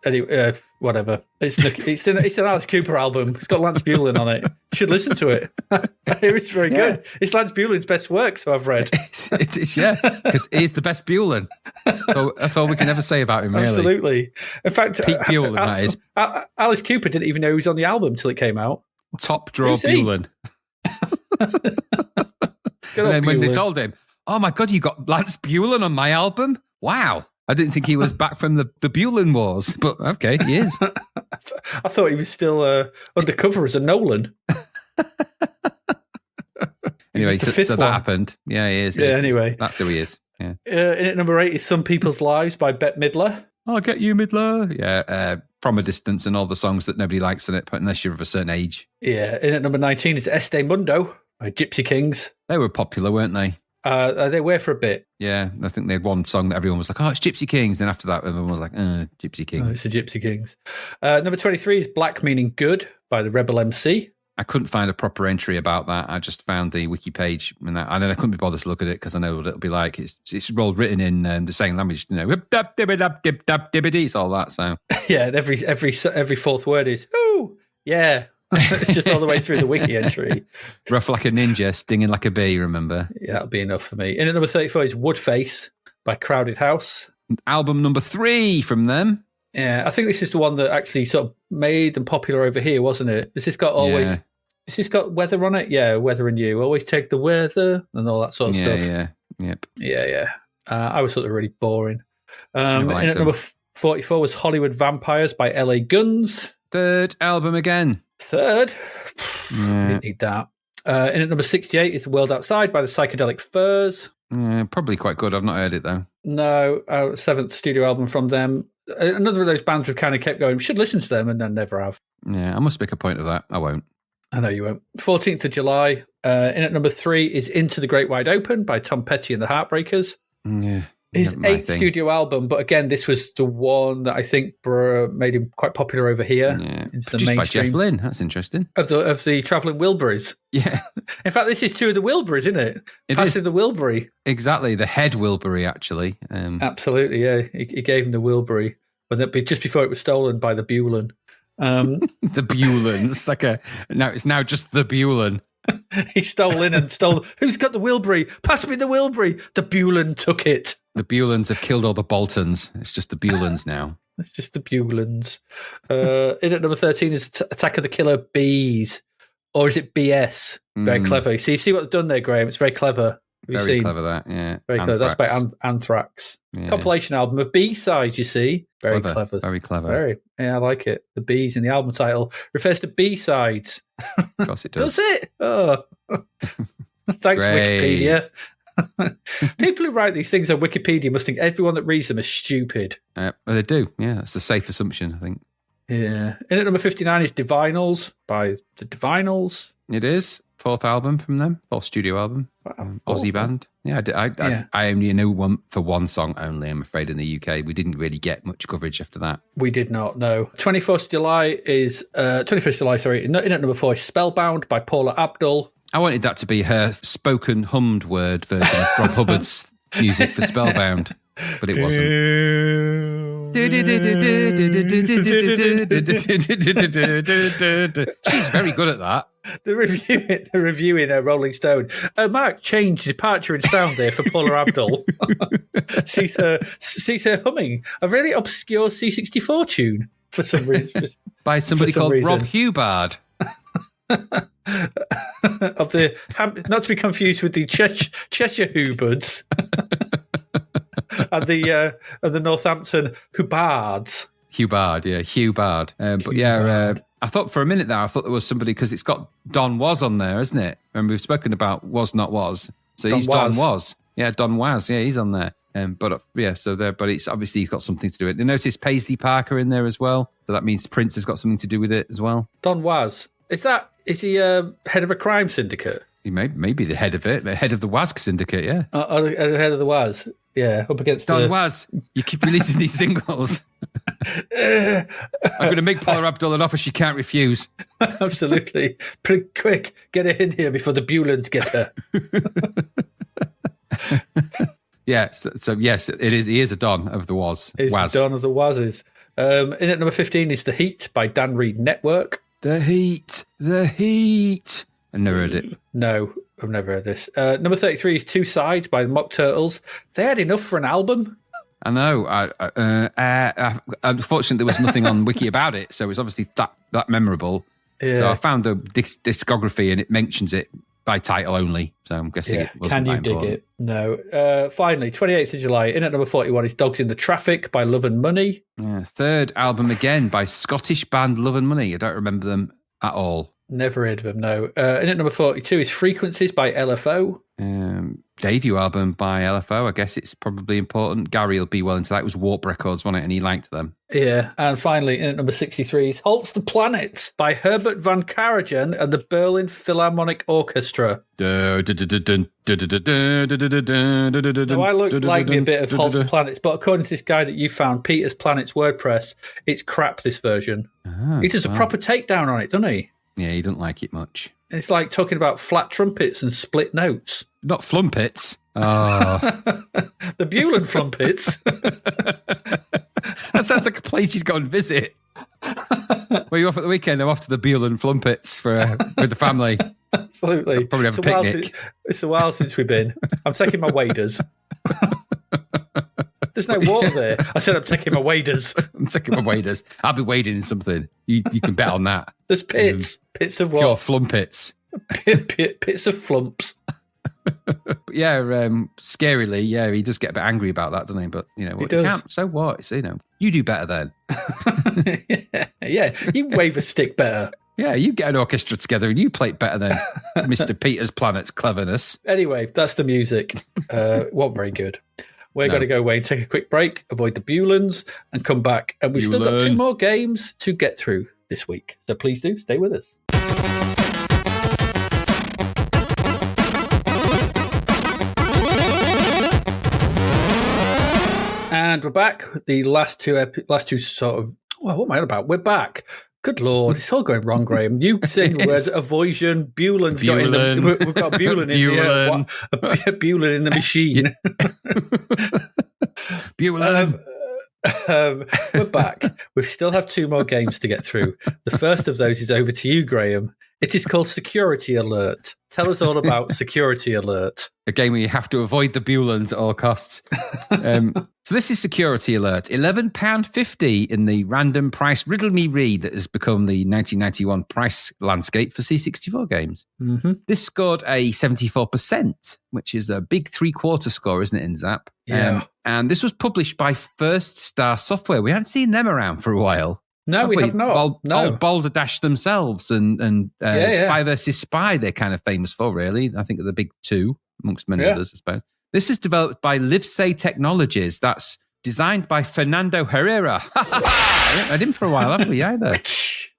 Anyway, whatever. It's an Alice Cooper album. It's got Lance Bulen on it. You should listen to it. I hear it's very good. It's Lance Bulen's best work, so I've read. It is, yeah, because he's the best Bulen. So that's all we can ever say about him, really. Absolutely. In fact, Pete Bulen, that is. Alice Cooper didn't even know he was on the album until it came out. Top draw Bulen. And then when they told him, oh my God, you got Lance Bulen on my album? Wow. I didn't think he was back from the Bulen Wars, but okay, he is. I thought he was still undercover as a Nolan. Anyway, so that happened. Yeah, he is. Anyway. That's who he is. Yeah. In at number 8 is Some People's Lives by Bette Midler. I'll get you, Midler. Yeah, From a Distance and all the songs that nobody likes in it, unless you're of a certain age. Yeah, in at number 19 is Este Mundo by Gypsy Kings. They were popular, weren't they? They were for a bit. Yeah, I think they had one song that everyone was like, oh, it's Gypsy Kings. Then after that, everyone was like, Gypsy Kings. Oh, it's the Gypsy Kings. Number 23 is Black Meaning Good by the Rebel MC. I couldn't find a proper entry about that. I just found the wiki page, and then I couldn't be bothered to look at it because I know what it'll be like. It's all written in the same language, you know. It's all that. So yeah, and every fourth word is "ooh, yeah." It's just all the way through the wiki entry. Rough like a ninja, stinging like a bee. Remember? Yeah, that'll be enough for me. In at number 34 is Woodface by Crowded House. Album number 3 from them. Yeah, I think this is the one that actually sort of made them popular over here, wasn't it? Has this got Has this got weather on it? Yeah, Weather and You. Always take the weather and all that sort of stuff. Yeah, yep. Yeah. I was sort of really boring. In at number 44 was Hollywood Vampires by LA Guns. Third album again. Third? Didn't need that. In at number 68 is The World Outside by the Psychedelic Furs. Probably quite good. I've not heard it, though. No, 7th studio album from them. Another of those bands we've kind of kept going. We should listen to them, and then never have. Yeah, I must make a point of that. I won't. I know you won't. 14th of July. In at number 3 is Into the Great Wide Open by Tom Petty and the Heartbreakers. Yeah. His 8th studio album, but again, this was the one that I think made him quite popular over here. Yeah. Into Produced the mainstream. by Jeff Lynne. That's interesting. Of the Travelling Wilburys. Yeah. In fact, this is 2 of the Wilburys, isn't it? Passing the Wilbury. Exactly. The head Wilbury, actually. Absolutely, yeah. He gave him the Wilbury, but just before it was stolen by the Bulen. The Bulen. It's now just the Bulen. He stole in and stole. Who's got the Wilbury? Pass me the Wilbury. The Bulen took it. The Bulens have killed all the Boltons. It's just the Bulens now. It's just the Bulens. In at number 13 is Attack of the Killer Bees. Or is it BS? Very clever. See what they've done there, Graham? It's very clever. Very clever, that, yeah. Very clever. That's by Anthrax. Yeah. Compilation album of B-sides, you see. Very clever. Very clever. Yeah, I like it. The B's in the album title refers to B-sides. Of course it does. Does it? Oh. Thanks, Great. Wikipedia. People who write these things on Wikipedia must think everyone that reads them is stupid. Well, they do. Yeah, that's a safe assumption, I think. Yeah. In at number 59 is Divinals by the Divinals. It is. 4th album from them. 4th studio album. Aussie band. Yeah, I only know one for one song only, I'm afraid, in the UK. We didn't really get much coverage after that. We did not, no. 21st July, in at number 4 is Spellbound by Paula Abdul. I wanted that to be her spoken hummed word version of Rob Hubbard's music for Spellbound, but it wasn't. She's very good at that. The review in Rolling Stone. Mark changed departure in sound there for Paula Abdul. sees her humming a really obscure C64 tune for some reason. By somebody called Rob Hubbard. Of the not to be confused with the Cheshire Hubbards and the Northampton Hubbards. Hubbard. I thought for a minute there, I thought there was somebody because it's got Don Was on there, isn't it? And we've spoken about Was Not Was, so he's Don Was. Yeah, Don Was. Yeah, he's on there. But it's obviously he's got something to do with it. You notice Paisley Parker in there as well, so that means Prince has got something to do with it as well. Don Was. Is he head of a crime syndicate? He may be the head of it, the head of the WASC syndicate, yeah. The head of the WAS. Yeah, up against Don Was, you keep releasing these singles. I'm going to make Paula Abdul an offer she can't refuse. Absolutely. Pretty quick, get her in here before the Bulens get her. Yeah, so yes, it is. He is a Don of the Was. He's a Don of the Wazes. In at number 15 is The Heat by Dan Reed Network. The Heat. I never heard it. No, I've never heard this. Number 33 is Two Sides by the Mock Turtles. They had enough for an album. I know. Unfortunately, there was nothing on Wiki about it, so it's obviously that memorable. Yeah. So I found the discography, and it mentions it by title only. So I'm guessing it wasn't. Can you dig it? No. Finally, 28th of July, in at number 41 is Dogs in the Traffic by Love and Money. Yeah, third album again by Scottish band Love and Money. I don't remember them at all. Never heard of them, no. In at number 42 is Frequencies by LFO. Debut album by LFO. I guess it's probably important. Gary will be well into that. It was Warp Records, wasn't it? And he liked them. Yeah. And finally, in at number 63 is Halts the Planet by Herbert van Karajan and the Berlin Philharmonic Orchestra. Now, I like me a bit of Halts the Planets, but according to this guy that you found, Peter's Planets WordPress, it's crap, this version. He does a proper takedown on it, doesn't he? Yeah, he doesn't like it much. It's like talking about flat trumpets and split notes. Not flumpets. Oh. The Bulen flumpets. That sounds like a place you'd go and visit. Well, you're off at the weekend. I'm off to the Bulen flumpets with the family. Absolutely. I'll probably have a picnic. It's a while since we've been. I'm taking my waders. There's no water there. I said I'm taking my waders. I'm taking my waders. I'll be wading in something. You can bet on that. There's pits. Pits of what? Pure flumpets. Pits of flumps. But yeah, scarily, yeah, he does get a bit angry about that, doesn't he? But, you know, what, you can't, so what? It's, you know, you do better then. Yeah, you wave a stick better. Yeah, you get an orchestra together and you play it better than Mr. Peter's Planet's cleverness. Anyway, that's the music. Wasn't very good. We're going to go away and take a quick break, avoid the Bulens, and come back. And we've still got 2 more games to get through this week. So please do stay with us. And we're back. The last two sort of... Well, what am I on about? We're back. Good Lord, it's all going wrong, Graham. You saying the words avoision, Bulen's got in the... We've got Bulen in Bulen in the machine. Bulen. We're back. We still have 2 more games to get through. The first of those is over to you, Graham. It is called Security Alert. Tell us all about Security Alert. A game where you have to avoid the Bulens at all costs. So this is Security Alert. £11.50 in the random price riddle me read that has become the 1991 price landscape for C64 games. Mm-hmm. This scored a 74%, which is a big 3/4 score, isn't it, in Zap? Yeah. And this was published by First Star Software. We hadn't seen them around for a while. No, we have not. Balderdash themselves and Spy vs. Spy, they're kind of famous for, really. I think are the big 2, amongst many others, I suppose. This is developed by Livesay Technologies. That's designed by Fernando Herrera. I haven't had him for a while, have we, either?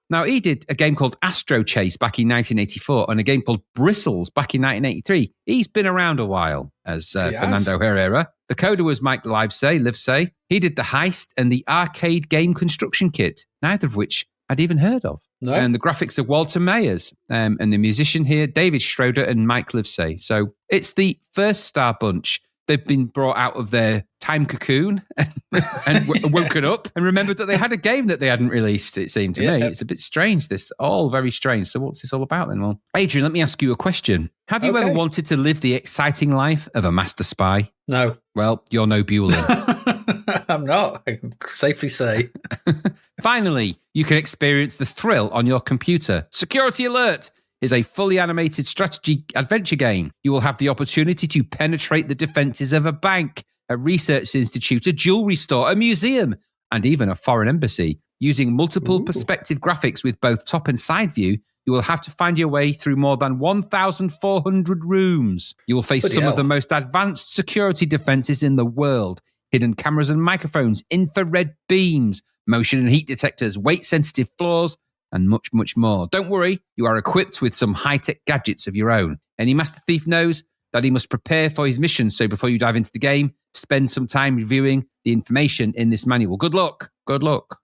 Now, he did a game called Astro Chase back in 1984 and a game called Bristles back in 1983. He's been around a while as Fernando Herrera. The coder was Mike Livesay. He did the Heist and the Arcade Game Construction Kit, neither of which I'd even heard of. No. And the graphics are Walter Mayers, and the musician here, David Schroeder and Mike Livesay. So it's the First Star bunch. They've been brought out of their time cocoon and woken up and remembered that they had a game that they hadn't released, it seemed to me. It's a bit strange, this, all very strange. So what's this all about then? Well, Adrian, let me ask you a question. Have you ever wanted to live the exciting life of a master spy? No. Well, you're no Bulen. I'm not, I can safely say. Finally, you can experience the thrill on your computer. Security Alert is a fully animated strategy adventure game. You will have the opportunity to penetrate the defenses of a bank, a research institute, a jewelry store, a museum, and even a foreign embassy. Using multiple perspective graphics with both top and side view, you will have to find your way through more than 1,400 rooms. You will face some of the most advanced security defenses in the world. Hidden cameras and microphones, infrared beams, motion and heat detectors, weight-sensitive floors, and much, much more. Don't worry, you are equipped with some high-tech gadgets of your own. Any Master Thief knows that he must prepare for his mission, so before you dive into the game, spend some time reviewing the information in this manual. Good luck,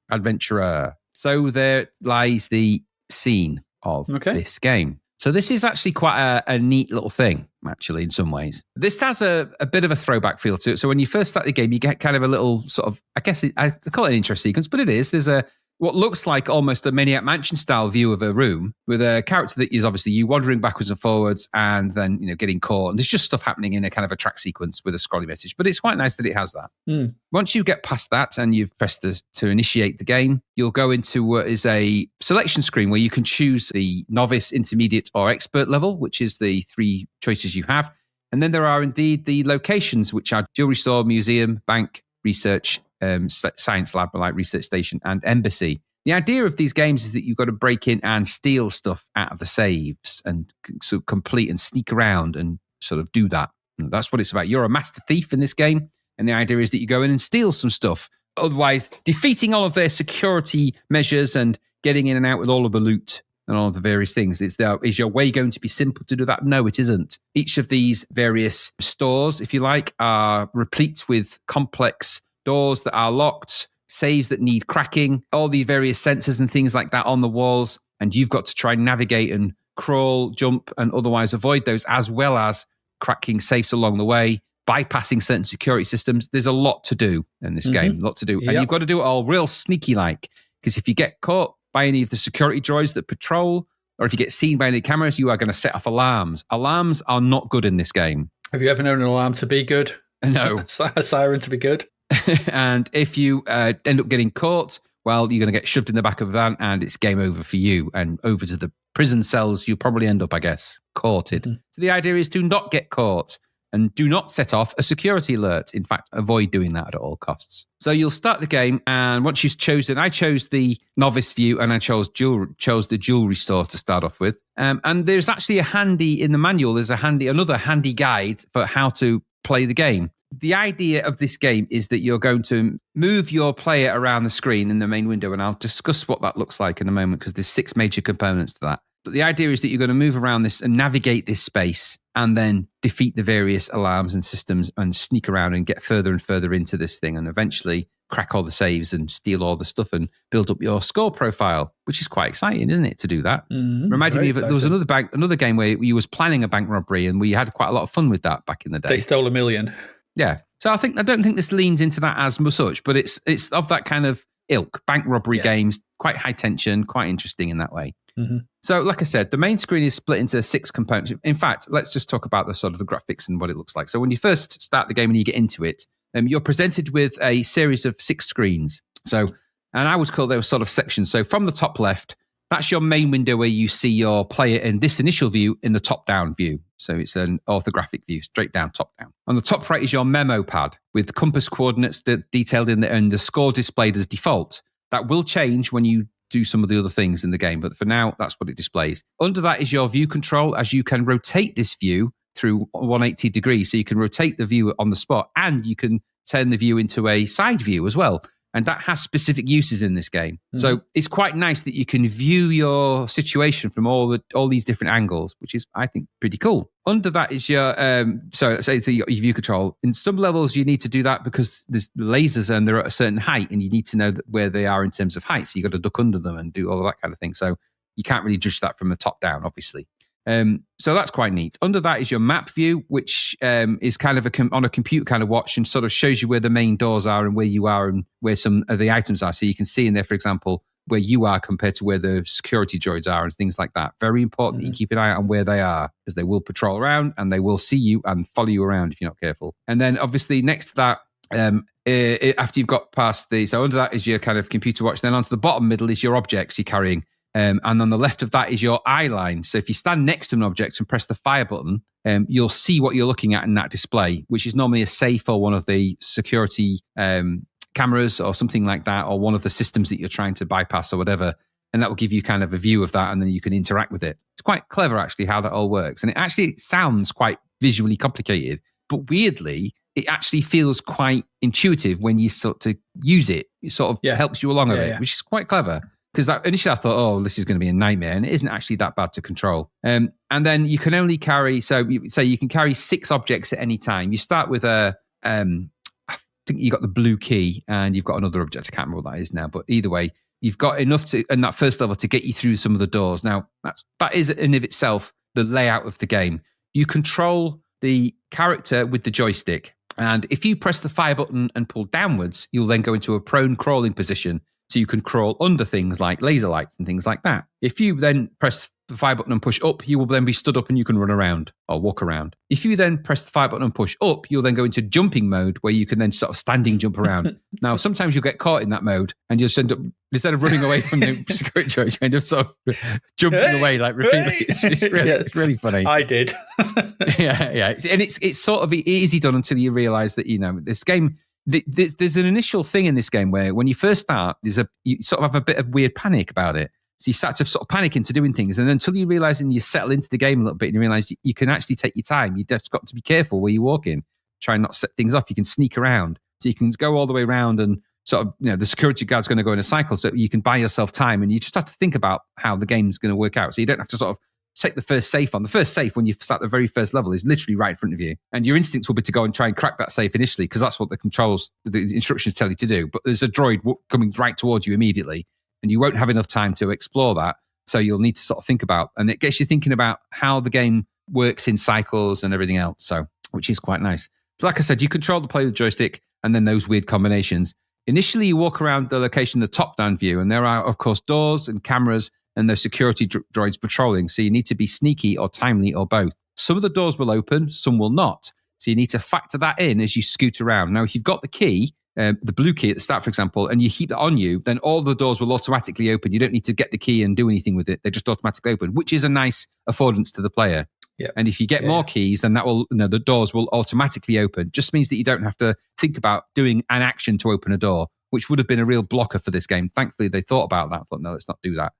adventurer. So there lies the scene of this game. So this is actually quite a neat little thing, actually, in some ways. This has a bit of a throwback feel to it. So when you first start the game, you get kind of a little sort of, I guess I call it an intro sequence, but it is. There's what looks like almost a Maniac Mansion style view of a room with a character that is obviously you wandering backwards and forwards and then, getting caught. And there's just stuff happening in a kind of a track sequence with a scrolly message, but it's quite nice that it has that. Once you get past that and you've pressed this to initiate the game, you'll go into what is a selection screen where you can choose the novice, intermediate, or expert level, which is the 3 choices you have. And then there are indeed the locations, which are jewelry store, museum, bank, research, science lab, like research station, and embassy. The idea of these games is that you've got to break in and steal stuff out of the saves and sort of complete and sneak around and sort of do that. And that's what it's about. You're a master thief in this game, and the idea is that you go in and steal some stuff. Otherwise, defeating all of their security measures and getting in and out with all of the loot and all of the various things. Is your way going to be simple to do that? No, it isn't. Each of these various stores, if you like, are replete with complex doors that are locked, saves that need cracking, all the various sensors and things like that on the walls. And you've got to try and navigate and crawl, jump, and otherwise avoid those, as well as cracking safes along the way, bypassing certain security systems. There's a lot to do in this game, a lot to do. Yep. And you've got to do it all real sneaky-like, because if you get caught by any of the security droids that patrol, or if you get seen by any cameras, you are going to set off alarms. Alarms are not good in this game. Have you ever known an alarm to be good? No. A siren to be good? And if you end up getting caught, well, you're going to get shoved in the back of a van and it's game over for you and over to the prison cells you probably end up, I guess, courted. So the idea is to not get caught and do not set off a security alert. In fact, avoid doing that at all costs. So you'll start the game, and once you've chosen, I chose the novice view and I chose the jewelry store to start off with. And there's actually in the manual, there's another handy guide for how to play the game. The idea of this game is that you're going to move your player around the screen in the main window, and I'll discuss what that looks like in a moment because there's 6 major components to that. But the idea is that you're going to move around this and navigate this space and then defeat the various alarms and systems and sneak around and get further and further into this thing and eventually crack all the saves and steal all the stuff and build up your score profile, which is quite exciting, isn't it, to do that? Reminded me of there was another game where you was planning a bank robbery and we had quite a lot of fun with that back in the day. They stole $1 million. Yeah. So I don't think this leans into that as much, but it's of that kind of ilk. Bank robbery games, quite high tension, quite interesting in that way. So like I said, the main screen is split into 6 components. In fact, let's just talk about the sort of the graphics and what it looks like. So when you first start the game and you get into it, you're presented with a series of 6 screens. So, and I would call those sort of sections. So from the top left, that's your main window where you see your player in this initial view in the top-down view. So it's an orthographic view, straight down, top-down. On the top right is your memo pad with compass coordinates detailed in there and the score displayed as default. That will change when you do some of the other things in the game, but for now, that's what it displays. Under that is your view control, as you can rotate this view through 180 degrees. So you can rotate the view on the spot and you can turn the view into a side view as well. And that has specific uses in this game. So it's quite nice that you can view your situation from all these different angles, which is, I think, pretty cool. Under that is your, your view control. In some levels, you need to do that because there's the lasers and they're at a certain height and you need to know where they are in terms of height. So you've got to duck under them and do all of that kind of thing. So you can't really judge that from the top down, obviously. So that's quite neat. Under that is your map view, which is kind of on a computer kind of watch and sort of shows you where the main doors are and where you are and where some of the items are. So you can see in there, for example, where you are compared to where the security droids are and things like that. Very important that you keep an eye out on where they are because they will patrol around and they will see you and follow you around if you're not careful. And then obviously next to that, after you've got past so under that is your kind of computer watch. Then onto the bottom middle is your objects you're carrying. And on the left of that is your eye line. So if you stand next to an object and press the fire button, you'll see what you're looking at in that display, which is normally a safe or one of the security cameras or something like that, or one of the systems that you're trying to bypass or whatever. And that will give you kind of a view of that, and then you can interact with it. It's quite clever, actually, how that all works. And it actually sounds quite visually complicated, but weirdly, it actually feels quite intuitive when you sort of use it. It sort of helps you along a bit, which is quite clever. Because initially I thought, oh, this is going to be a nightmare, and it isn't actually that bad to control. And then you can only carry, you can carry 6 objects at any time. You start with a think you got the blue key and you've got another object. I can't remember what that is now, but either way, you've got enough to in that first level to get you through some of the doors. Now, that is in of itself the layout of the game. You control the character with the joystick, and if you press the fire button and pull downwards, you'll then go into a prone crawling position, so you can crawl under things like laser lights and things like that. If you then press the fire button and push up, you will then be stood up and you can run around or walk around. If you then press the fire button and push up, you'll then go into jumping mode where you can then sort of standing jump around. Now, sometimes you'll get caught in that mode and you'll end up, instead of running away from the security choice, you end up sort of jumping away like repeatedly. It's really funny. I did. yeah. And it's sort of easy done until you realize that, this game, there's an initial thing in this game where when you first start, you sort of have a bit of weird panic about it. So you start to sort of panic into doing things. And then until you realize and you settle into the game a little bit and you realize you can actually take your time. You've just got to be careful where you walk in. Try and not set things off. You can sneak around. So you can go all the way around and sort of, the security guard's going to go in a cycle so you can buy yourself time. And you just have to think about how the game's going to work out. So you don't have to sort of take the first safe on. The first safe when you start the very first level is literally right in front of you. And your instincts will be to go and try and crack that safe initially because that's what the instructions tell you to do. But there's a droid coming right towards you immediately and you won't have enough time to explore that. So you'll need to sort of think about, and it gets you thinking about how the game works in cycles and everything else. So, which is quite nice. So like I said, you control the play with the joystick and then those weird combinations. Initially, you walk around the location, the top-down view, and there are, of course, doors and cameras and those security droids patrolling. So you need to be sneaky or timely or both. Some of the doors will open, some will not. So you need to factor that in as you scoot around. Now, if you've got the key, the blue key at the start, for example, and you keep that on you, then all the doors will automatically open. You don't need to get the key and do anything with it. They just automatically open, which is a nice affordance to the player. Yeah. And if you get more keys, then that will, the doors will automatically open. Just means that you don't have to think about doing an action to open a door, which would have been a real blocker for this game. Thankfully, they thought about that. Thought, no, let's not do that.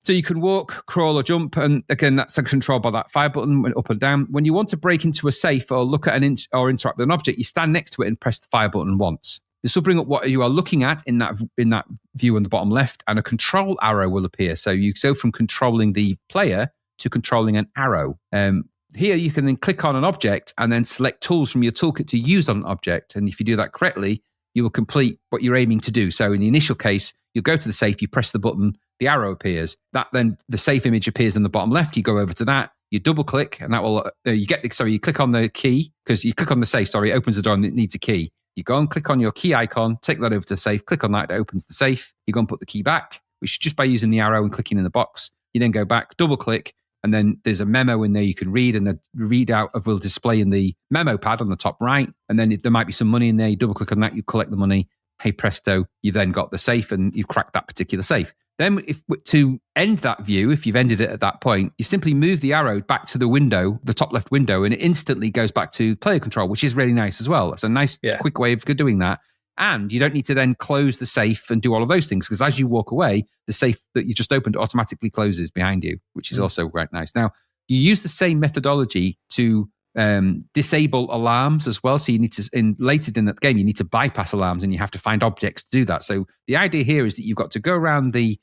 So you can walk, crawl, or jump, and again, that's controlled by that fire button, up and down. When you want to break into a safe or look at or interact with an object, you stand next to it and press the fire button once. This will bring up what you are looking at in that view on the bottom left, and a control arrow will appear. So you go from controlling the player to controlling an arrow. Here you can then click on an object and then select tools from your toolkit to use on an object. And if you do that correctly, you will complete what you're aiming to do. So in the initial case, you'll go to the safe, you press the button, the arrow appears. That then the safe image appears in the bottom left. You go over to that, you double click, and that will you click on the key because you click on the safe. It opens the door and it needs a key. You go and click on your key icon, take that over to the safe, click on that, it opens the safe. You go and put the key back, which is just by using the arrow and clicking in the box. You then go back, double click, and then there's a memo in there you can read, and the readout will display in the memo pad on the top right. And then there might be some money in there. You double click on that, you collect the money. Hey presto, you then got the safe and you've cracked that particular safe. Then to end that view, if you've ended it at that point, you simply move the arrow back to the window, the top left window, and it instantly goes back to player control, which is really nice as well. It's a nice, quick way of doing that. And you don't need to then close the safe and do all of those things, because as you walk away, the safe that you just opened automatically closes behind you, which is also quite nice. Now, you use the same methodology to disable alarms as well. So you need to, later in that game, you need to bypass alarms and you have to find objects to do that. So the idea here is that you've got to go around the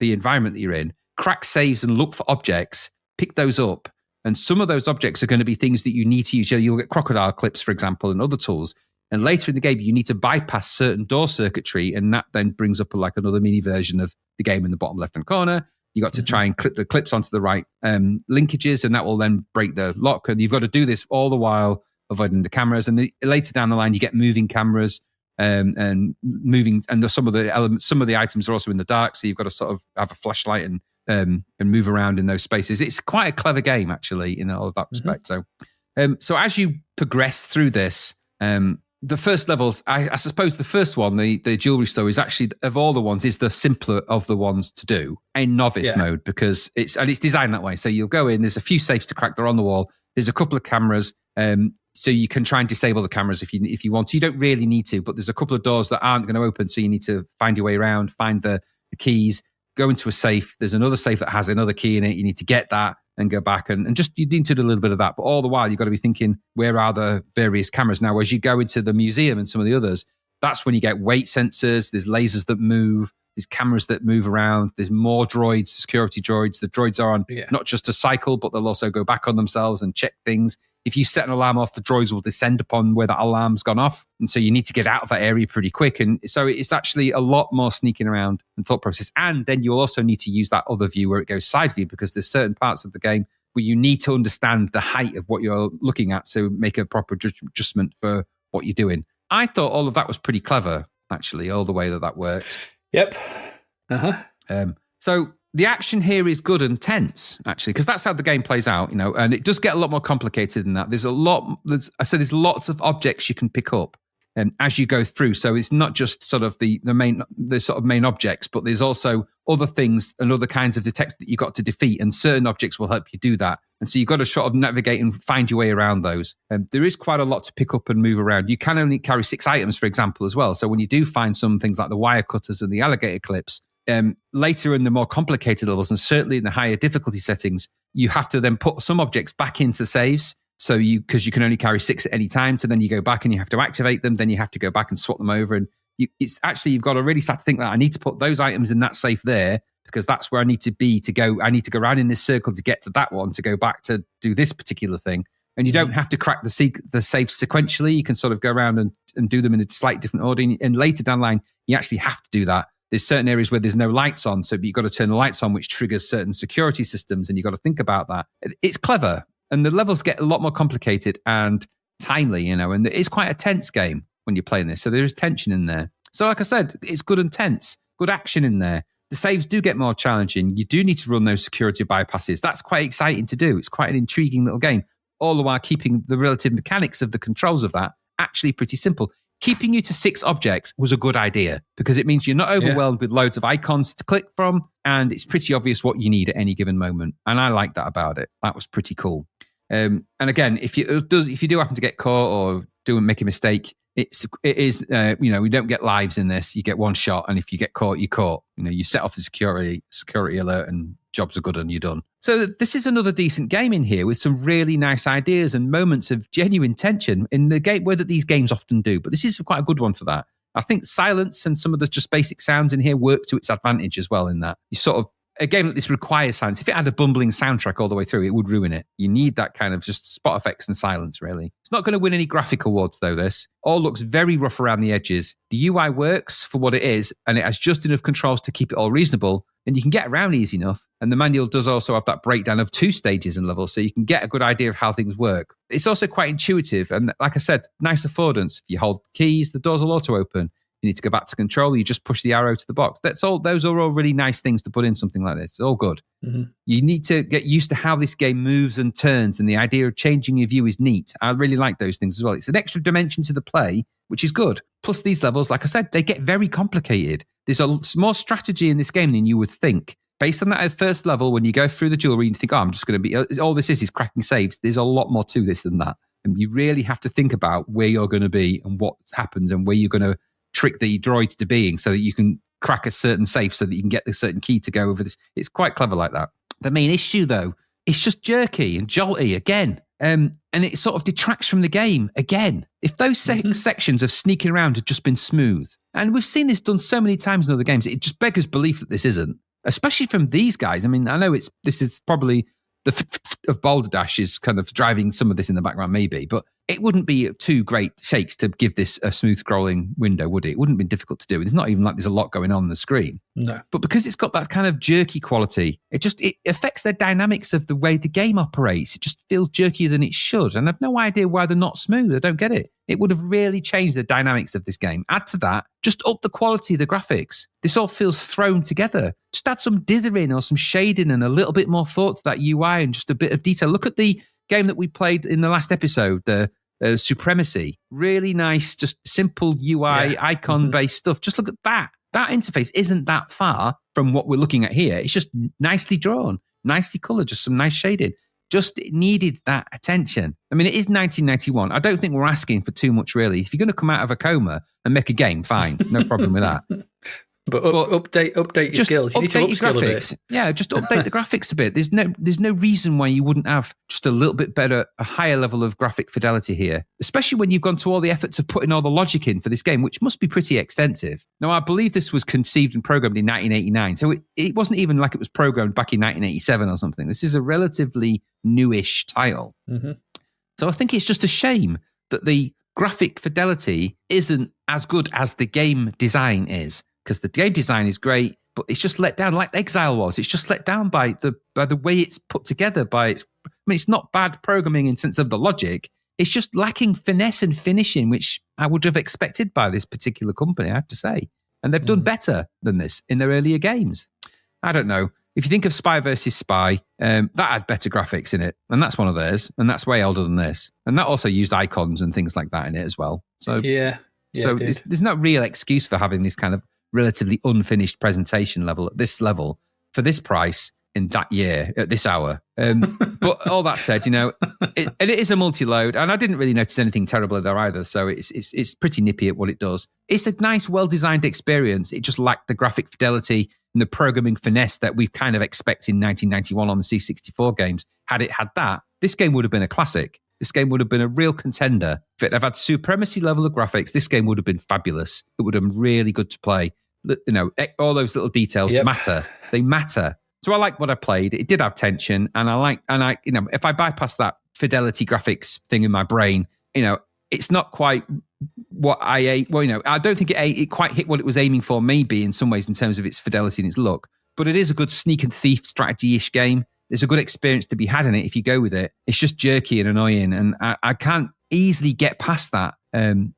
environment that you're in, crack saves and look for objects, pick those up. And some of those objects are going to be things that you need to use. You'll get crocodile clips, for example, and other tools. And later in the game, you need to bypass certain door circuitry, and that then brings up another mini version of the game in the bottom left-hand corner. You got to try and clip the clips onto the right linkages, and that will then break the lock. And you've got to do this all the while avoiding the cameras. And later down the line, you get moving cameras and moving. And some of the elements, some of the items are also in the dark, so you've got to sort of have a flashlight and move around in those spaces. It's quite a clever game, actually, in all of that respect. So as you progress through this, the first levels, I suppose the first one, the jewelry store, is actually, of all the ones, is the simpler of the ones to do in novice mode, because it's designed that way. So you'll go in, there's a few safes to crack, they're on the wall. There's a couple of cameras, so you can try and disable the cameras if you want to. You don't really need to, but there's a couple of doors that aren't going to open, so you need to find your way around, find the keys, go into a safe. There's another safe that has another key in it. You need to get that and go back and just, you need to do a little bit of that. But all the while, you've got to be thinking, where are the various cameras? Now, as you go into the museum and some of the others, that's when you get weight sensors. There's lasers that move. There's cameras that move around. There's more droids, security droids. The droids are on not just a cycle, but they'll also go back on themselves and check things. If you set an alarm off, the droids will descend upon where that alarm's gone off. And so you need to get out of that area pretty quick. And so it's actually a lot more sneaking around and thought process. And then you'll also need to use that other view where it goes side view, because there's certain parts of the game where you need to understand the height of what you're looking at, so make a proper adjustment for what you're doing. I thought all of that was pretty clever, actually, all the way that worked. Yep. So the action here is good and tense, actually, because that's how the game plays out, and it does get a lot more complicated than that. There's lots of objects you can pick up as you go through. So it's not just sort of the sort of main objects, but there's also other things and other kinds of detectors that you've got to defeat, and certain objects will help you do that. And so you've got to sort of navigate and find your way around those. There is quite a lot to pick up and move around. You can only carry 6 items, for example, as well. So when you do find some things like the wire cutters and the alligator clips, later in the more complicated levels, and certainly in the higher difficulty settings, you have to then put some objects back into saves. So because you can only carry 6 at any time, so then you go back and you have to activate them, then you have to go back and swap them over. And it's actually, you've got to really start to think that I need to put those items in that safe there, because that's where I need to be to go. I need to go around in this circle to get to that one, to go back to do this particular thing. And you don't have to crack the safe sequentially. You can sort of go around and do them in a slightly different order. And later down the line, you actually have to do that. There's certain areas where there's no lights on, so you've got to turn the lights on, which triggers certain security systems, and you've got to think about that. It's clever, and the levels get a lot more complicated and timely, and it is quite a tense game when you're playing this, so there is tension in there. So like I said, it's good and tense, good action in there. The saves do get more challenging. You do need to run those security bypasses. That's quite exciting to do. It's quite an intriguing little game, all the while keeping the relative mechanics of the controls of that actually pretty simple. Keeping you to 6 objects was a good idea, because it means you're not overwhelmed with loads of icons to click from, and it's pretty obvious what you need at any given moment. And I like that about it. That was pretty cool. And again, if you do happen to get caught or make a mistake, it is we don't get lives in this. You get one shot, and if you get caught, you're caught. You set off the security alert, and jobs are good, and you're done. So this is another decent game in here with some really nice ideas and moments of genuine tension in the game, way that these games often do. But this is quite a good one for that. I think silence and some of the just basic sounds in here work to its advantage as well, in that you sort of, a game like this requires silence. If it had a bumbling soundtrack all the way through, it would ruin it. You need that kind of just spot effects and silence, really. It's not going to win any graphic awards, though, this. All looks very rough around the edges. The UI works for what it is, and it has just enough controls to keep it all reasonable, and you can get around easy enough. And the manual does also have that breakdown of 2 stages and levels, so you can get a good idea of how things work. It's also quite intuitive, and like I said, nice affordance. If you hold keys, the doors will auto-open. You need to go back to control, you just push the arrow to the box. Those are all really nice things to put in something like this. It's all good. Mm-hmm. You need to get used to how this game moves and turns, and the idea of changing your view is neat. I really like those things as well. It's an extra dimension to the play, which is good. Plus these levels, like I said, they get very complicated. There's more strategy in this game than you would think. Based on that first level, when you go through the jewelry and you think, I'm just going to be, all this is cracking saves. There's a lot more to this than that. And you really have to think about where you're going to be and what happens and where you're going to trick the droids to being, so that you can crack a certain safe, so that you can get the certain key to go over this. It's quite clever like that. The main issue, though, it's just jerky and jolty again. And it sort of detracts from the game again. If those sections of sneaking around had just been smooth, and we've seen this done so many times in other games, it just beggars belief that this isn't, especially from these guys. I mean, I know this is probably the of Boulder Dash is kind of driving some of this in the background, maybe, but it wouldn't be too great shakes to give this a smooth scrolling window, would it? It wouldn't be difficult to do. It's not even like there's a lot going on the screen. No. But because it's got that kind of jerky quality, it affects the dynamics of the way the game operates. It just feels jerkier than it should. And I've no idea why they're not smooth. I don't get it. It would have really changed the dynamics of this game. Add to that, just up the quality of the graphics. This all feels thrown together. Just add some dithering or some shading and a little bit more thought to that UI and just a bit of detail. Look at the game that we played in the last episode, Supremacy. Really nice, just simple UI, icon-based stuff. Just look at that. That interface isn't that far from what we're looking at here. It's just nicely drawn, nicely coloured, just some nice shading. Just needed that attention. I mean, it is 1991. I don't think we're asking for too much, really. If you're going to come out of a coma and make a game, fine. No problem with that. But update your skills. You need to upskill a bit. Yeah, just update the graphics a bit. There's no reason why you wouldn't have just a little bit better, a higher level of graphic fidelity here, especially when you've gone to all the efforts of putting all the logic in for this game, which must be pretty extensive. Now, I believe this was conceived and programmed in 1989, so it wasn't even like it was programmed back in 1987 or something. This is a relatively newish title. Mm-hmm. So I think it's just a shame that the graphic fidelity isn't as good as the game design is. Because the game design is great, but it's just let down like Exile was. It's just let down by the way it's put together. It's not bad programming in sense of the logic. It's just lacking finesse and finishing, which I would have expected by this particular company, I have to say. And they've done better than this in their earlier games. I don't know. If you think of Spy versus Spy, that had better graphics in it. And that's one of theirs. And that's way older than this. And that also used icons and things like that in it as well. So yeah, so there's no real excuse for having this kind of relatively unfinished presentation level at this level for this price in that year at this hour. But all that said, it is a multi-load, and I didn't really notice anything terrible there either. So it's pretty nippy at what it does. It's a nice, well-designed experience. It just lacked the graphic fidelity and the programming finesse that we kind of expect in 1991 on the C64 games. Had it had that, this game would have been a classic. This game would have been a real contender. If it had had supremacy level of graphics, this game would have been fabulous. It would have been really good to play. All those little details matter. They matter. So I like what I played. It did have tension, and if I bypass that fidelity graphics thing in my brain, it's not quite what I don't think it quite hit what it was aiming for, maybe in some ways in terms of its fidelity and its look. But it is a good sneak and thief strategy-ish game. There's a good experience to be had in it if you go with it. It's just jerky and annoying, and I can't easily get past that.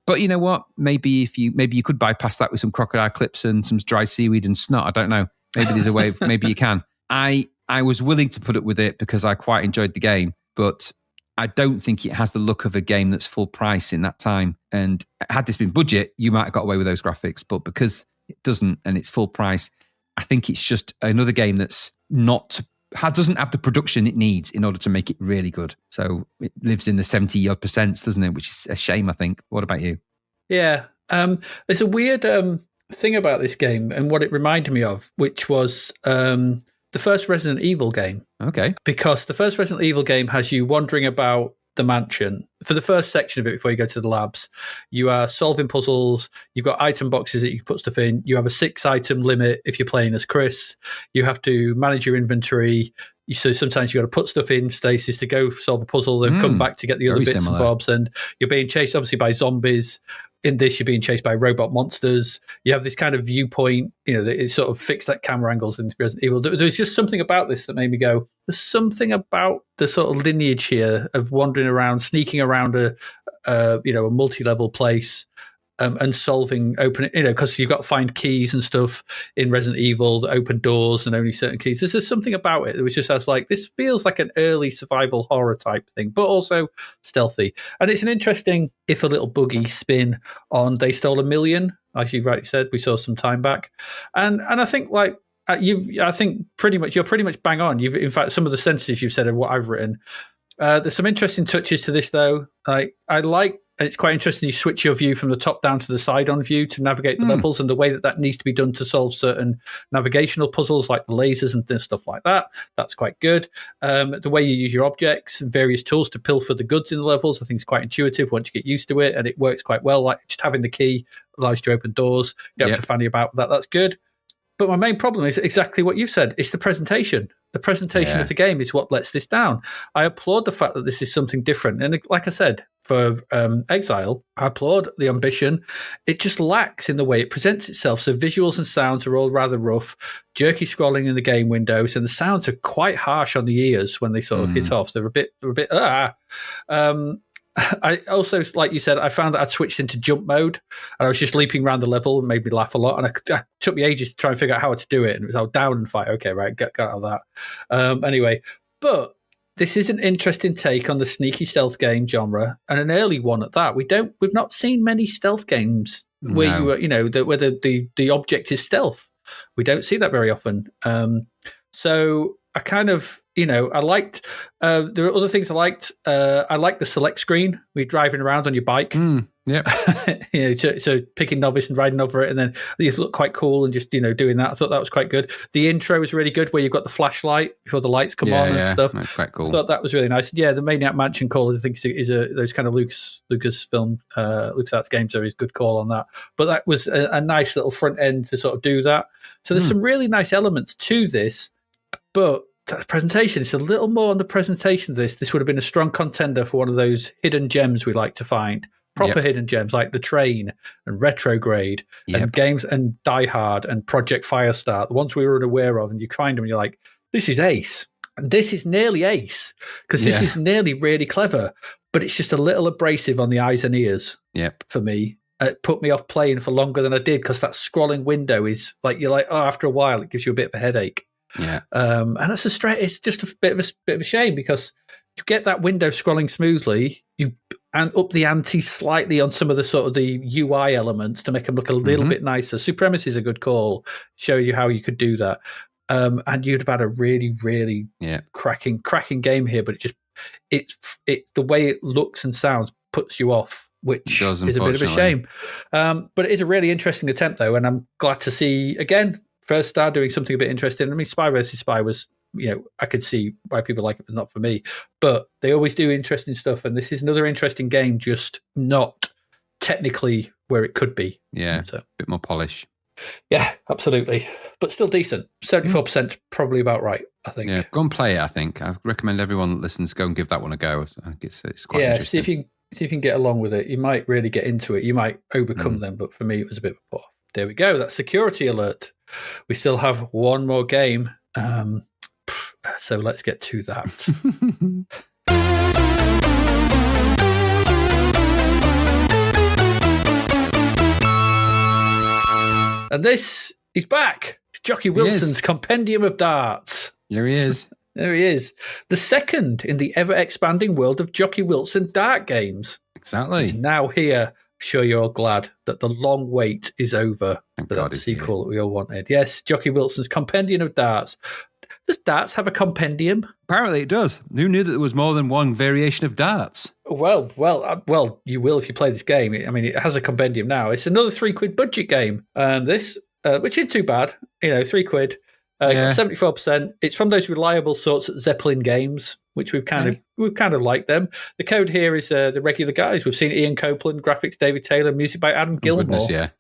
But you know what? Maybe you could bypass that with some crocodile clips and some dry seaweed and snot. I don't know. Maybe there's a way. Maybe you can. I was willing to put up with it because I quite enjoyed the game, but I don't think it has the look of a game that's full price in that time. And had this been budget, you might have got away with those graphics. But because it doesn't and it's full price, I think it's just another game that's doesn't have the production it needs in order to make it really good. So it lives in the 70% doesn't it? Which is a shame, I think. What about you? Yeah. There's a weird thing about this game and what it reminded me of, which was the first Resident Evil game. Okay. Because the first Resident Evil game has you wandering about the mansion. For the first section of it, before you go to the labs, you are solving puzzles. You've got item boxes that you can put stuff in. You have a 6-item limit if you're playing as Chris. You have to manage your inventory. So sometimes you got to put stuff in stasis to go solve a puzzle, then come back to get the other bits similar. And bobs. And you're being chased, obviously, by zombies. In this, you're being chased by robot monsters. You have this kind of viewpoint, that it sort of fixed at camera angles in Resident Evil. There's just something about this that made me go, there's something about the sort of lineage here of wandering around, sneaking around a multi-level place. And solving open, because you've got to find keys and stuff in Resident Evil that open doors and only certain keys. There's just something about it that was just, I was like, this feels like an early survival horror type thing, but also stealthy. And it's an interesting, if a little buggy spin on They Stole a Million, as you rightly said, we saw some time back. And I think you're pretty much bang on. In fact, some of the sentences you've said are what I've written. There's some interesting touches to this though. And it's quite interesting. You switch your view from the top down to the side on view to navigate the levels, and the way that needs to be done to solve certain navigational puzzles like the lasers and stuff like that. That's quite good. The way you use your objects and various tools to pilfer the goods in the levels, I think is quite intuitive once you get used to it, and it works quite well. Like just having the key allows you to open doors. You don't have to fanny about that. That's good. But my main problem is exactly what you've said. It's the presentation. The presentation of the game is what lets this down. I applaud the fact that this is something different. And like I said, for Exile, I applaud the ambition. It just lacks in the way it presents itself. So visuals and sounds are all rather rough, jerky scrolling in the game windows, and the sounds are quite harsh on the ears when they sort of hit off. So they're a bit. I also, like you said, I found that I'd switched into jump mode and I was just leaping around the level and made me laugh a lot. And it took me ages to try and figure out how to do it. And it was down and fire. Okay, right, got out of that. Anyway, but this is an interesting take on the sneaky stealth game genre, and an early one at that. We've not seen many stealth games where where the object is stealth. We don't see that very often. So I kind of, I liked, there are other things I liked. I liked the select screen. We're driving around on your bike. Yep. So picking novice and riding over it, and then these look quite cool and just doing that. I thought that was quite good. The intro was really good, where you've got the flashlight before the lights come on and stuff. That's quite cool. I thought that was really nice. Yeah, the Maniac Mansion call, I think, is those kind of Lucasfilm, LucasArts games are a good call on that. But that was a nice little front end to sort of do that. So there's some really nice elements to this, but the presentation, it's a little more on the presentation of this. This would have been a strong contender for one of those hidden gems we like to find. Proper hidden gems like The Train and Retrograde and games and Die Hard and Project Firestar, the ones we were unaware of, and you find them and you're like, this is ace. And this is nearly ace, because this is nearly really clever, but it's just a little abrasive on the eyes and ears for me. It put me off playing for longer than I did, because that scrolling window is like, you're like, after a while, it gives you a bit of a headache. Yeah. And it's just a bit of a shame, because you get that window scrolling smoothly, and up the ante slightly on some of the sort of the UI elements to make them look a little bit nicer. Supremacy is a good call, show you how you could do that. And you'd have had a really, really cracking game here, but it's the way it looks and sounds puts you off, which is a bit of a shame. But it is a really interesting attempt, though, and I'm glad to see, again, First Star doing something a bit interesting. I mean, Spy vs. Spy was, I could see why people like it, but not for me. But they always do interesting stuff, and this is another interesting game, just not technically where it could be. Yeah, so, a bit more polish. Yeah, absolutely. But still decent. 74%, probably about right, I think. Yeah, go and play it, I think. I recommend everyone that listens go and give that one a go. I think it's quite interesting. see if you can get along with it. You might really get into it. You might overcome them, but for me, it was a bit of a put off. There we go. That's security alert. We still have one more game. So let's get to that. And this is back. Jocky Wilson's Compendium of Darts. There he is. There he is. The second in the ever-expanding world of Jocky Wilson dart games. Exactly. He's now here. I'm sure you're all glad that the long wait is over. That sequel that we all wanted. Yes, Jocky Wilson's Compendium of Darts. Does darts have a compendium? Apparently it does. Who knew that there was more than one variation of darts? Well, you will if you play this game. I mean, it has a compendium now. It's another £3 budget game. This, which isn't too bad. £3. 74%. It's from those reliable sorts at Zeppelin Games, which we've kind of liked them. The code here is the regular guys. We've seen Ian Copeland, graphics David Taylor, music by Adam Gilmore. Goodness, yeah.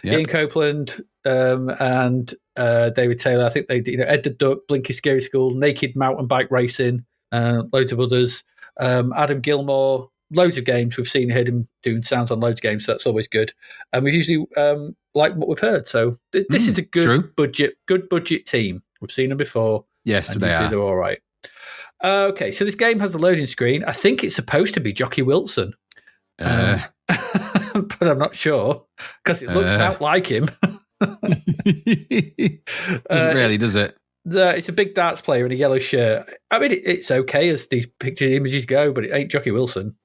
Yep. Ian Copeland and David Taylor. I think they did, Ed the Duck, Blinky Scary School, Naked Mountain Bike Racing, loads of others. Adam Gilmore, loads of games. We've seen him doing sounds on loads of games, so that's always good. And we've usually like what we've heard. So this is a good budget team. We've seen them before. Yes, and they're all right. Okay, so this game has the loading screen. I think it's supposed to be Jocky Wilson. But I'm not sure, because it looks out like him. Doesn't really, does it? It's a big darts player in a yellow shirt. I mean, it's okay as these picture images go, but it ain't Jocky Wilson.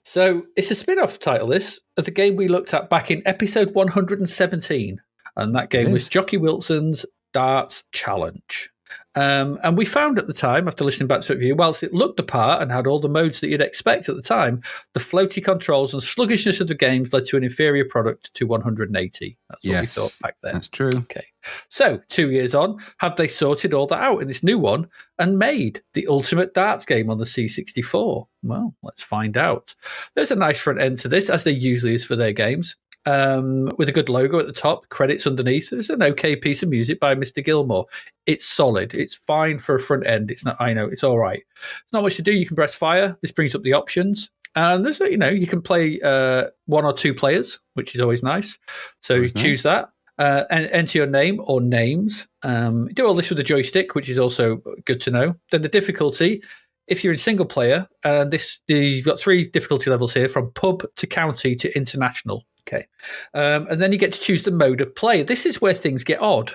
So it's a spin-off title, this, of the game we looked at back in episode 117. And that game was Jocky Wilson's Darts Challenge. And we found at the time, after listening back to the review, whilst it looked the part and had all the modes that you'd expect at the time, the floaty controls and sluggishness of the games led to an inferior product to 180. That's what we thought back then. That's true. Okay. So 2 years on, have they sorted all that out in this new one and made the ultimate darts game on the C64? Well, let's find out. There's a nice front end to this, as there usually is for their games. With a good logo at the top, credits underneath. There's an okay piece of music by Mr. Gilmore. It's solid. It's fine for a front end. It's not, it's all right. There's not much to do. You can press fire. This brings up the options. And there's, you can play 1 or 2 players, which is always nice. So you choose that and enter your name or names. Do all this with a joystick, which is also good to know. Then the difficulty, if you're in single player, and you've got 3 difficulty levels here, from pub to county to international. Okay. And then you get to choose the mode of play. This is where things get odd,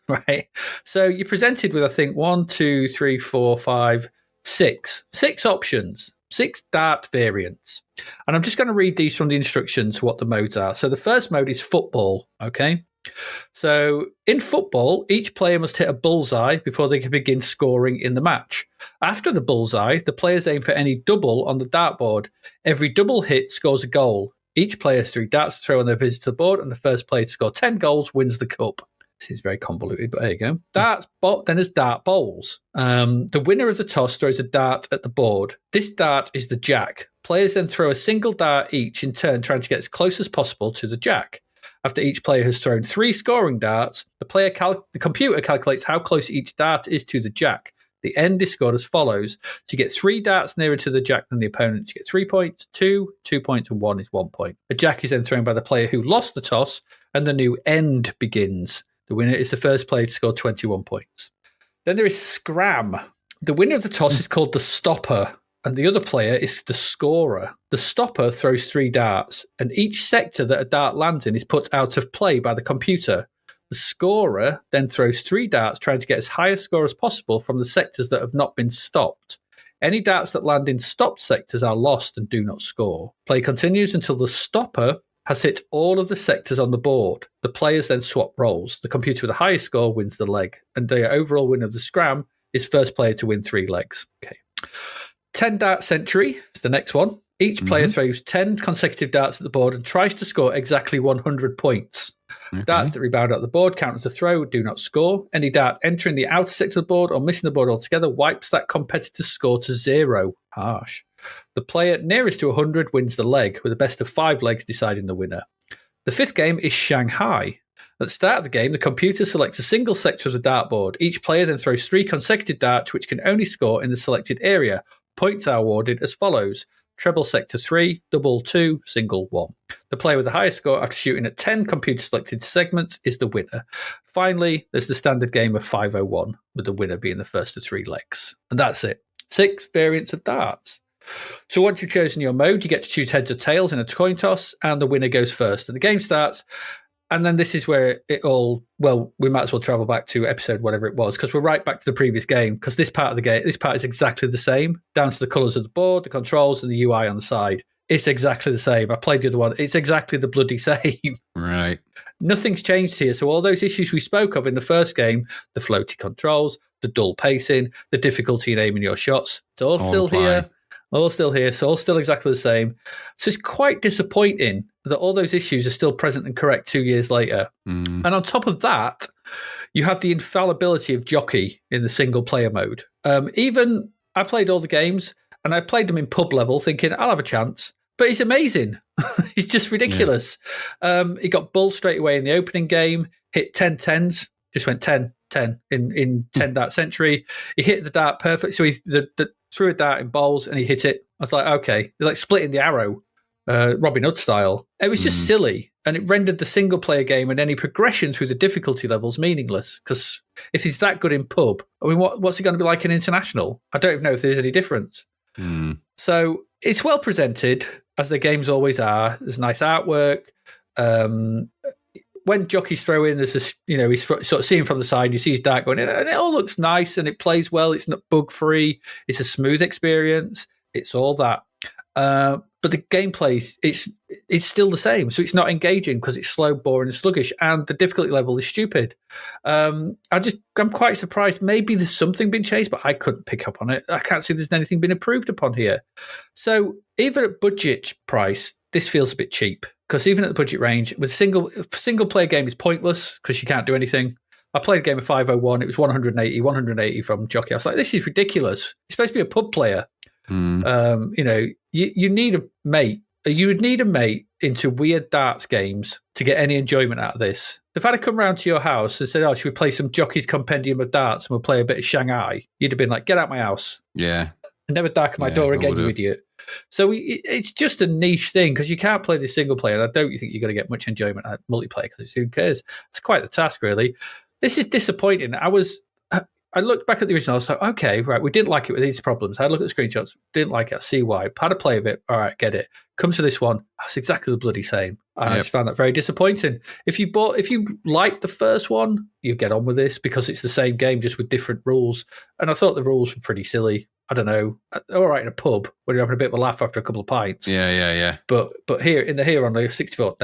right? So you're presented with, I think, 1, 2, 3, 4, 5, 6 options, 6 dart variants. And I'm just going to read these from the instructions, what the modes are. So the first mode is football, okay? So in football, each player must hit a bullseye before they can begin scoring in the match. After the bullseye, the players aim for any double on the dartboard. Every double hit scores a goal. Each player has 3 darts to throw on their visitor board, and the first player to score 10 goals wins the cup. This is very convoluted, but there you go. Darts, then there's dart bowls. The winner of the toss throws a dart at the board. This dart is the jack. Players then throw a single dart each in turn, trying to get as close as possible to the jack. After each player has thrown 3 scoring darts, the computer calculates how close each dart is to the jack. The end is scored as follows. So you get 3 darts nearer to the jack than the opponent. You get 3 points, 2 points, and 1 is 1 point. A jack is then thrown by the player who lost the toss, and the new end begins. The winner is the first player to score 21 points. Then there is scram. The winner of the toss is called the stopper, and the other player is the scorer. The stopper throws 3 darts, and each sector that a dart lands in is put out of play by the computer. The scorer then throws 3 darts, trying to get as high a score as possible from the sectors that have not been stopped. Any darts that land in stopped sectors are lost and do not score. Play continues until the stopper has hit all of the sectors on the board. The players then swap roles. The computer with the highest score wins the leg, and the overall winner of the scram is first player to win 3 legs. Okay. 10 dart century is the next one. Each player throws 10 consecutive darts at the board and tries to score exactly 100 points. Darts that rebound out the board count as a throw, do not score. Any dart entering the outer sector of the board or missing the board altogether wipes that competitor's score to 0. Harsh. The player nearest to 100 wins the leg, with a best of 5 legs deciding the winner. The 5th game is Shanghai. At the start of the game, the computer selects a single sector of the dartboard. Each player then throws 3 consecutive darts, which can only score in the selected area. Points are awarded as follows. Treble sector 3, double 2, single 1. The player with the highest score after shooting at 10 computer-selected segments is the winner. Finally, there's the standard game of 501, with the winner being the first of 3 legs. And that's it. 6 variants of darts. So once you've chosen your mode, you get to choose heads or tails in a coin toss, and the winner goes first. And the game starts. And then this is where it all, well, we might as well travel back to episode whatever it was, because we're right back to the previous game, because this part of the game, this part is exactly the same, down to the colours of the board, the controls, and the UI on the side. It's exactly the same. I played the other one. It's exactly the bloody same. Right. Nothing's changed here. So all those issues we spoke of in the first game, the floaty controls, the dull pacing, the difficulty in aiming your shots, it's all still here. All still here, so all still exactly the same. So it's quite disappointing that all those issues are still present and correct 2 years later. And on top of that, you have the infallibility of Jocky in the single-player mode. Even I played all the games, and I played them in pub level, thinking, I'll have a chance. But he's amazing. He's just ridiculous. He got bull straight away in the opening game, hit 10 tens, just went 10 in 10 dart century. He hit the dart perfect. So he threw a dart in bowls and he hit it. I was like, okay. It's like splitting the arrow, Robin Hood style. It was just silly. And it rendered the single player game and any progression through the difficulty levels meaningless. Because if he's that good in pub, I mean, what's he going to be like in international? I don't even know if there's any difference. So it's well presented, as the games always are. There's nice artwork. When jockeys throw in, there's this, he's sort of seeing from the side, you see his dart going in, and it all looks nice and it plays well. It's not bug free. It's a smooth experience. It's all that. But the gameplay, it's still the same. So it's not engaging because it's slow, boring, and sluggish. And the difficulty level is stupid. I'm quite surprised. Maybe there's something been changed, but I couldn't pick up on it. I can't see there's anything been improved upon here. So even at budget price, this feels a bit cheap. Because even at the budget range, with single player game is pointless because you can't do anything. I played a game of 501. It was 180 from Jocky. I was like, this is ridiculous. It's supposed to be a pub player. You need a mate. You would need a mate into weird darts games to get any enjoyment out of this. If I'd have come round to your house and said, oh, should we play some Jockey's Compendium of Darts and we'll play a bit of Shanghai? You'd have been like, get out my house. Yeah. And never darken my door again, you idiot. So it's just a niche thing because you can't play this single player. And I don't think you're going to get much enjoyment out of multiplayer because who cares? It's quite the task, really. This is disappointing. I looked back at the original. I was like, okay, right, we didn't like it with these problems. I had a look at the screenshots, didn't like it. I see why. Had a play of it. All right, get it. Come to this one. That's exactly the bloody same. And I just found that very disappointing. If you liked the first one, you get on with this because it's the same game just with different rules. And I thought the rules were pretty silly. I don't know, all right in a pub when you're having a bit of a laugh after a couple of pints. Yeah. But here in the here on the 64,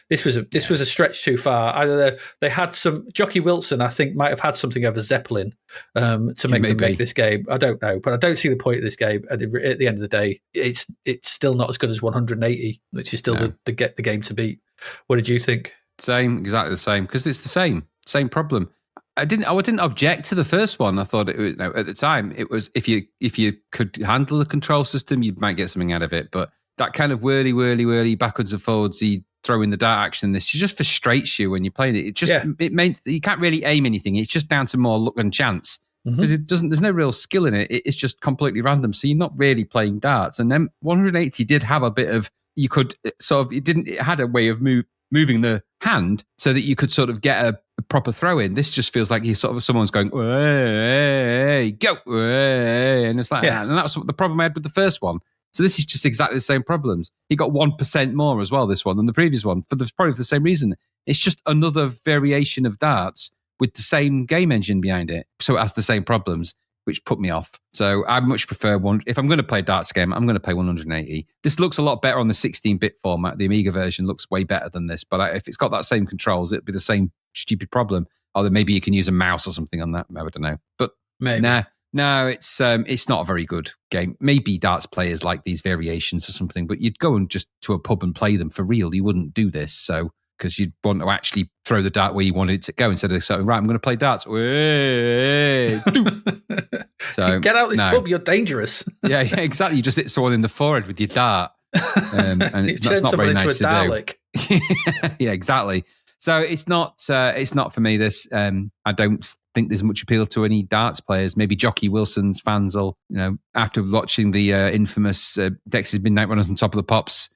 this was a stretch too far. Either they had some Jocky Wilson, I think, might have had something over Zeppelin to make them make this game. I don't know, but I don't see the point of this game. At the end of the day, it's still not as good as 180, which is still the get the game to beat. What did you think? Exactly the same, because it's the same problem. I didn't object to the first one. I thought it was, at the time it was if you could handle the control system, you might get something out of it. But that kind of whirly backwards and forwards, you throw in the dart action. This just frustrates you when you're playing it. It means you can't really aim anything. It's just down to more luck and chance because there's no real skill in it. It's just completely random. So you're not really playing darts. And then 180 did have a bit of it had a way of moving the hand so that you could sort of get a proper throw in. This just feels like someone's going, hey, go, hey, and it's like that. And that's the problem I had with the first one. So this is just exactly the same problems. He got 1% more as well, this one, than the previous one, probably for the same reason. It's just another variation of darts with the same game engine behind it. So it has the same problems, which put me off. So I much prefer if I'm going to play a darts game, I'm going to play 180. This looks a lot better on the 16-bit format. The Amiga version looks way better than this. But if it's got that same controls, it'd be the same stupid problem. Although maybe you can use a mouse or something on that. I don't know. But maybe. No, it's not a very good game. Maybe darts players like these variations or something, but you'd go and just to a pub and play them for real. You wouldn't do this. So because you'd want to actually throw the dart where you wanted it to go instead of saying, right, I'm going to play darts. So get out of this pub, you're dangerous. yeah, exactly. You just hit someone in the forehead with your dart. And that's not very nice to do. Yeah, exactly. So it's not for me, this. I don't think there's much appeal to any darts players. Maybe Jocky Wilson's fans will, after watching the infamous Dexter's Midnight Runners on Top of the Pops,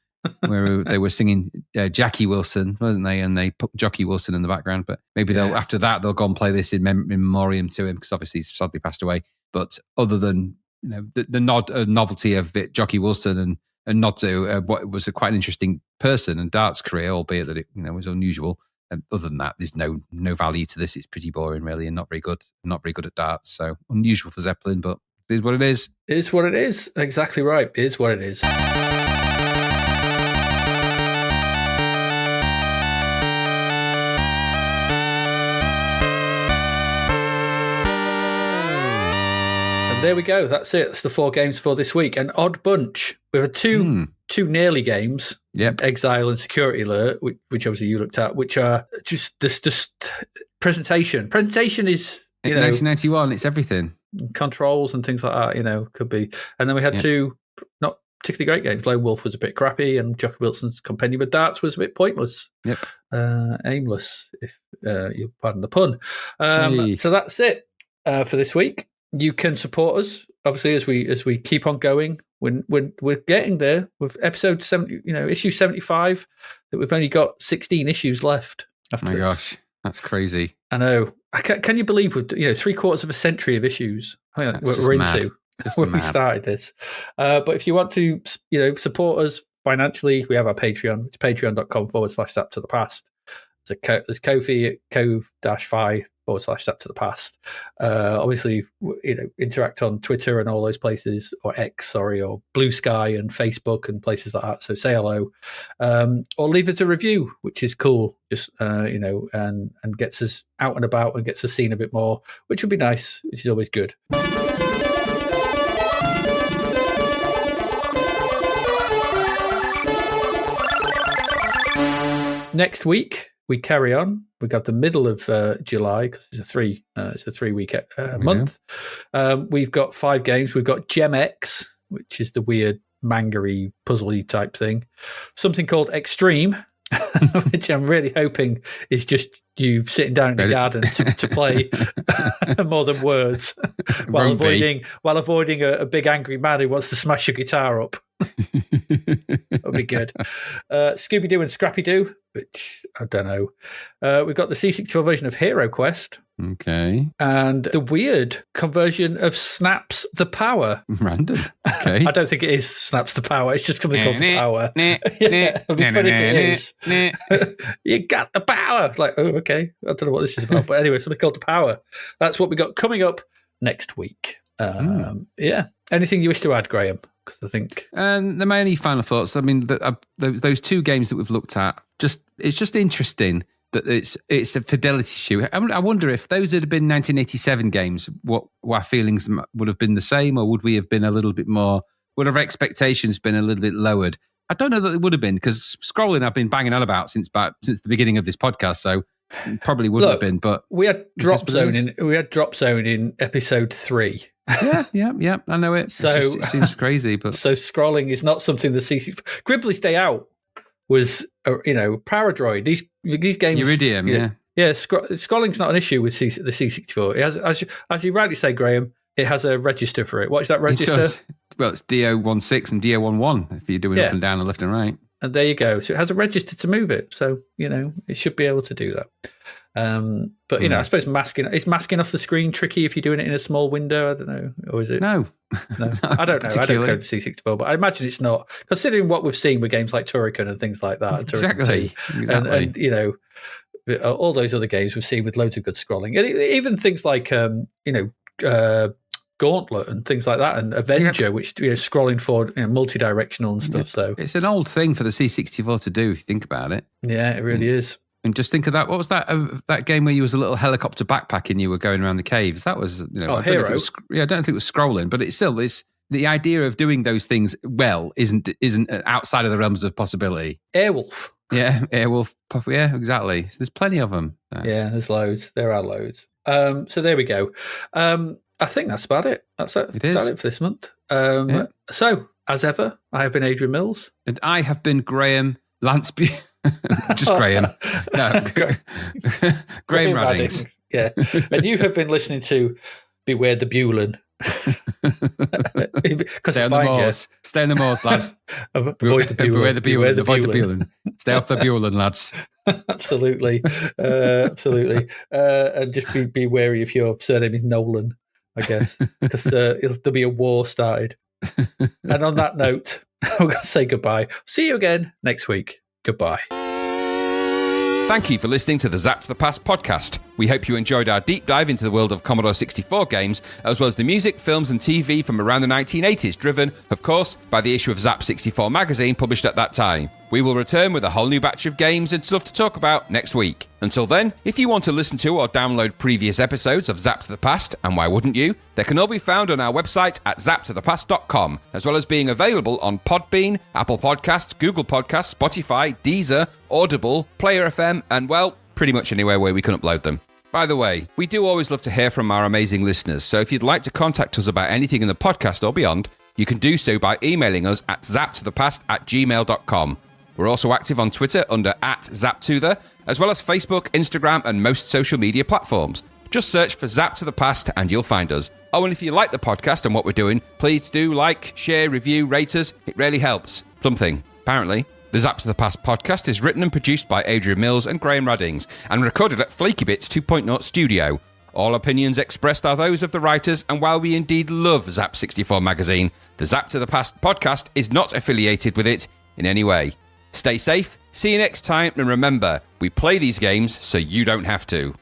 where they were singing Jackie Wilson, wasn't they? And they put Jocky Wilson in the background. But maybe after that, they'll go and play this in memoriam to him, because obviously he's sadly passed away. But other than the novelty of it, Jocky Wilson and nod to what was quite an interesting person and darts career, albeit that it was unusual. And other than that, there's no value to this. It's pretty boring, really, and not very good. Not very good at darts. So unusual for Zeppelin, but it is what it is. It is what it is. Exactly right. It is what it is. There we go. That's it. That's the 4 games for this week. An odd bunch. We have two nearly games. Yep. Exile and Security Alert, which obviously you looked at, which are just presentation. Presentation is, in 1991, it's everything. Controls and things like that, could be. And then we had 2 not particularly great games. Lone Wolf was a bit crappy, and Jocky Wilson's Compendium of Darts was a bit pointless. Yep. Aimless, if you pardon the pun. So that's it for this week. You can support us, obviously, as we keep on going. We're getting there with episode 70, issue 75. That we've only got 16 issues left. After my gosh, that's crazy. I know. Can you believe we've 3/4 of a century of issues? We're into when we started this. But if you want to, support us financially, we have our Patreon. It's patreon.com/Zapped to the Past. There's Ko-fi at ko-fi/Zapped to the Past. Obviously, interact on Twitter and all those places, or X, or Blue Sky and Facebook and places like that. So say hello, or leave us a review, which is cool. Just and gets us out and about and gets us seen a bit more, which would be nice, which is always good. Next week we carry on. We got the middle of July, because it's a 3-week month. We've got 5 games. We've got Gem X, which is the weird manga-y, puzzle-y type thing. Something called Extreme, which I'm really hoping is just you sitting down in the garden to play more than words, while avoiding a big angry man who wants to smash your guitar up. That'll be good. Scooby-Doo and Scrappy-Doo, which I don't know. We've got the C64 version of Hero Quest. Okay. And the weird conversion of Snaps the Power. Random. Okay. I don't think it is Snaps the Power. It's just something called the Power. It'd be funny if it is. You got the power. Like, oh, okay. I don't know what this is about. But anyway, something called the Power. That's what we got coming up next week. Yeah. Anything you wish to add, Graham? Because I think... my only final thoughts, I mean, those two games that we've looked at, it's just interesting that it's a fidelity issue. I wonder if those had been 1987 games, what our feelings would have been the same, or would we have been a little bit more, would our expectations been a little bit lowered? I don't know that it would have been, because scrolling I've been banging on about since the beginning of this podcast, so probably wouldn't have been. But we had drop zone in episode 3. Yeah. I know it. So it seems crazy, but so scrolling is not something the CC Gribbly's Day Out was, Paradroid. These games, Iridium, yeah. Scrolling's not an issue with the C64. It has, as you rightly say, Graham, it has a register for it. What is that register? It does. Well, it's DO16 and DO11 if you're doing up and down and left and right. And there you go. So it has a register to move it. So, it should be able to do that. But, I suppose is masking off the screen tricky if you're doing it in a small window? I don't know. Or is it? No. I don't know. I don't code C64, but I imagine it's not, considering what we've seen with games like Turrican and things like that. Exactly. And all those other games we've seen with loads of good scrolling. And even things like, Gauntlet and things like that, and Avenger, which scrolling forward, multi-directional and stuff. So it's an old thing for the C64 to do if you think about it. Yeah, it really is. And just think of that. What was that? That game where you was a little helicopter backpack and you were going around the caves. That was, Hero. I don't think it was scrolling, but it's the idea of doing those things well isn't outside of the realms of possibility. Airwolf. Yeah, Airwolf. Yeah, exactly. So there's plenty of them. Yeah, there's loads. There are loads. So there we go. I think that's about it. That's it for this month. So, as ever, I have been Adrian Mills. And I have been Graham Lansby. Just Graham. No, Graham Raddings. Yeah. And you have been listening to Beware the Bulen. Stay on the moors. Stay on the moors, lads. Avoid the Bulen. Beware the Bulen. Avoid the Bulen. Stay off the Bulen, lads. Absolutely. Absolutely. And just be wary if your surname is Nolan, I guess, because there'll be a war started. And on that note, I'm going to say goodbye. See you again next week. Goodbye. Thank you for listening to the Zapped to the Past podcast. We hope you enjoyed our deep dive into the world of Commodore 64 games, as well as the music, films and TV from around the 1980s, driven, of course, by the issue of Zap 64 magazine published at that time. We will return with a whole new batch of games and stuff to talk about next week. Until then, if you want to listen to or download previous episodes of Zapped to the Past, and why wouldn't you, they can all be found on our website at zappedtothepast.com, as well as being available on Podbean, Apple Podcasts, Google Podcasts, Spotify, Deezer, Audible, Player FM, and, well, pretty much anywhere where we can upload them. By the way, we do always love to hear from our amazing listeners, so if you'd like to contact us about anything in the podcast or beyond, you can do so by emailing us at zappedtothepast@gmail.com. We're also active on Twitter under @ZapTother, as well as Facebook, Instagram, and most social media platforms. Just search for Zapped to the Past and you'll find us. Oh, and if you like the podcast and what we're doing, please do like, share, review, rate us. It really helps. Something, apparently. The Zapped to the Past podcast is written and produced by Adrian Mills and Graham Raddings, and recorded at Flakybits 2.0 Studio. All opinions expressed are those of the writers, and while we indeed love Zap 64 magazine, the Zapped to the Past podcast is not affiliated with it in any way. Stay safe, see you next time, and remember, we play these games so you don't have to.